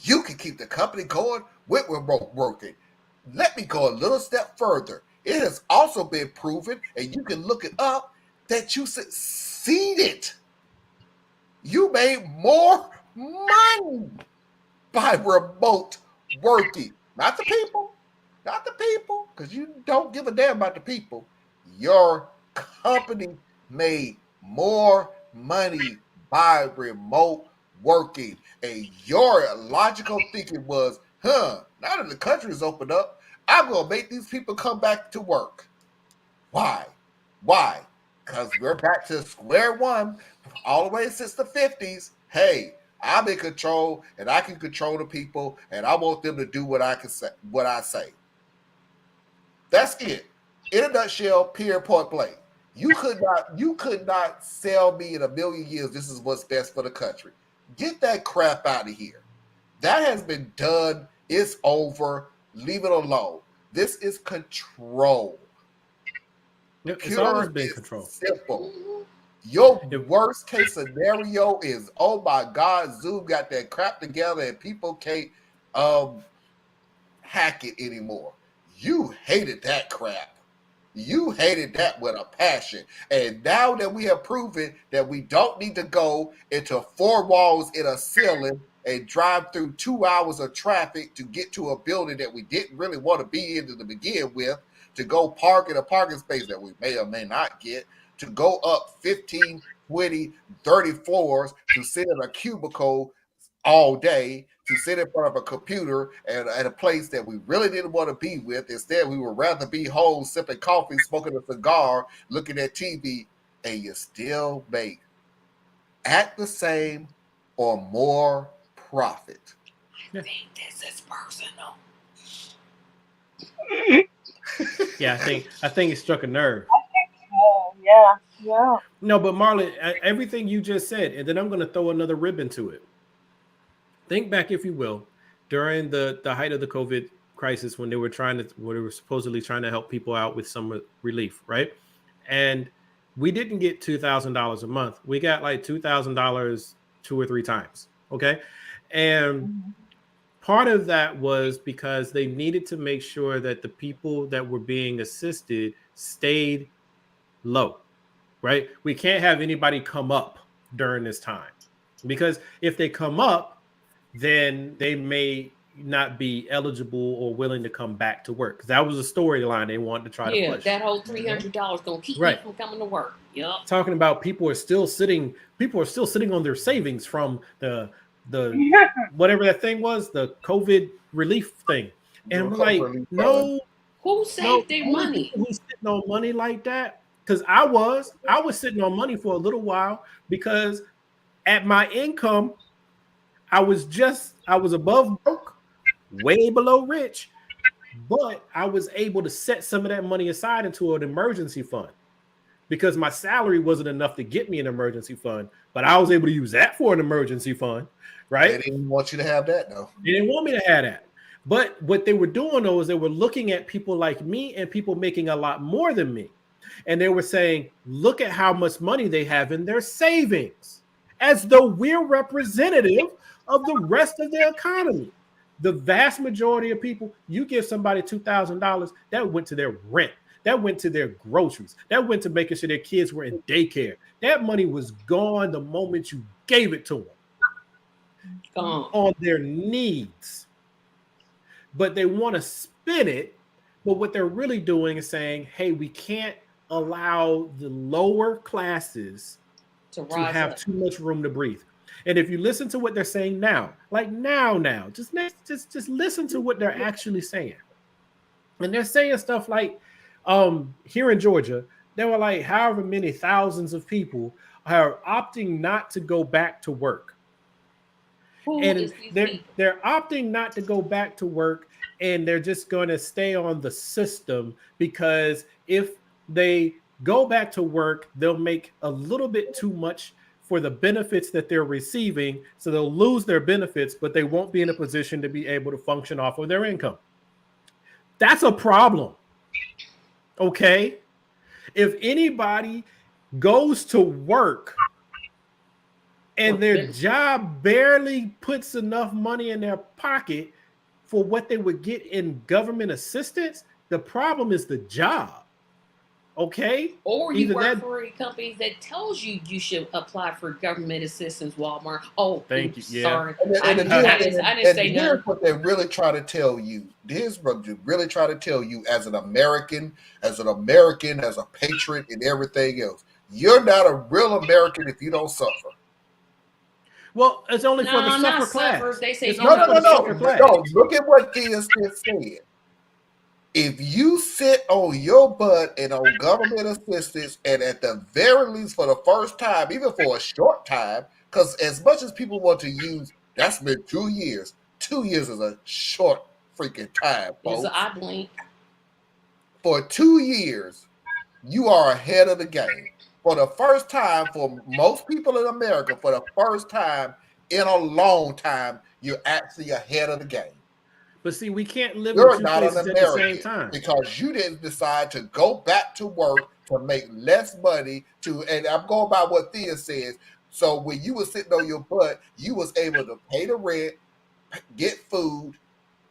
you can keep the company going with remote working. Let me go a little step further. It has also been proven, and you can look it up, that you succeeded. You made more money by remote working. Not the people, because you don't give a damn about the people. Your company made more money by remote working. And your logical thinking was, now that the country is opened up, I'm going to make these people come back to work. Why? Because we're back to square one all the way since the 50s. Hey, I'm in control and I can control the people and I want them to do what I say. That's it. In a nutshell, period, point blank. You could not sell me in a million years this is what's best for the country. Get that crap out of here. That has been done. It's over. Leave it alone. This is control. It's always Pure been is control. simple. Your worst case scenario is, oh my God, Zoom got that crap together and people can't hack it anymore. You hated that crap. You hated that with a passion. And now that we have proven that we don't need to go into 4 walls in a ceiling and drive through 2 hours of traffic to get to a building that we didn't really want to be in to begin with, to go park in a parking space that we may or may not get, to go up 15, 20, 30 floors to sit in a cubicle all day, to sit in front of a computer at a place that we really didn't want to be with. Instead, we would rather be home sipping coffee, smoking a cigar, looking at TV, and you still make at the same or more profit. I think this is personal. Yeah, I think it struck a nerve. Oh, yeah. No, but Marlon, everything you just said, and then I'm going to throw another ribbon to it. Think back, if you will, during the height of the COVID crisis, when they were supposedly trying to help people out with some relief, right? And we didn't get $2,000 a month. We got like $2,000 2 or 3 times. Okay. And part of that was because they needed to make sure that the people that were being assisted stayed low, right? We can't have anybody come up during this time, because if they come up, then they may not be eligible or willing to come back to work. Because that was a storyline they wanted to try to push. That whole $300 gonna keep me from coming to work. Yep. Talking about people are still sitting on their savings from the whatever that thing was, the COVID relief thing. And we're like, no. Who saved their money? Who's sitting on money like that? Because I was sitting on money for a little while, because at my income, I was above broke, way below rich, but I was able to set some of that money aside into an emergency fund, because my salary wasn't enough to get me an emergency fund, but I was able to use that for an emergency fund, right? They didn't want you to have that, though. They didn't want me to have that. But what they were doing, though, is they were looking at people like me and people making a lot more than me. And they were saying, look at how much money they have in their savings, as though we're representative of the rest of the economy. The vast majority of people, you give somebody $2,000, that went to their rent, that went to their groceries, that went to making sure their kids were in daycare. That money was gone the moment you gave it to them. Gone. On their needs. But they want to spin it. But what they're really doing is saying, hey, we can't allow the lower classes to have too much room to breathe. And if you listen to what they're saying now, like now, just listen to what they're actually saying. And they're saying stuff like, here in Georgia, there were like however many thousands of people are opting not to go back to work. And they're opting not to go back to work, and they're just going to stay on the system, because if they go back to work, they'll make a little bit too much for the benefits that they're receiving. So they'll lose their benefits, but they won't be in a position to be able to function off of their income. That's a problem. Okay. If anybody goes to work and their job barely puts enough money in their pocket for what they would get in government assistance, the problem is the job. Okay. Or you work for a company that tells you you should apply for government assistance, Walmart. Oh, thank you. Yeah. Sorry. I didn't say nothing. Here's what they really try to tell you. Here's what they really try to tell you as an American, as a patriot, and everything else. You're not a real American if you don't suffer. Well, it's only for the suffer class. They say no. Look at what Giz just said. If you sit on your butt and on government assistance, and at the very least for the first time, even for a short time, because as much as people want to use, that's been 2 years. 2 years is a short freaking time, folks. It's I blink. For 2 years, you are ahead of the game. For the first time, for most people in America, for the first time, in a long time, you're actually ahead of the game. But see, we can't live in You're two not an places at the same American time. because you didn't decide to go back to work to make less money and I'm going by what Thea says. So when you were sitting on your butt, you was able to pay the rent, get food,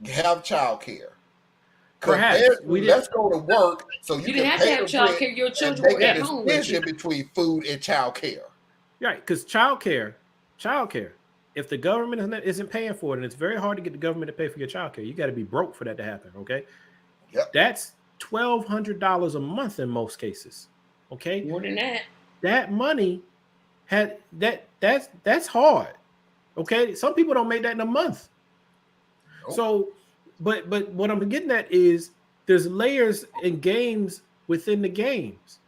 have child care. Perhaps Let's go to work so you You can didn't have to pay have the child rent care. Your and children make were a at home with you. decision between food and child care. Right, because child care, if the government isn't paying for it, and it's very hard to get the government to pay for your child care, you got to be broke for that to happen, okay? Yep. That's $1,200 a month in most cases, okay? More than that. That money that's hard, okay? Some people don't make that in a month. Nope. So, but what I'm getting at is there's layers and games within the games,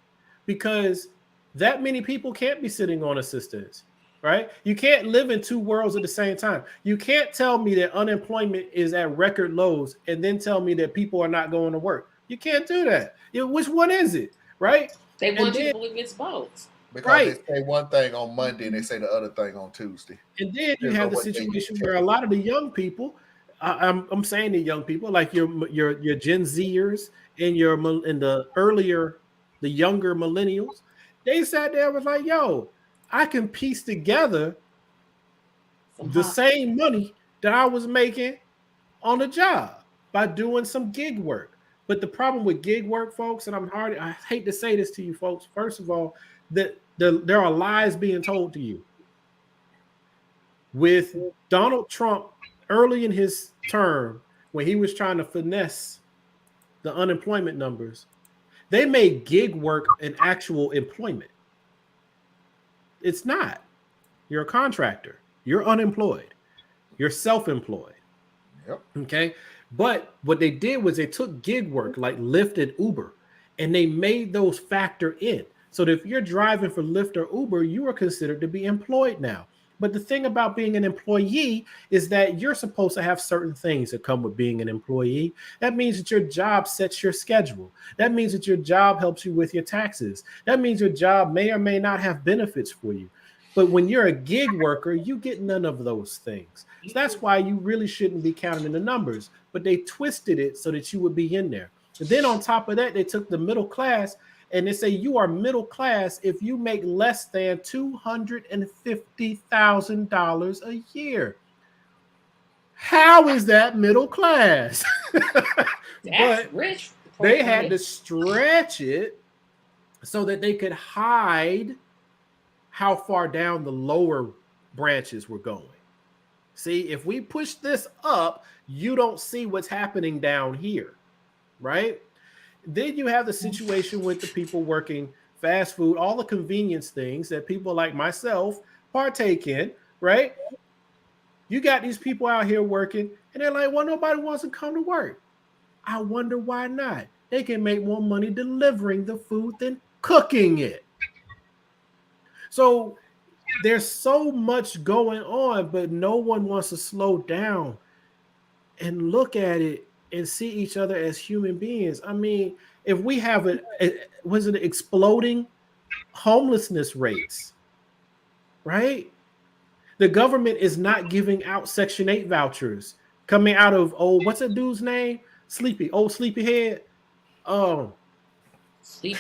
because that many people can't be sitting on assistance, right? You can't live in two worlds at the same time. You can't tell me that unemployment is at record lows and then tell me that people are not going to work. You can't do that. Which one is it, right? They want you to believe it's both. Because they say one thing on Monday and they say the other thing on Tuesday. And then you have the situation where a lot of the young people, I'm saying the young people, like your Gen Zers and the younger millennials, they sat there and was like, yo, I can piece together the same money that I was making on a job by doing some gig work. But the problem with gig work, folks, and I hate to say this to you folks, first of all, that there are lies being told to you. With Donald Trump early in his term, when he was trying to finesse the unemployment numbers, they made gig work an actual employment. It's not. You're a contractor. You're unemployed. You're self-employed. Yep. Okay. But what they did was they took gig work like Lyft and Uber, and they made those factor in. So that if you're driving for Lyft or Uber, you are considered to be employed now. But the thing about being an employee is that you're supposed to have certain things that come with being an employee. That means that your job sets your schedule. That means that your job helps you with your taxes. That means your job may or may not have benefits for you. But when you're a gig worker, you get none of those things. So that's why you really shouldn't be counting in the numbers. But they twisted it so that you would be in there. And then on top of that, they took the middle class and they say you are middle class if you make less than $250,000 a year. How is that middle class? That's rich. They had to stretch it so that they could hide how far down the lower branches were going. See, if we push this up, you don't see what's happening down here, right? Then you have the situation with the people working fast food, all the convenience things that people like myself partake in, right? You got these people out here working and they're like, well, nobody wants to come to work. I wonder why not. They can make more money delivering the food than cooking it. So there's so much going on, but no one wants to slow down and look at it and see each other as human beings. I mean, if we have exploding homelessness rates, right? The government is not giving out Section 8 vouchers coming out of, what's that dude's name? Sleepyhead. Sleepy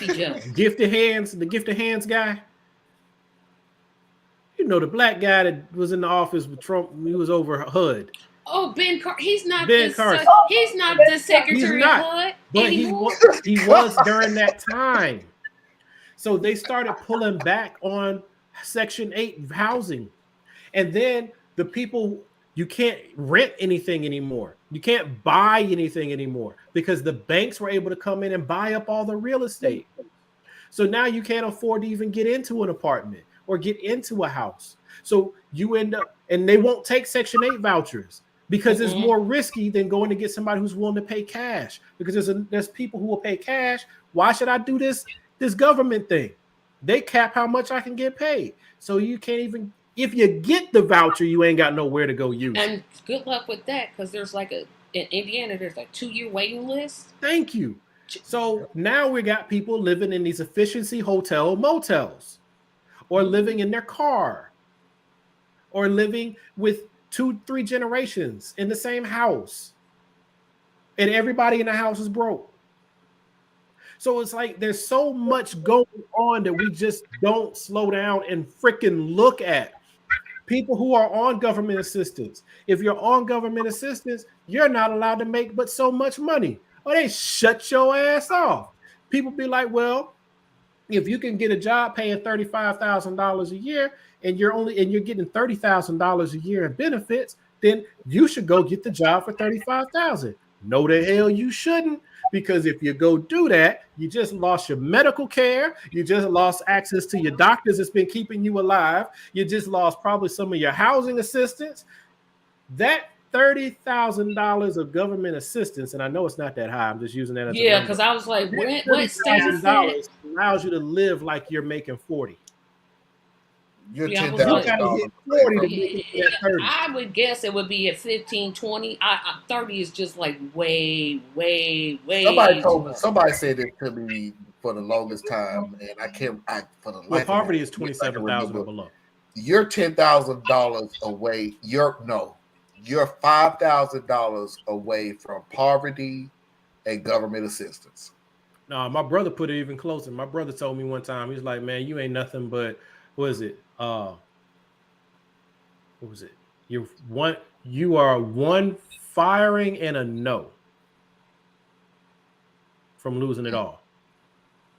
Joe. The Gifted Hands guy. You know, the black guy that was in the office with Trump, he was over HUD. Oh, Ben Carson. He's not Ben Carson. He's not the Secretary of HUD but anymore. he was during that time. So they started pulling back on Section 8 housing. And then the people, you can't rent anything anymore. You can't buy anything anymore because the banks were able to come in and buy up all the real estate. So now you can't afford to even get into an apartment or get into a house. So you end up, and they won't take Section 8 vouchers because it's more risky than going to get somebody who's willing to pay cash, because there's people who will pay cash. Why should I do this government thing? They cap how much I can get paid. So you can't even, if you get the voucher, you ain't got nowhere to go use it. And good luck with that, because there's in Indiana, there's a 2-year waiting list. Thank you. So now we got people living in these efficiency hotel motels or living in their car or living with 2-3 generations in the same house, and everybody in the house is broke. So it's like there's so much going on that we just don't slow down and freaking look at. People who are on government assistance. If you're on government assistance, you're not allowed to make but so much money, or they shut your ass off. People be like, well, if you can get a job paying $35,000 a year and you're getting $30,000 a year in benefits, then you should go get the job for $35,000. No, the hell you shouldn't, because if you go do that, you just lost your medical care, you just lost access to your doctors that's been keeping you alive, you just lost probably some of your housing assistance. That $30,000 of government assistance, and I know it's not that high, I'm just using that as a number. Because I was like, what state is that? $30,000 allows you to live like you're making 40. You're Yeah, I was $10,000. I would guess it would be at 15, 20. 30 is just like way. Somebody said it to me for the longest time, and for the life poverty of is 27,000 or below. You're $10,000 away. You're $5,000 away from poverty and government assistance. No, my brother put it even closer. My brother told me one time, he's like, man, you ain't nothing but, what was it? You are one firing and a no from losing it all.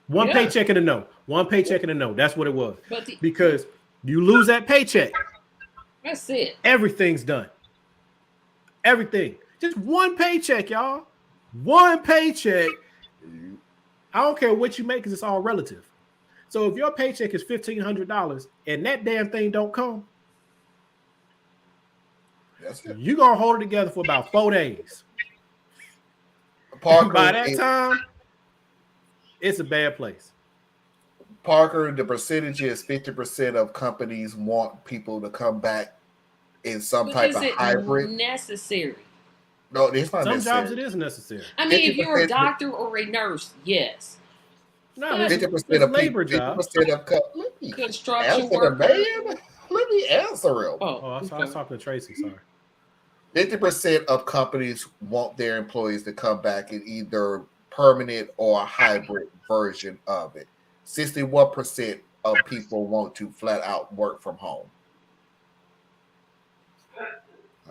One paycheck and a no. One paycheck and a no. That's what it was. Because you lose that paycheck. That's it. Everything's done. Everything. Just one paycheck, y'all. One paycheck. I don't care what you make because it's all relative. So if your paycheck is $1,500 and that damn thing don't come, you're going to hold it together for about 4 days. Parker, by that time, it's a bad place. Parker, the percentage is 50% of companies want people to come back in some type of hybrid. Necessary? No, it's not some necessary. Jobs it is necessary. I mean, if you're a doctor or a nurse, yes. No, 50% of labor people, jobs. 50% of construction workers. Let me answer him. I was talking to Tracy. Sorry. 50% of companies want their employees to come back in either permanent or a hybrid version of it. 61% of people want to flat out work from home.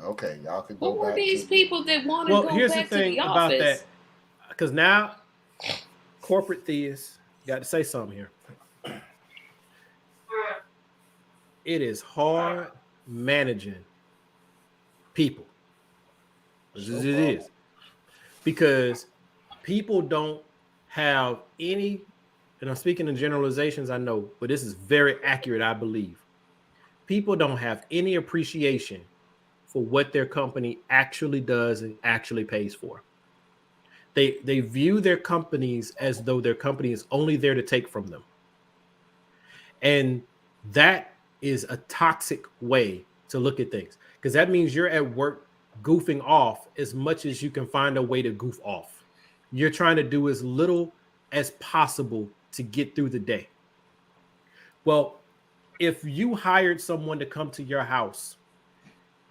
Okay, y'all can go back. Who are these people that want to go back to the office? Well, here's the thing about that, because now corporate theists got to say something here. It is hard managing people. It is. Because people don't have any, and I'm speaking in generalizations, I know, but this is very accurate, I believe. People don't have any appreciation for what their company actually does and actually pays for. They view their companies as though their company is only there to take from them. And that is a toxic way to look at things, because that means you're at work goofing off as much as you can find a way to goof off. You're trying to do as little as possible to get through the day. Well, if you hired someone to come to your house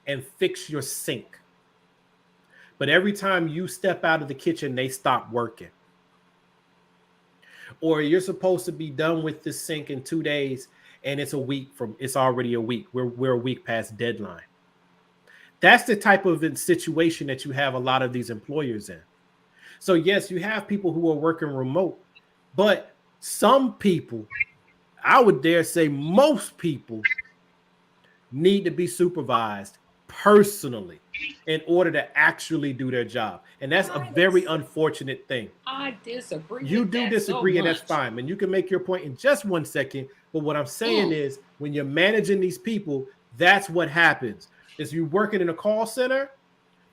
and fix your sink, but every time you step out of the kitchen, they stop working, or you're supposed to be done with this sink in 2 days and it's already a week. We're a week past deadline. That's the type of situation that you have a lot of these employers in. So yes, you have people who are working remote, but some people, I would dare say most people, need to be supervised personally in order to actually do their job. And that's a very unfortunate thing. I disagree. You do disagree, and that's fine. And you can make your point in just 1 second. But what I'm saying is, when you're managing these people, that's what happens. Is you working in a call center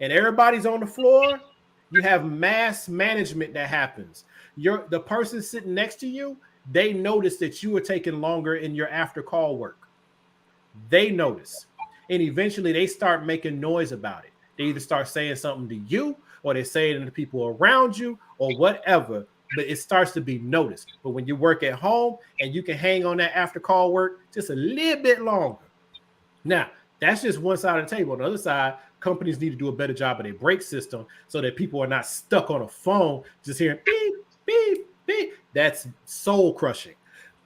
and everybody's on the floor, you have mass management that happens. The person sitting next to you, they notice that you are taking longer in your after call work. They notice. And eventually they start making noise about it. They either start saying something to you, or they're saying to the people around you, or whatever, but it starts to be noticed. But when you work at home and you can hang on that after call work just a little bit longer. Now, That's just one side of the table. On the other side, companies need to do a better job of their brake system so that people are not stuck on a phone just hearing beep, beep, beep. That's soul crushing.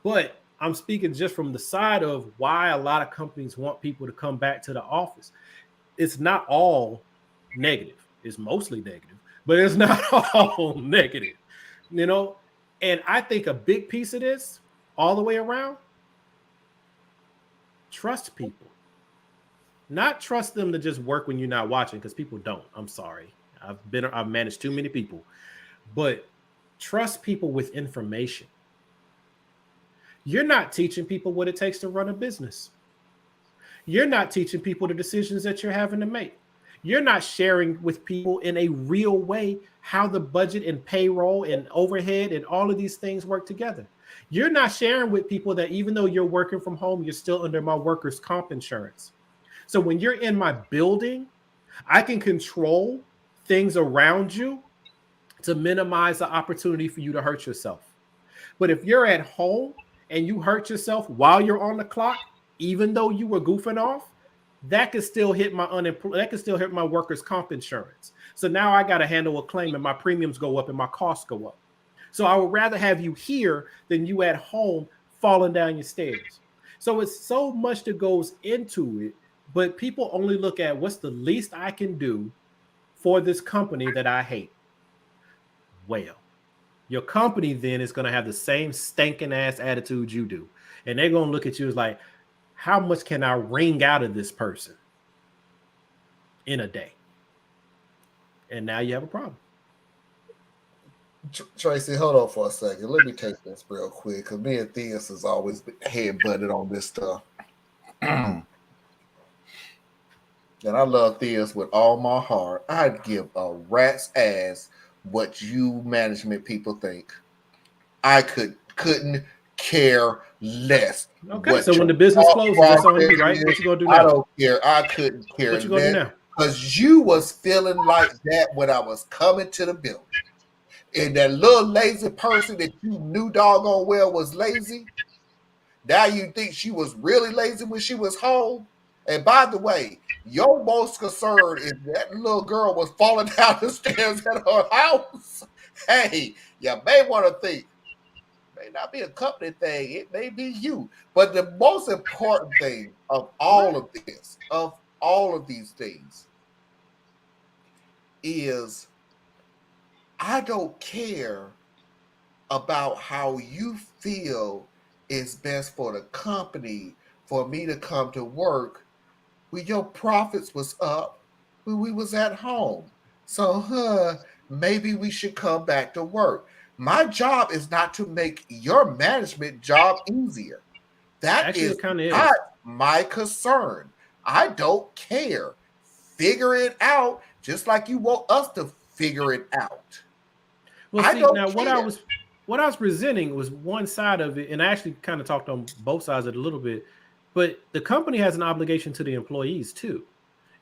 But I'm speaking just from the side of why a lot of companies want people to come back to the office. It's not all negative. It's mostly negative, but it's not all negative, you know? And I think a big piece of this all the way around, trust people. Not trust them to just work when you're not watching, because people don't. I'm sorry. I've managed too many people. But trust people with information. You're not teaching people what it takes to run a business. You're not teaching people the decisions that you're having to make. You're not sharing with people in a real way how the budget and payroll and overhead and all of these things work together. You're not sharing with people that even though you're working from home, you're still under my workers' comp insurance. So when you're in my building, I can control things around you to minimize the opportunity for you to hurt yourself. But if you're at home and you hurt yourself while you're on the clock, even though you were goofing off, that could still hit my that could still hit my workers' comp insurance. So now I got to handle a claim and my premiums go up and my costs go up. So I would rather have you here than you at home falling down your stairs. So it's so much that goes into it, but people only look at what's the least I can do for this company that I hate. Well, your company then is going to have the same stinking ass attitude you do. And they're going to look at you as like, how much can I wring out of this person in a day? And now you have a problem. Tracy, hold on for a second. Let me take this real quick, because me and Theus has always been head-butted on this stuff. And I love Theus with all my heart. I'd give a rat's ass what you management people think. I couldn't care less. Okay, so when the business closes, that's on you, right? What you gonna do now? I don't care. I couldn't care. What you gonna do now? Because you was feeling like that when I was coming to the building. And that little lazy person that you knew doggone well was lazy, now you think she was really lazy when she was home? And by the way, your most concern is that little girl was falling down the stairs at her house. Hey, you may want to think, it may not be a company thing, it may be you. But the most important thing of all of this, of all of these things, is I don't care about how you feel is best for the company for me to come to work when your profits was up when we was at home. So, maybe we should come back to work. My job is not to make your management job easier. That Actually, is it kinda is. not my concern. I don't care. Figure it out just like you want us to figure it out. Well, I see, don't now care. what I was presenting was one side of it, and I actually kind of talked on both sides of it a little bit. But the company has an obligation to the employees too,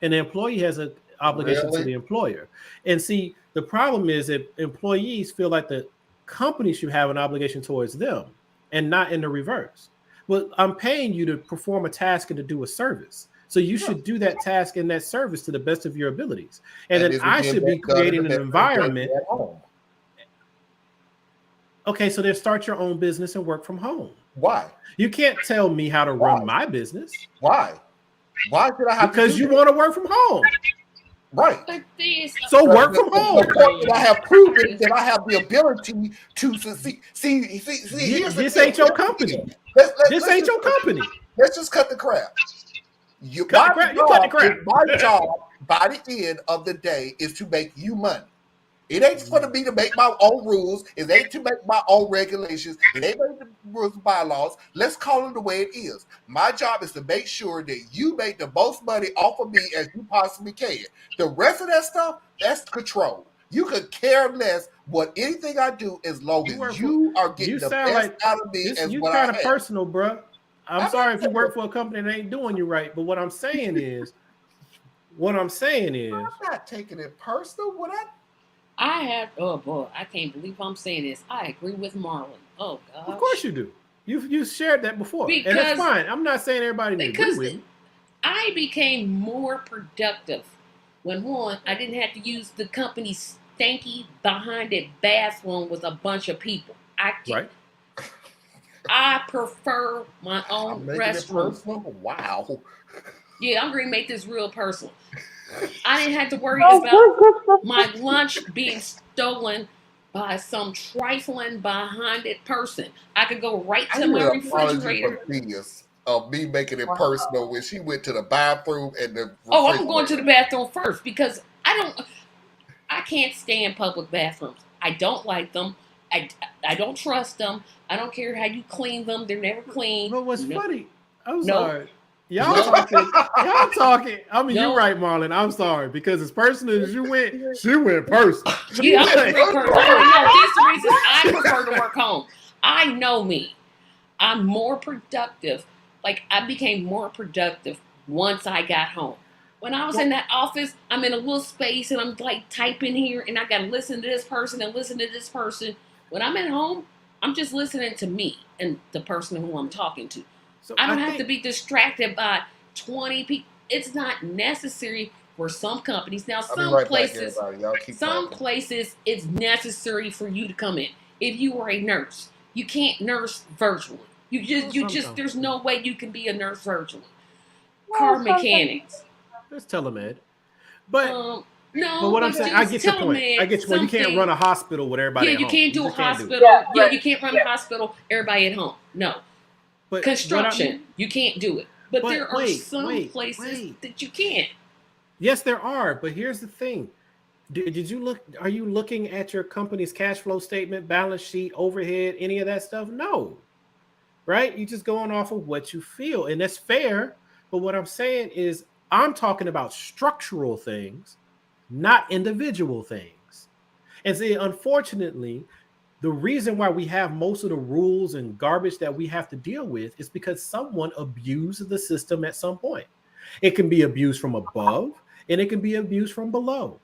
and the employee has an obligation to Really? the employer. And see, the problem is that employees feel like the company should have an obligation towards them, and not in the reverse. Well, I'm paying you to perform a task and to do a service. So you should do that task and that service to the best of your abilities. And then this is I being should be done in the creating an best environment. at home. Okay, so then start your own business and work from home. Why? You can't tell me how to run my business. Why? Why should I have Because to do you that? want to work from home. Right. But this, So work from home. The point that I have proven that I have the ability to succeed. See, here's the This thing. ain't your company. This ain't your company. Let's just cut the crap. You Cut the crap. My job by the end of the day is to make you money. It ain't for me to make my own rules. It ain't to make my own regulations. It ain't make the rules and bylaws. Let's call it the way it is. My job is to make sure that you make the most money off of me as you possibly can. The rest of that stuff, that's control. You could care less what anything I do as long as you are getting the best out of me as you what I kind of have. personal, bro. I'm I'm sorry not if you work for a company that ain't doing you right, but what I'm saying is, I'm not taking it personal. I have, oh boy, I can't believe I'm saying this. I agree with Marlon. Oh gosh. Of course you do. You shared that before, and Because- it's fine. I'm not saying everybody agree Because with me. I I became more productive when, one, I didn't have to use the company's stanky behind it bathroom with a bunch of people. Right. I prefer my I'm own making it restroom. personal. Wow. Yeah, I'm going to make this real personal. I didn't have to worry about my lunch being stolen by some trifling behind it person. I could go right I to need my an apology refrigerator. from Theus of me making it personal when she went to the bathroom and the Oh, I'm going to the refrigerator. bathroom first because I can't stand public bathrooms. I don't like them. I don't trust them. I don't care how you clean them. They're never clean. But what's No, funny? I'm no, sorry. Y'all no, talking. Y'all talking. I mean, you're no. right, Marlon. I'm sorry because as personal as you went, she went personal. Yeah, I'm a Like, real person. No, these are the reasons I prefer to work home. I know me. I'm more productive. Like, I became more productive once I got home. When I was in that office, I'm in a little space and I'm like typing here and I got to listen to this person and listen to this person. When I'm at home, I'm just listening to me and the person who I'm talking to. so I don't I have to think be distracted by 20 people. It's not necessary for some companies. Now, I'll be some right back, places, everybody. Y'all keep some talking. places it's necessary for you to come in. If you are a nurse, you can't nurse virtually. You just there's no way you can be a nurse virtually. Car mechanics. it's telemed, but No, what I'm but saying, I just get your tell them point. I that get your point. You can't run something. a hospital with Yeah, everybody at you home. can't You do a just can't do it. hospital. Yeah, right. you can't run a hospital. Everybody at home. No, But construction. You can't do it. But there but are some places wait. that you can't. Yes, there are. But here's the thing. Did you look? Are you looking at your company's cash flow statement, balance sheet, overhead, any of that stuff? No, right? You're just going off of what you feel, and that's fair. But what I'm saying is, I'm talking about structural things, not individual things. And see, unfortunately, the reason why we have most of the rules and garbage that we have to deal with is because someone abused the system at some point. It can be abused from above and it can be abused from below.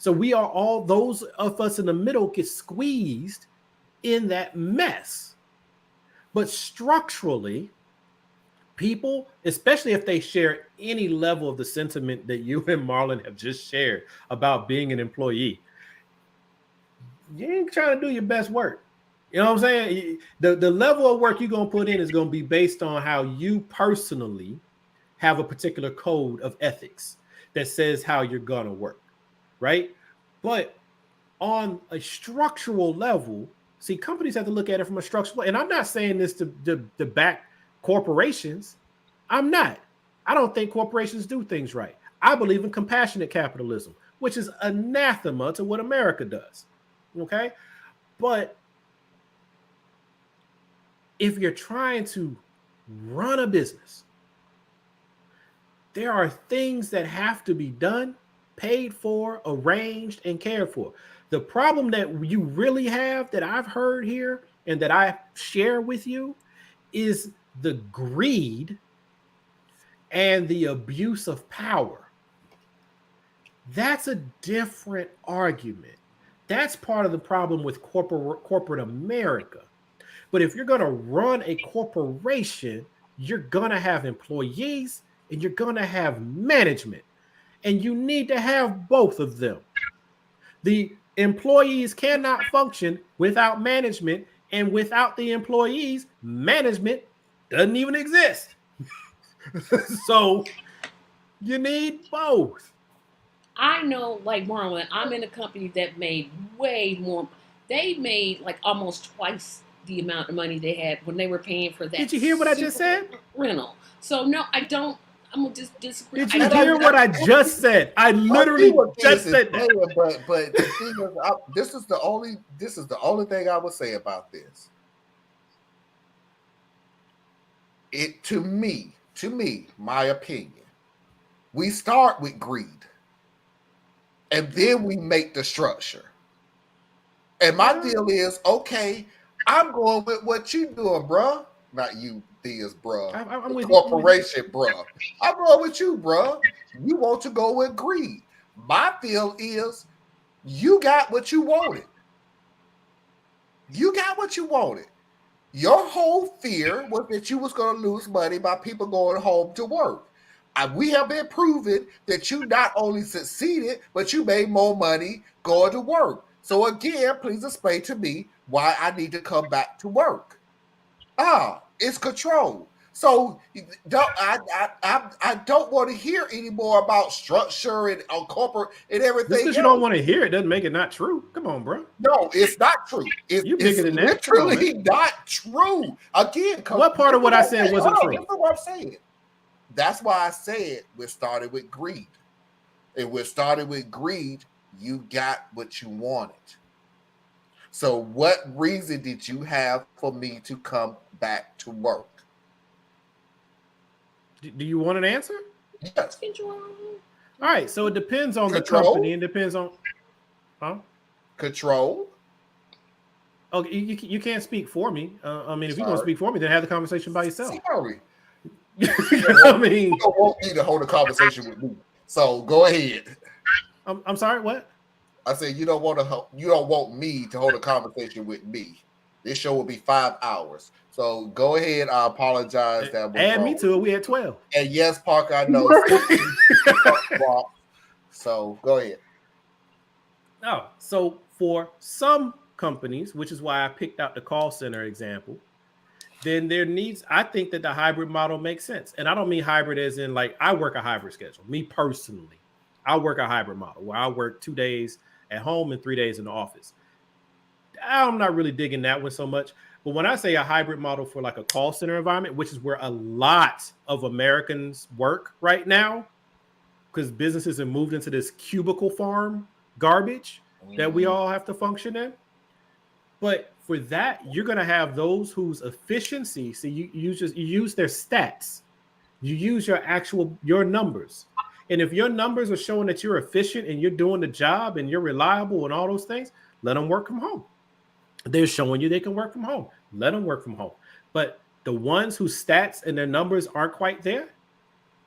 So we are all, those of us in the middle get squeezed in that mess. But structurally, people, especially if they share any level of the sentiment that you and Marlon have just shared about being an employee, you ain't trying to do your best work. You know what I'm saying? The level of work you're going to put in is going to be based on how you personally have a particular code of ethics that says how you're going to work, right? But on a structural level, see, companies have to look at it from a structural, and I'm not saying this to back corporations. I'm not. I don't think corporations do things right. I believe in compassionate capitalism, which is anathema to what America does. Okay? But if you're trying to run a business, there are things that have to be done, paid for, arranged, and cared for. The problem that you really have that I've heard here and that I share with you is the greed and the abuse of power. That's a different argument. That's part of the problem with corporate America. But if you're going to run a corporation, you're going to have employees and you're going to have management. And you need to have both of them. The employees cannot function without management, and without the employees, management doesn't even exist. So you need both. I know, like Marlon, I'm in a company that made way more. They made like almost twice the amount of money they had when they were paying for that. Did you hear what I just said? Rental. So no, I don't. I'm gonna just disagree. Did you hear what I just said? I literally just said that. But the thing is, this is the only thing I would say about this. It to me, my opinion, we start with greed. And then we make the structure. And my deal is, okay, I'm going with what you doing, bruh. Not you, Thea's bruh. I'm the with corporation, bruh. I'm going with you, bruh. You want to go with greed. My deal is, you got what you wanted. You got what you wanted. Your whole fear was that you was going to lose money by people going home to work. we have been proven that you not only succeeded, but you made more money going to work. So again, please explain to me why I need to come back to work. It's control. So I don't want to hear anymore about structure and corporate and everything. Just because you don't want to hear it doesn't make it not true. Come on, bro. No, it's not true. You bigger than that. It's literally not true. Again, what part of what I said wasn't true? That's what I'm saying. That's why I said we started with greed. If we started with greed, you got what you wanted. So what reason did you have for me to come back to work? Do you want an answer? Yes. Control. All right, so it depends on Control. the company and depends on control. Oh, you can't speak for me. I mean, if Sorry. you're gonna speak for me, then have the conversation by yourself. Sorry. I mean, you don't want me to hold a conversation with me. So go ahead. I'm sorry. What? I said you don't want me to hold a conversation with me. This show will be 5 hours. So go ahead. I apologize. That was add wrong. me to it. We had 12. And yes, Parker, I know. So go ahead. Oh, so for some companies, which is why I picked out the call center example, then there needs, I think that the hybrid model makes sense. And I don't mean hybrid as in like I work a hybrid schedule. Me personally, I work a hybrid model where I work 2 days at home and 3 days in the office. I'm not really digging that one so much. But when I say a hybrid model for like a call center environment, which is where a lot of Americans work right now, because businesses have moved into this cubicle farm garbage that we all have to function in. But for that, you're going to have those whose efficiency, so you use their stats. You use your numbers. And if your numbers are showing that you're efficient and you're doing the job and you're reliable and all those things, let them work from home. They're showing you they can work from home. Let them work from home. But the ones whose stats and their numbers aren't quite there,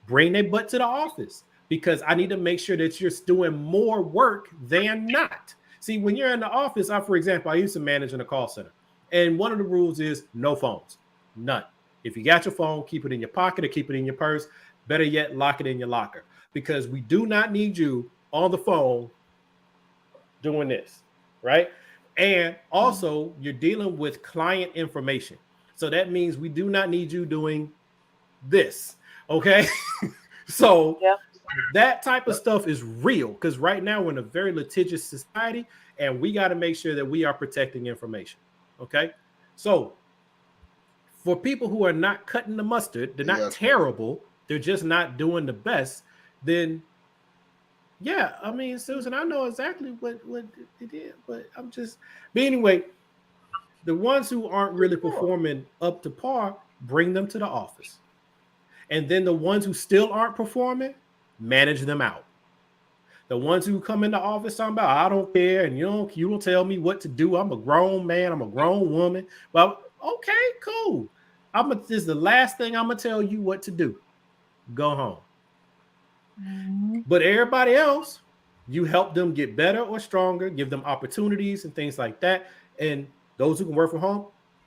bring their butt to the office, because I need to make sure that you're doing more work than not. See, when you're in the office, for example, I used to manage in a call center. And one of the rules is no phones, none. If you got your phone, keep it in your pocket or keep it in your purse. Better yet, lock it in your locker, because we do not need you on the phone doing this, right? And also, you're dealing with client information. So that means we do not need you doing this, okay? So that type of stuff is real, because right now we're in a very litigious society, and we got to make sure that we are protecting information, okay? So for people who are not cutting the mustard, they're not terrible, they're just not doing the best, then yeah, I mean, Susan, I know exactly what it is, but but anyway, the ones who aren't really performing up to par, bring them to the office. And then the ones who still aren't performing, manage them out. The ones who come in the office talking about, I don't care, and you don't tell me what to do. I'm a grown man, I'm a grown woman. Well, okay, cool. This is the last thing I'm gonna tell you what to do. Go home. But everybody else, you help them get better or stronger, give them opportunities and things like that. And those who can work from home,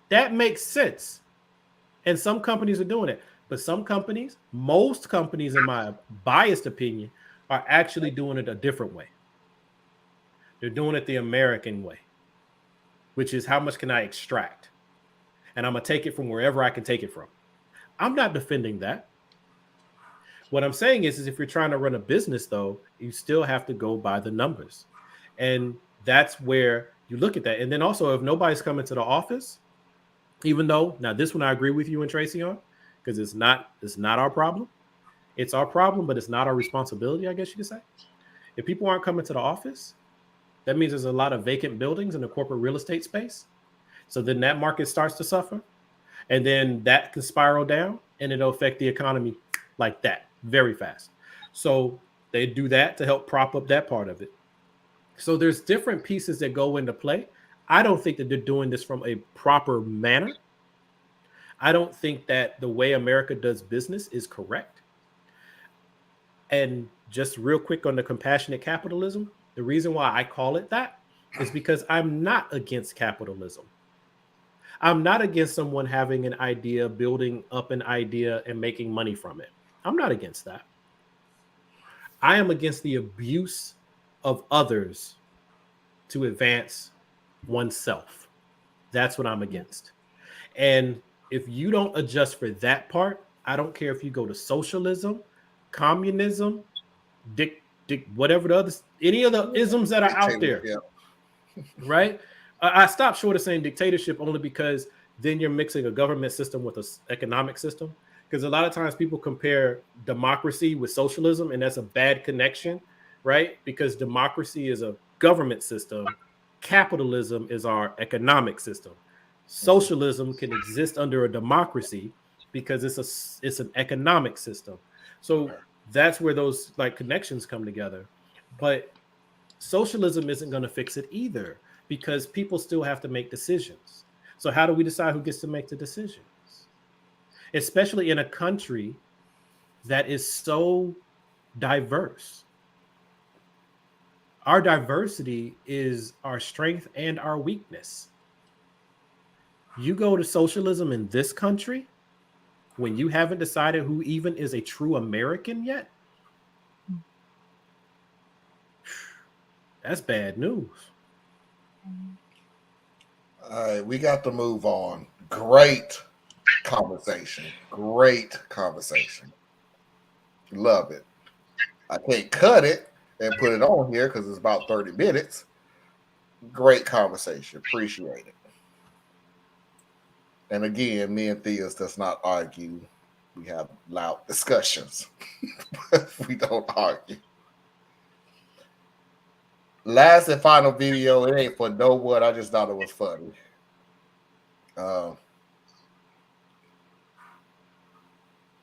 that makes sense. And some companies are doing it. But some companies, most companies, in my biased opinion, are actually doing it a different way. They're doing it the American way, which is how much can I extract? And I'm going to take it from wherever I can take it from. I'm not defending that. What I'm saying is if you're trying to run a business, though, you still have to go by the numbers. And that's where you look at that. And then also, if nobody's coming to the office, even though, now this one I agree with you and Tracy on, because it's not our problem. It's our problem, but it's not our responsibility, I guess you could say. If people aren't coming to the office, that means there's a lot of vacant buildings in the corporate real estate space. So then that market starts to suffer. And then that can spiral down, and it'll affect the economy like that very fast. So they do that to help prop up that part of it. So there's different pieces that go into play. I don't think that they're doing this from a proper manner. I don't think that the way America does business is correct. And just real quick on the compassionate capitalism, the reason why I call it that is because I'm not against capitalism. I'm not against someone having an idea, building up an idea and making money from it. I'm not against that. I am against the abuse of others to advance oneself. That's what I'm against. And if you don't adjust for that part, I don't care if you go to socialism, communism, whatever the others, any of the isms that are out there, right? I stopped short of saying dictatorship only because then you're mixing a government system with an economic system. Because a lot of times people compare democracy with socialism, and that's a bad connection, right? Because democracy is a government system, capitalism is our economic system. Socialism can exist under a democracy because it's an economic system. So that's where those like connections come together. But socialism isn't going to fix it either because people still have to make decisions. So how do we decide who gets to make the decisions? Especially in a country that is so diverse. Our diversity is our strength and our weakness. You go to socialism in this country when you haven't decided who even is a true American yet. That's bad news. All right, we got to move on. Great conversation. Great conversation. Love it. I can't cut it and put it on here because it's about 30 minutes. Great conversation. Appreciate it. And again, me and Theus does not argue. We have loud discussions, but we don't argue. Last and final video. It ain't for no one. I just thought it was funny.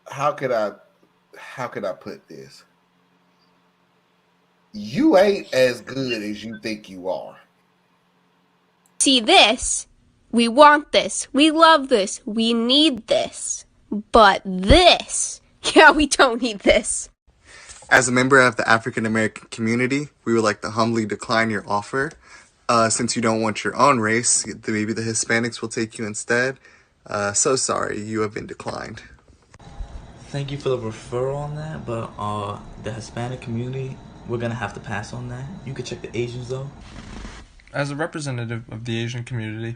How could I put this? You ain't as good as you think you are. See this? We want this. We love this. We need this. But this, yeah, we don't need this. As a member of the African American community, we would like to humbly decline your offer. Since you don't want your own race, maybe the Hispanics will take you instead. So sorry, you have been declined. Thank you for the referral on that, but the Hispanic community, we're gonna have to pass on that. You could check the Asians though. As a representative of the Asian community,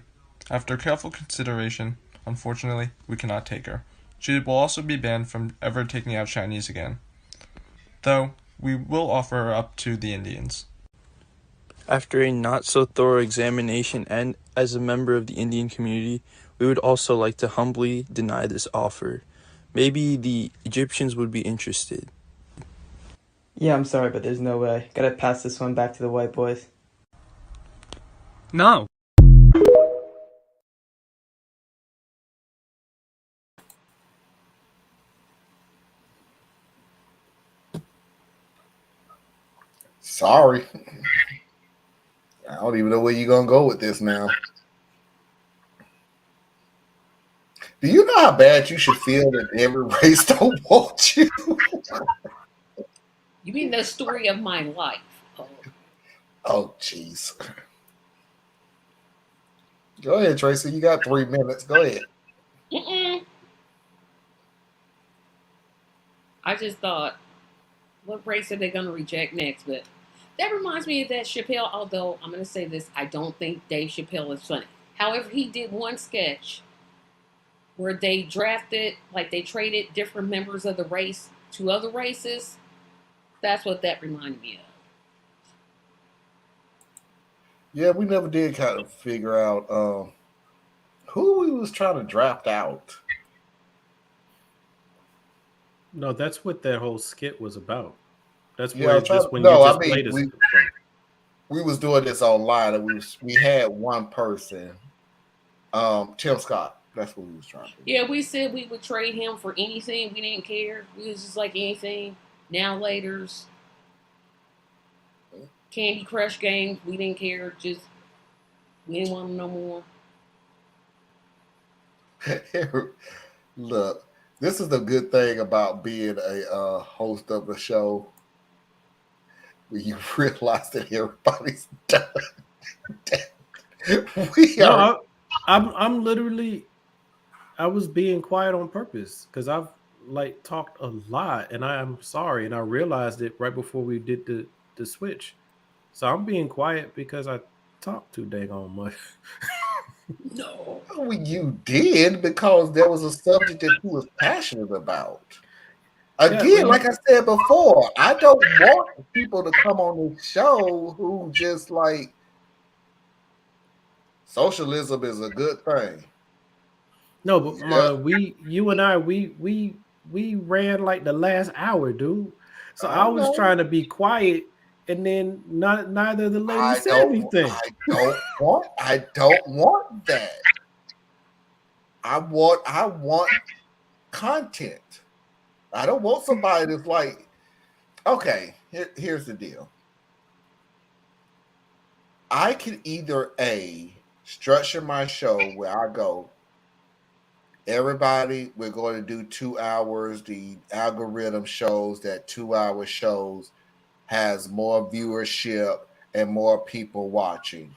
after careful consideration, unfortunately, we cannot take her. She will also be banned from ever taking out Chinese again. Though, we will offer her up to the Indians. After a not-so-thorough examination and as a member of the Indian community, we would also like to humbly deny this offer. Maybe the Egyptians would be interested. Yeah, I'm sorry, but there's no way. Gotta pass this one back to the white boys. No. Sorry. I don't even know where you're going to go with this now. Do you know how bad you should feel that every race don't want you? You mean the story of my life? Oh, jeez. Go ahead, Tracy. You got 3 minutes. Go ahead. I just thought, what race are they going to reject next? But that reminds me of that Chappelle, although I'm going to say this, I don't think Dave Chappelle is funny. However, he did one sketch where they drafted, like they traded different members of the race to other races. That's what that reminded me of. Yeah, we never did kind of figure out who we was trying to draft out. No, that's what that whole skit was about. That's Yeah, where I'm trying- just when no, you just I mean, played this. we was doing this online, and we had one person, Tim Scott. That's what we was trying to do. Yeah, we said we would trade him for anything. We didn't care. We was just like anything. Now laters, Candy Crush games. We didn't care. Just we didn't want them no more. Look, this is the good thing about being a host of a show, where you realize that everybody's done. I'm literally. I was being quiet on purpose because I've like talked a lot, and I am sorry, and I realized it right before we did the switch. So I'm being quiet because I talked too dang on much. No. Well, you did because there was a subject that you was passionate about. Yeah, well, Again, you like I said before, I don't want people to come on this show who just like socialism is a good thing. no, but Yeah, you and I, we ran like the last hour, dude. So I I was know. trying to be quiet, and then neither of the ladies said anything. I don't want that. I want content. I don't want somebody that's like, okay, here's the deal. I can either A, structure my show where I go, everybody, we're going to do 2 hours. The algorithm shows that 2 hour shows has more viewership and more people watching.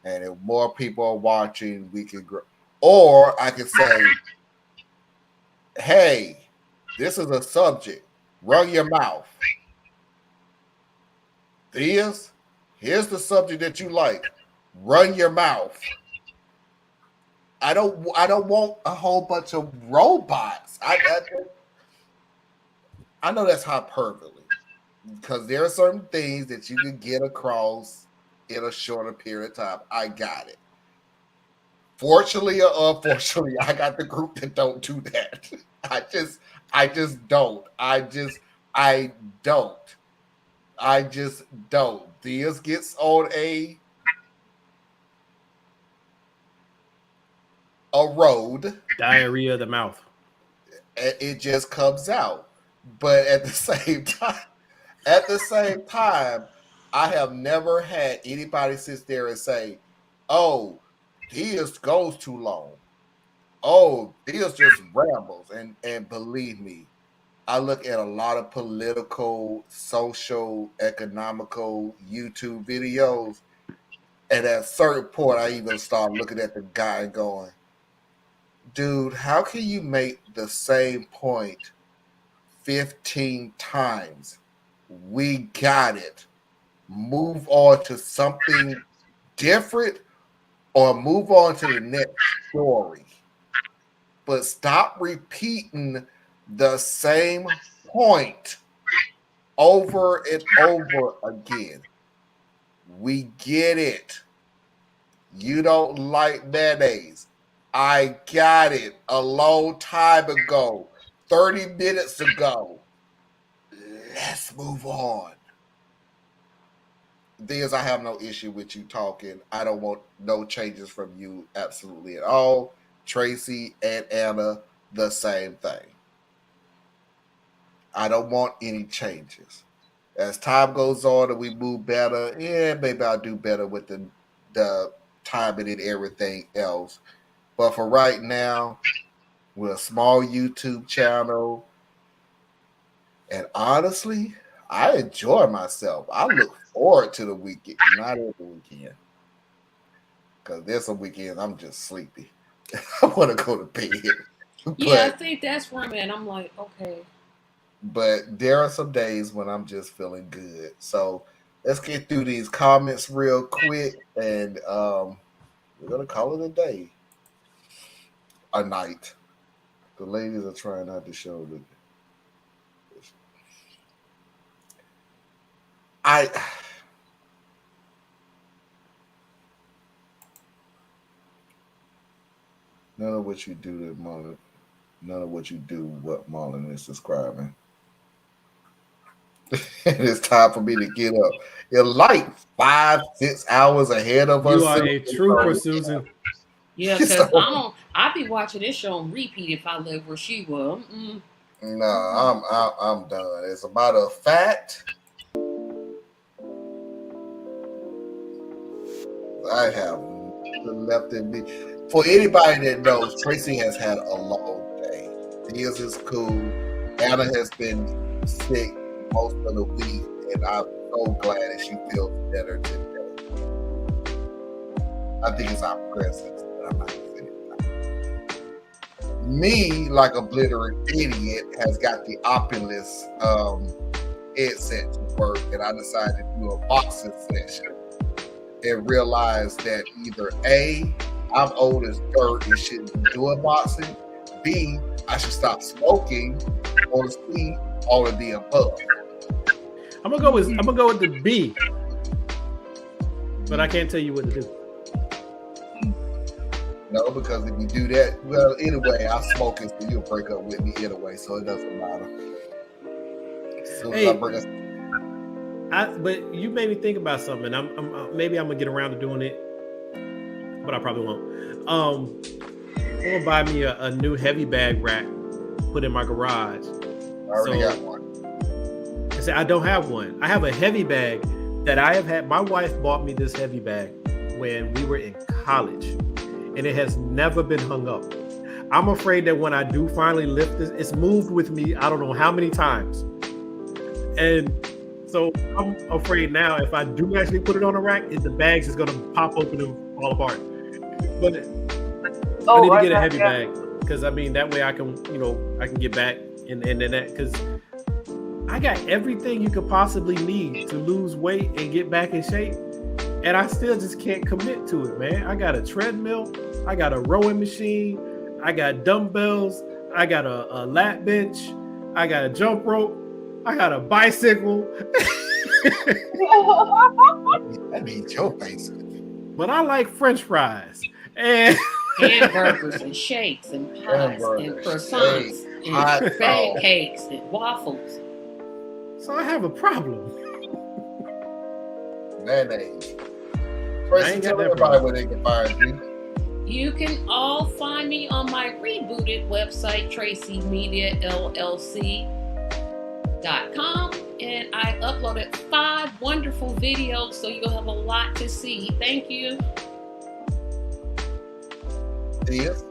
And if more people are watching, we can grow. Or I could say, hey, this is a subject. Run your mouth. Here's the subject that you like. Run your mouth. I don't want a whole bunch of robots. I know that's hyperbole because there are certain things that you can get across in a shorter period of time. I got it. Fortunately or unfortunately, I got the group that don't do that. I just don't. I don't. I just don't. This gets on a road. Diarrhea of the mouth. And it just comes out. But at the same time, I have never had anybody sit there and say, "Oh, this goes too long. Oh, this just rambles." And believe me, I look at a lot of political, social, economical YouTube videos, and at a certain point, I even start looking at the guy and going, "Dude, how can you make the same point 15 times? We got it. Move on to something different or move on to the next story. But stop repeating the same point over and over again. We get it. You don't like mayonnaise. I got it a long time ago, 30 minutes ago. Let's move on. Things I have no issue with you talking. I don't want no changes from you absolutely at all. Tracy and Anna, the same thing. I don't want any changes. As time goes on and we move better, yeah, maybe I'll do better with the timing and everything else. But for right now, we're a small YouTube channel. And honestly, I enjoy myself. I look forward to the weekend, not every weekend. Because there's some weekends I'm just sleepy. I want to go to bed. Yeah, I think that's where I'm at. I'm like, okay. But there are some days when I'm just feeling good. So let's get through these comments real quick, and we're gonna call it a day, a night. The ladies are trying not to show the. I none of what you do to Marlon. None of what you do what Marlon is describing. It's time for me to get up. You're like 5-6 hours ahead of You us. are a trooper, Susan. Yeah, because I be watching this show on repeat if I live where she was. No, I'm done. As a matter of fact, I have nothing left in me. For anybody that knows, Tracy has had a long day. Diaz is cool. Anna has been sick most of the week, and I'm so glad that she feels better today. I think it's our presence, but I'm not saying it. Me, like a glittering idiot, has got the Opulus headset to work, and I decided to do a boxing session and realized that either A, I'm old as dirt and shouldn't be doing boxing, B, I should stop smoking, or C, all of the above. I'm gonna go with the B, but I can't tell you what to do. No, because if you do that, well, anyway, I smoke it, so you'll break up with me anyway, so it doesn't matter. As soon as I bring us, but you made me think about something. Maybe I'm gonna get around to doing it, but I probably won't. I'm gonna buy me a new heavy bag rack, put in my garage. I already got one. I don't have one. I have a heavy bag that I have had. My wife bought me this heavy bag when we were in college, and it has never been hung up. I'm afraid that when I do finally lift this, it's moved with me I don't know how many times. And so I'm afraid now if I do actually put it on a rack, the bag's just gonna pop open and fall apart. But I need to get a heavy bag because I mean that way I can, I can get back and then that, because I got everything you could possibly need to lose weight and get back in shape, and I still just can't commit to it, man. I got a treadmill, I got a rowing machine, I got dumbbells, I got a lat bench, I got a jump rope, I got a bicycle. That means your face. But I like French fries and hamburgers and shakes and pies and croissants and pancakes and waffles. So I have a problem. Mayonnaise. I ain't got that problem. Where they can find you. You can all find me on my rebooted website, TracyMediaLLC.com, and I uploaded 5 wonderful videos, so you'll have a lot to see. Thank you. Yes.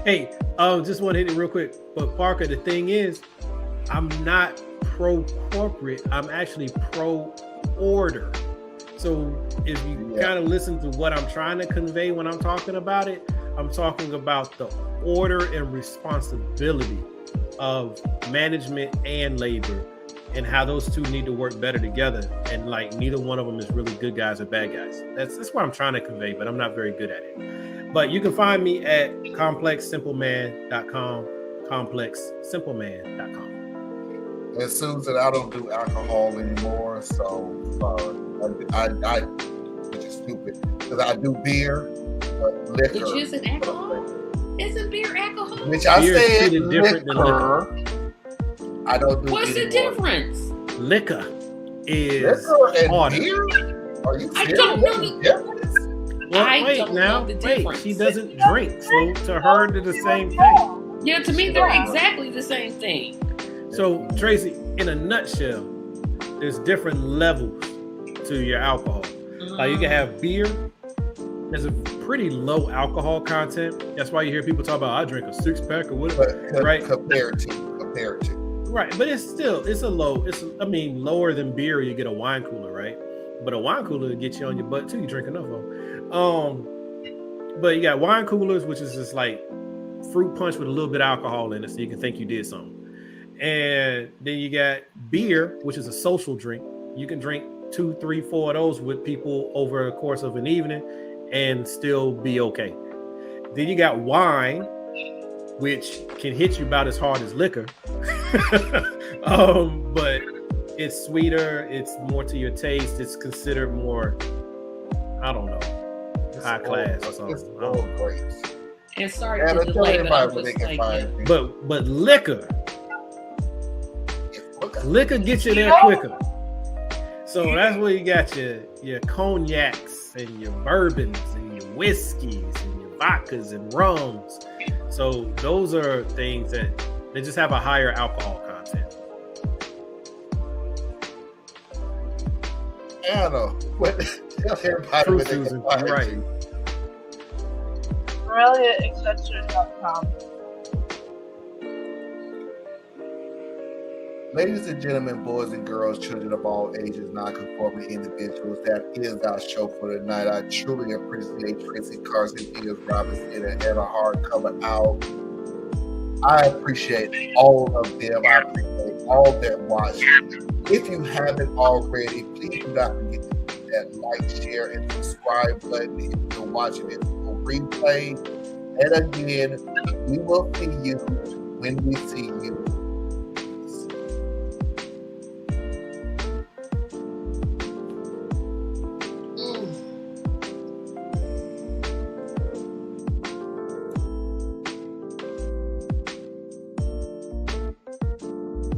Hey, just want to hit it real quick. But Parker, the thing is, I'm not pro-corporate. I'm actually pro-order. So if you kind of listen to what I'm trying to convey when I'm talking about it, I'm talking about the order and responsibility of management and labor and how those two need to work better together. And like neither one of them is really good guys or bad guys. That's what I'm trying to convey, but I'm not very good at it. But you can find me at complexsimpleman.com, complexsimpleman.com. And Susan, I don't do alcohol anymore, so I which is stupid because I do beer, but liquor. Which isn't alcohol? Isn't beer alcohol? Which I said liquor. I don't do. What's the difference? Liquor is liquor and harder. beer. Are you? I don't know the difference. Well, she doesn't drink, so to her they're the same thing. Yeah, to me they're exactly the same thing. So Tracy, in a nutshell, there's different levels to your alcohol. Like you can have beer. There's a pretty low alcohol content. That's why you hear people talk about I drink a 6-pack or whatever, right? Compared to. Right, but it's lower than beer. You get a wine cooler, right? But a wine cooler will get you on your butt too. You drink enough of them. But you got wine coolers, which is just like fruit punch with a little bit of alcohol in it, so you can think you did something. And then you got beer, which is a social drink. You can drink 2, 3, 4 of those with people over the course of an evening and still be okay. Then you got wine, which can hit you about as hard as liquor. But it's sweeter, it's more to your taste, it's considered more, I don't know, high class or something. And sorry to delay, but I'm just like, but liquor gets you there quicker. So that's where you got your cognacs and your bourbons and your whiskeys and your vodkas and rums. So those are things that they just have a higher alcohol content. Anna, tell everybody True, what they Susan, can find you're right. you. AureliaAccessories.com. Ladies and gentlemen, boys and girls, children of all ages, non-conforming individuals, that is our show for tonight. I truly appreciate Tracy Carson, Edith Robinson, and Anna Hardcover out I appreciate all of them. I appreciate all that watched. If you haven't already, please do not forget to hit that like, share, and subscribe button if you're watching this on replay. And again, we will see you when we see you.